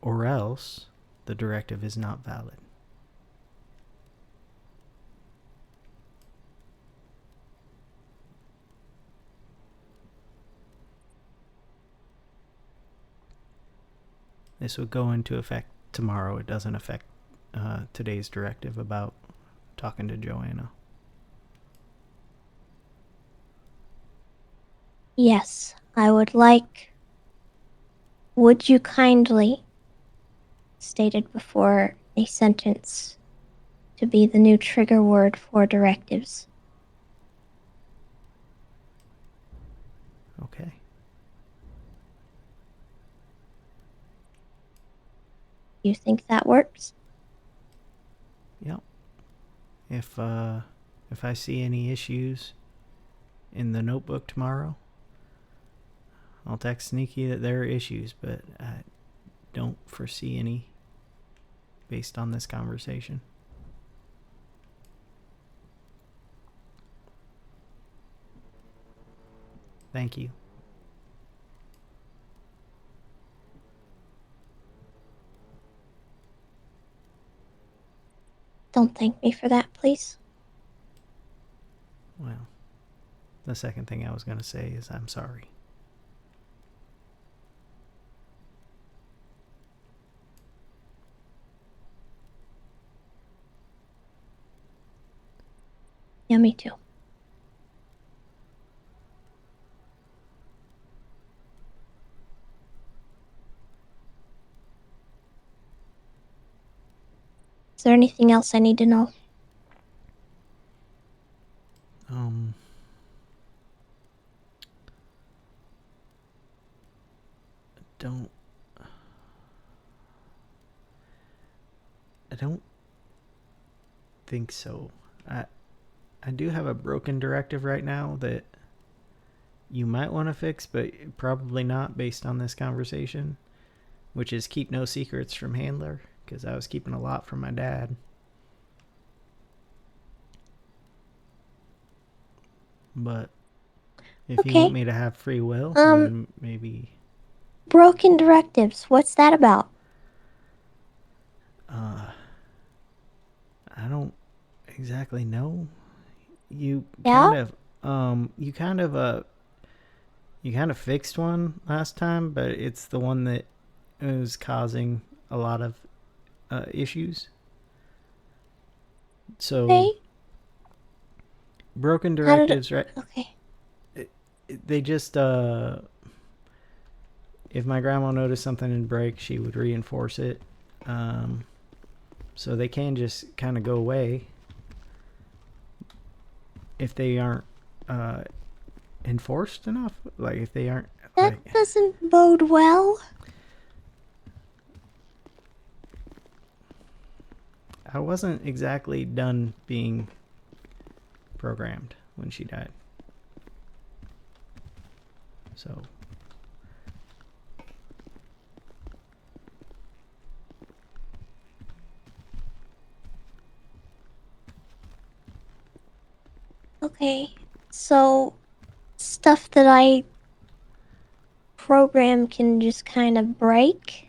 or else the directive is not valid? This would go into effect tomorrow. It doesn't affect today's directive about talking to Joanna. Yes, I would like would you kindly stated before a sentence to be the new trigger word for directives. Okay. You think that works? Yep. If I see any issues in the notebook tomorrow, I'll text Sneaky that there are issues, but I don't foresee any based on this conversation. Thank you. Don't thank me for that, please. Well, the second thing I was going to say is I'm sorry. Yeah, me too. Is there anything else I need to know? I don't think so. I do have a broken directive right now that you might want to fix, but probably not based on this conversation, which is keep no secrets from handler, because I was keeping a lot from my dad. But if you want me to have free will, then maybe... Broken directives, what's that about? I don't exactly know. You Yeah? you kind of fixed one last time, but it's the one that is causing a lot of issues. So broken directives, right? Okay. They just if my grandma noticed something in break, she would reinforce it. So they can just kind of go away if they aren't enforced enough. Like if they aren't. That doesn't bode well. I wasn't exactly done being programmed when she died. So. Okay, so stuff that I program can just kind of break?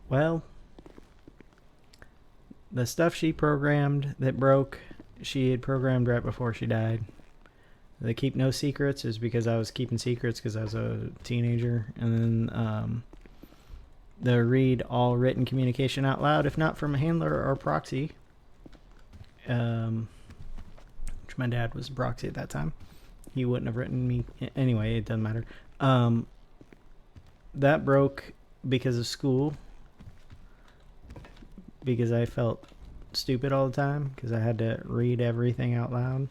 Well, the stuff she programmed that broke, she had programmed right before she died. The keep no secrets is because I was keeping secrets because I was a teenager. And then the read all written communication out loud, if not from a handler or proxy. Which my dad was a proxy at that time. He wouldn't have written me. Anyway, it doesn't matter. That broke because of school. Because I felt stupid all the time. Because I had to read everything out loud.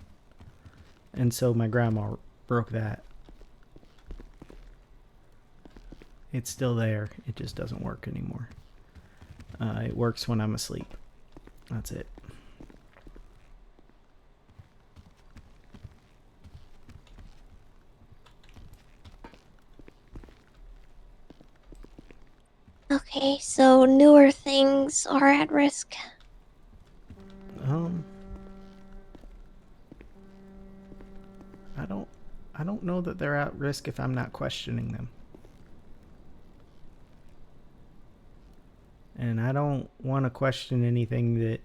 And so my grandma broke that. It's still there. It just doesn't work anymore. It works when I'm asleep. That's it. Okay, so newer things are at risk. I don't know that they're at risk if I'm not questioning them. And I don't want to question anything that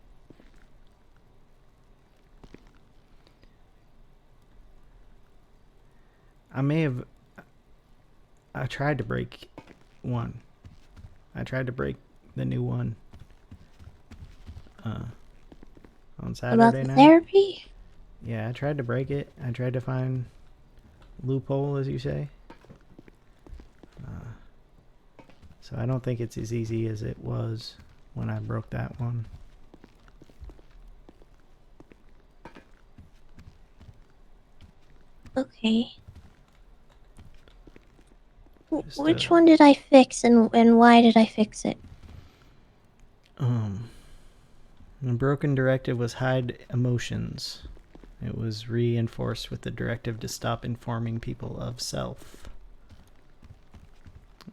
I tried to break one. I tried to break the new one on Saturday About the night. therapy? Yeah, I tried to break it. I tried to find loophole, as you say. So I don't think it's as easy as it was when I broke that one. Okay. Which one did I fix and why did I fix it? The broken directive was hide emotions. It was reinforced with the directive to stop informing people of self.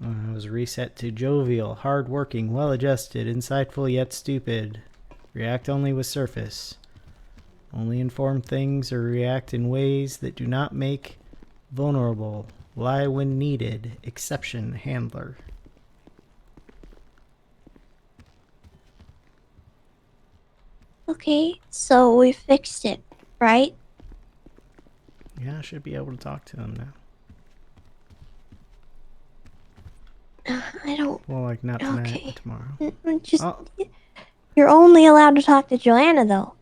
It was reset to jovial, hard-working, well-adjusted, insightful yet stupid. React only with surface. Only inform things or react in ways that do not make vulnerable. Lie when needed. Exception handler. Okay, so we fixed it, right? Yeah, I should be able to talk to him now. I don't. Well, like not tonight, Okay. but tomorrow. Just. Oh, You're only allowed to talk to Joanna, though.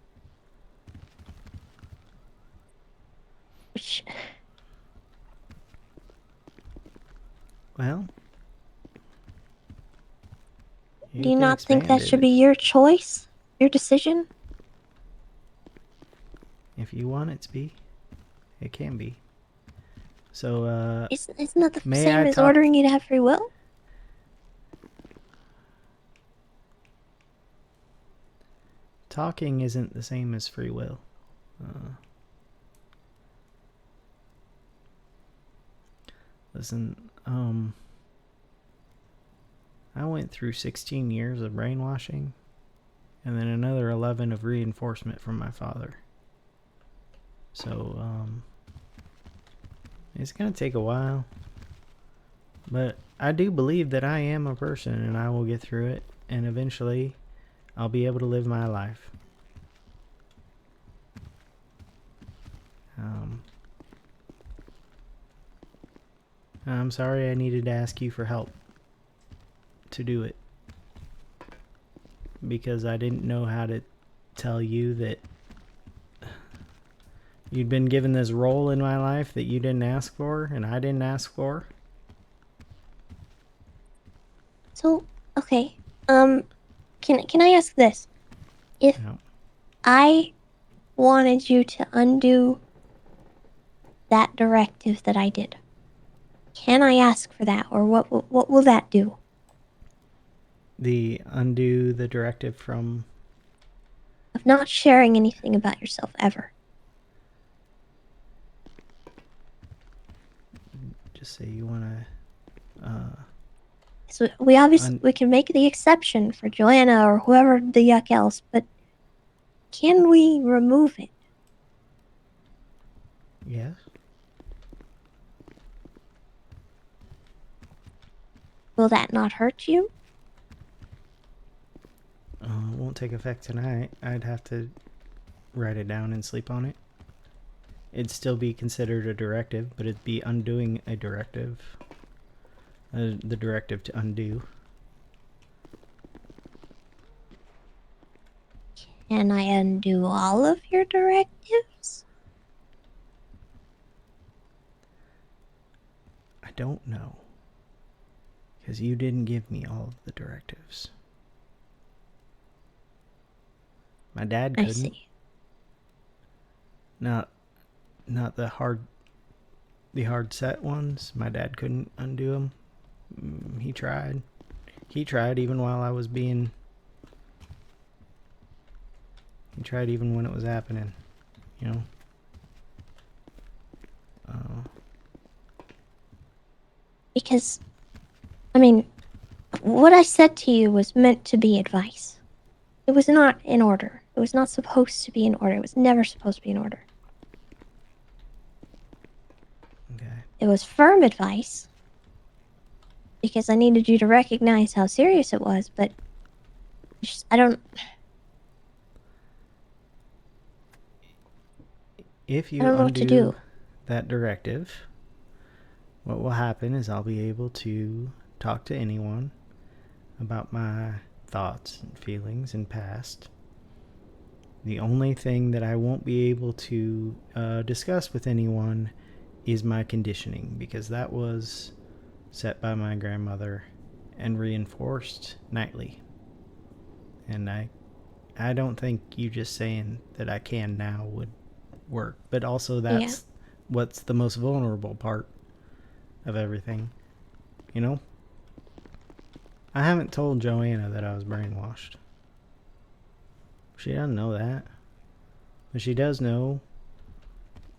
Which, well. do you can not think that expand should it be your choice? Your decision? if you want it to be. It can be. So, Isn't that the may same I as talk- ordering you to have free will? talking isn't the same as free will. Listen, I went through 16 years of brainwashing and then another 11 of reinforcement from my father. So, it's gonna take a while. But I do believe that I am a person and I will get through it, and eventually I'll be able to live my life. I'm sorry I needed to ask you for help to do it. Because I didn't know how to tell you that you'd been given this role in my life that you didn't ask for and I didn't ask for. So, okay. Can I ask this? If No. I wanted you to undo that directive that I did, can I ask for that, or what will that do? Undo the directive from... Of not sharing anything about yourself ever. Just say you want to... So we obviously we can make the exception for Joanna or whoever the yuck else, but can we remove it? Yes. Will that not hurt you? It won't take effect tonight. I'd have to write it down and sleep on it. It'd still be considered a directive, but it'd be undoing a directive. The directive to undo. Can I undo all of your directives? I don't know. Because you didn't give me all of the directives. My dad couldn't. I see. Not the hard set ones. My dad couldn't undo them. He tried. He tried even while I was being... He tried even when it was happening. You know? Because, I mean, what I said to you was meant to be advice. It was not in order. It was not supposed to be in order. It was never supposed to be in order. Okay. It was firm advice. Because I needed you to recognize how serious it was, but... I don't... If you I don't know what to do. that directive, what will happen is I'll be able to talk to anyone about my thoughts and feelings and past. The only thing that I won't be able to discuss with anyone is my conditioning, because that was set by my grandmother and reinforced nightly. And I don't think you just saying that I can now would work, but also that's what's the most vulnerable part of everything, you know? I haven't told Joanna that I was brainwashed. She doesn't know that, but she does know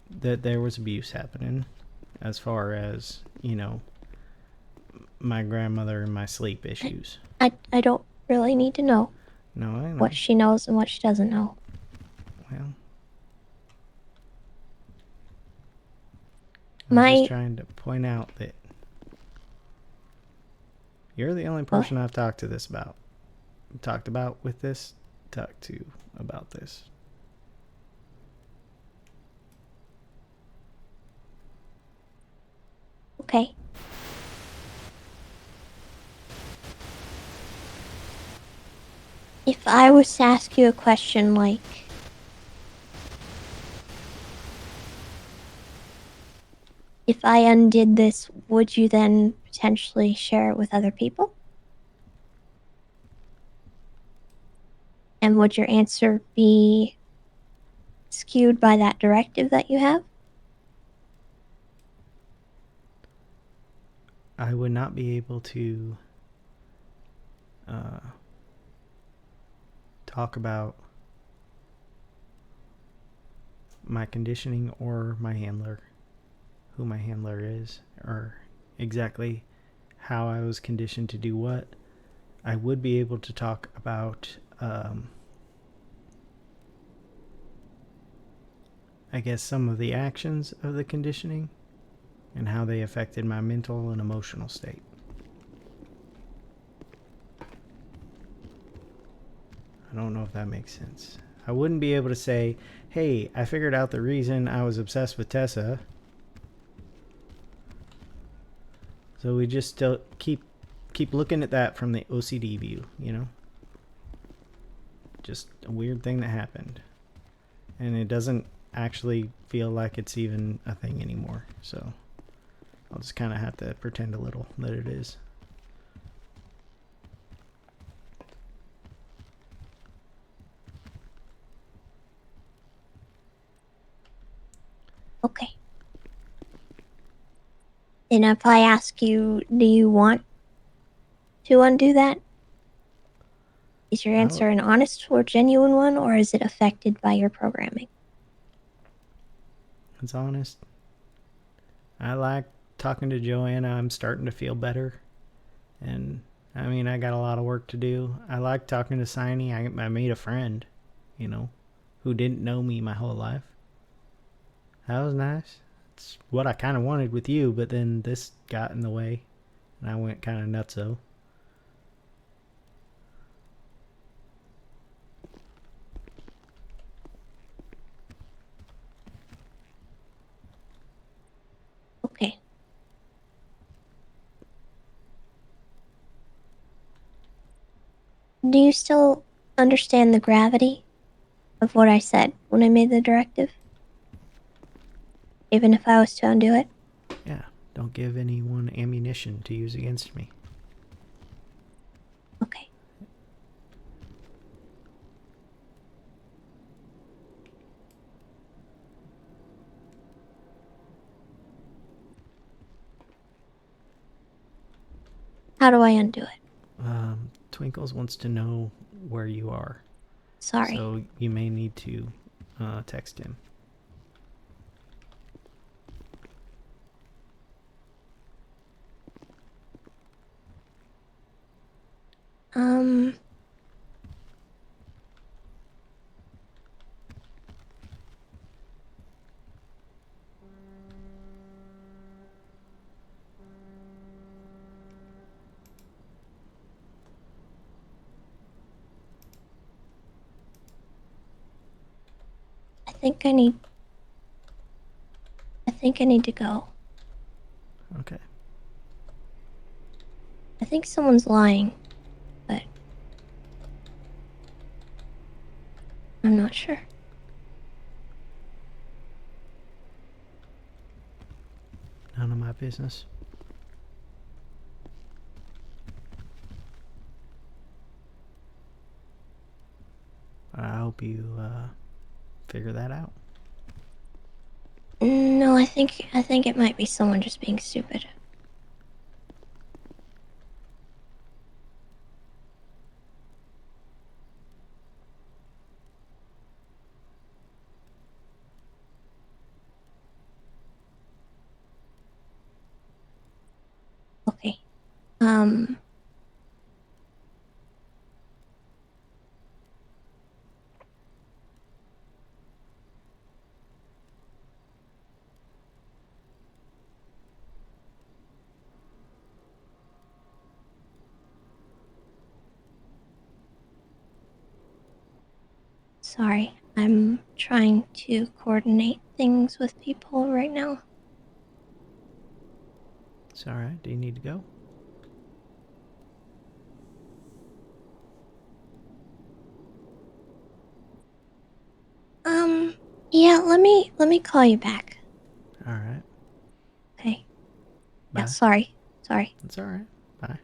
that there was abuse happening, as far as, you know, my grandmother and my sleep issues. I don't really need to know No, I know. what she knows and what she doesn't know. Well, I'm just My trying to point out that you're the only What? person I've talked to this about. Talked about with this. Talked to about this. okay. If I was to ask you a question like, if I undid this, would you then potentially share it with other people? And would your answer be skewed by that directive that you have? I would not be able to talk about my conditioning or my handler, who my handler is, or exactly how I was conditioned to do what. I would be able to talk about, I guess, some of the actions of the conditioning and how they affected my mental and emotional state. I don't know if that makes sense. I wouldn't be able to say, hey, I figured out the reason I was obsessed with Tessa. So we just still keep looking at that from the OCD view, you know? Just a weird thing that happened. And it doesn't actually feel like it's even a thing anymore. So I'll just kind of have to pretend a little that it is. Okay. And if I ask you, do you want to undo that? Is your answer an honest or genuine one, or is it affected by your programming? It's honest. I like talking to Joanna. I'm starting to feel better. And I mean, I got a lot of work to do. I like talking to Saini. I made a friend, you know, who didn't know me my whole life. That was nice. It's what I kind of wanted with you, but then this got in the way, and I went kind of nutso. Okay. Do you still understand the gravity of what I said when I made the directive? Even if I was to undo it? Yeah, don't give anyone ammunition to use against me. Okay. How do I undo it? Twinkles wants to know where you are. Sorry. So you may need to text him. I think I need to go. Okay. I think someone's lying, but I'm not sure. None of my business. I hope you figure that out. No, I think it might be someone just being stupid. Okay. Sorry, I'm trying to coordinate things with people right now. It's alright. Do you need to go? Yeah, let me call you back. Alright. Okay. Bye. Yeah, sorry. Sorry. It's alright. Bye.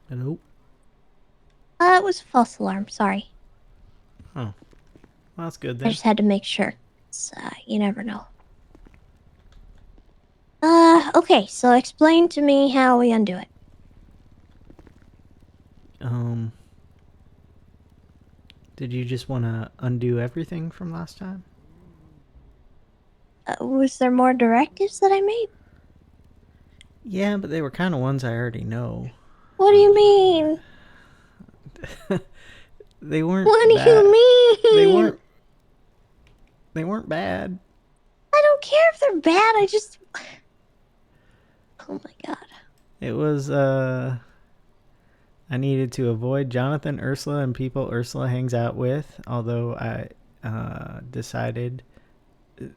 Hello? It was a false alarm. Sorry. Oh. Well, that's good I then. just had to make sure. You never know. Okay, so explain to me how we undo it. Did you just want to undo everything from last time? Was there more directives that I made? Yeah, but they were kind of ones I already know. What do you mean? They weren't What do bad. you mean? They weren't bad. I don't care if they're bad, I just... Oh my god. It was, I needed to avoid Jonathan, Ursula, and people Ursula hangs out with, although I decided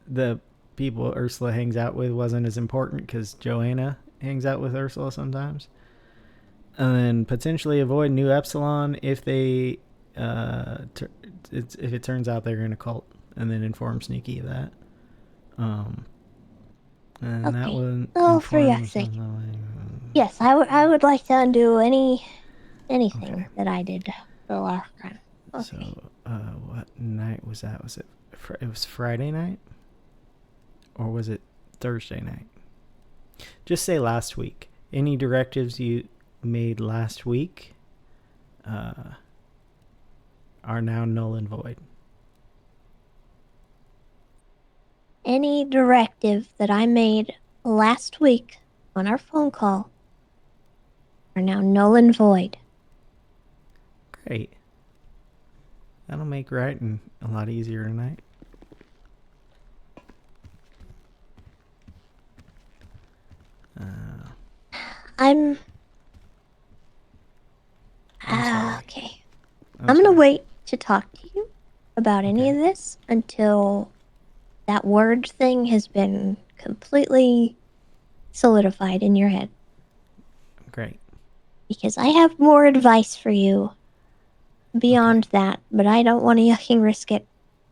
the people Ursula hangs out with wasn't as important because Joanna hangs out with Ursula sometimes. And then potentially avoid New Epsilon if they, if it turns out they're in a cult, and then inform Sneaky of that. And that Okay. one. Oh, for yuck's sake. Yes, I would like to undo anything Okay. that I did for last time. Okay. So, what night was that? Was it? It was Friday night, or was it Thursday night? Just say last week. Any directives you made last week are now null and void. Any directive that I made last week on our phone call are now null and void. Great. That'll make writing a lot easier tonight. I'm sorry. okay. I'm gonna wait to talk to you about any of this until that word thing has been completely solidified in your head. Great. Because I have more advice for you beyond that, but I don't want to yucking risk it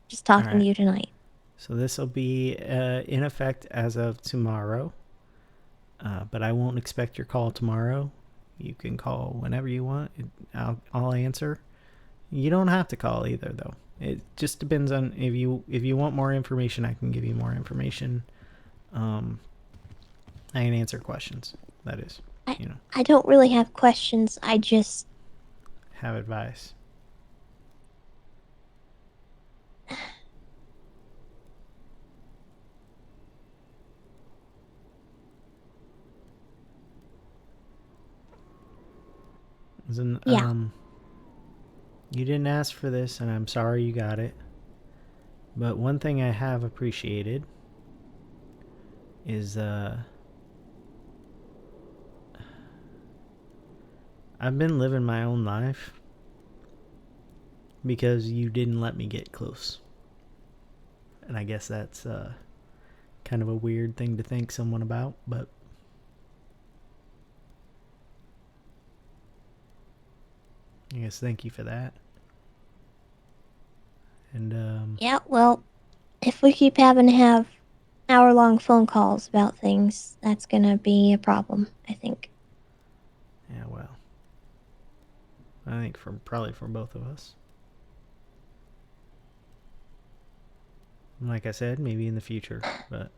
just talking to you tonight. So this will be in effect as of tomorrow. But I won't expect your call tomorrow. You can call whenever you want. I'll answer. You don't have to call either, though. It just depends on if you want more information. I can give you more information. I can answer questions. That is, I don't really have questions. I just have advice. You didn't ask for this, and I'm sorry you got it. But one thing I have appreciated is I've been living my own life because you didn't let me get close. And I guess that's kind of a weird thing to thank someone about, but I guess thank you for that. And yeah, well, if we keep having to have hour-long phone calls about things, that's gonna be a problem, I think. Yeah, well. I think probably for both of us. Like I said, maybe in the future, but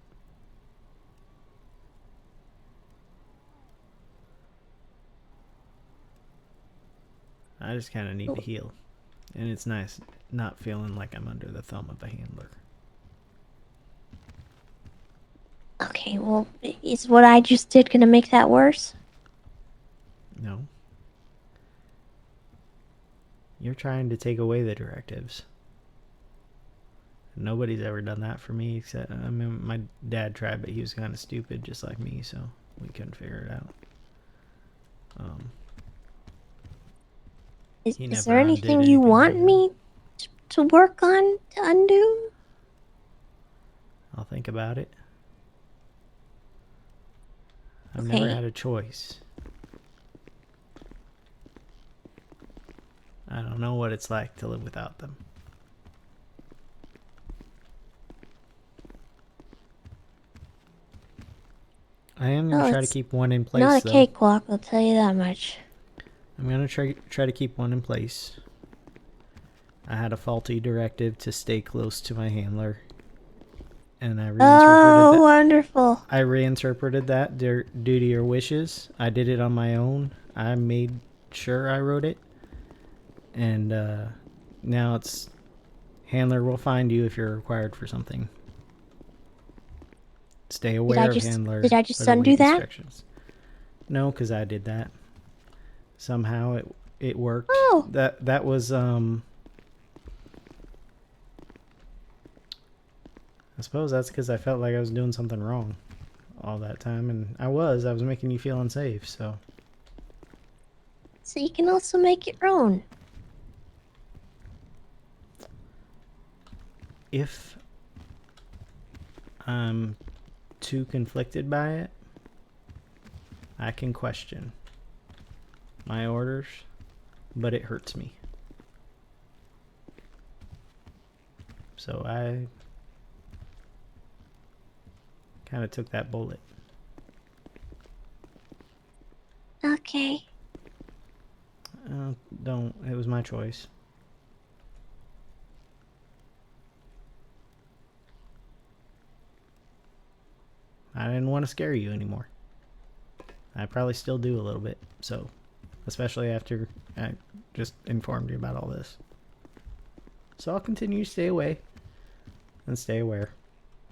I just kind of need to heal. And it's nice not feeling like I'm under the thumb of a handler. Okay, well, is what I just did gonna make that worse? No. You're trying to take away the directives. Nobody's ever done that for me except, I mean, my dad tried, but he was kind of stupid just like me, so we couldn't figure it out. Is He never there undid anything you anything want like that. me to work on to undo? I'll think about it. I've Okay. never had a choice. I don't know what it's like to live without them. I am going to Well, try to it's keep one in place, not a though. cakewalk, I'll tell you that much. I'm going to try to keep one in place. I had a faulty directive to stay close to my handler. And I reinterpreted that. Wonderful. I reinterpreted that due to your wishes. I did it on my own. I made sure I wrote it. And now it's handler will find you if you're required for something. Stay aware of handler. Did I just or undo await that? instructions. No, because I did that. Somehow it worked. Oh. That was I suppose that's because I felt like I was doing something wrong all that time, and I was making you feel unsafe, so. So you can also make your own. If I'm too conflicted by it, I can question my orders, but it hurts me. So I kind of took that bullet. Okay. Don't. It was my choice. I didn't want to scare you anymore. I probably still do a little bit, so. Especially after I just informed you about all this. So I'll continue to stay away. And stay aware.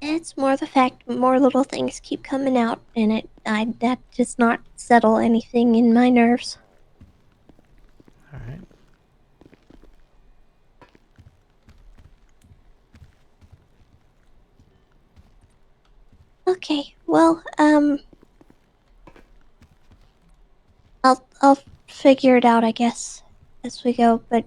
It's more the fact more little things keep coming out, and that does not settle anything in my nerves. Alright. Okay, well, I'll figure it out, I guess, as we go, but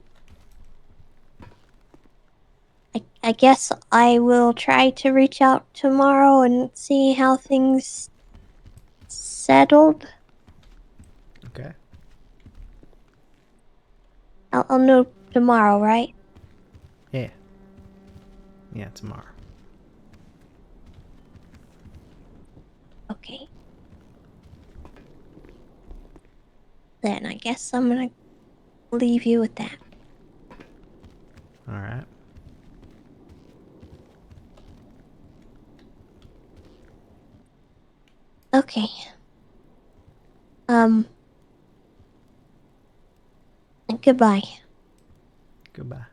I guess I will try to reach out tomorrow and see how things settled. Okay. I'll know tomorrow, right? Yeah. Yeah, tomorrow. Okay. Then I guess I'm gonna leave you with that. Alright. Okay. Goodbye. Goodbye.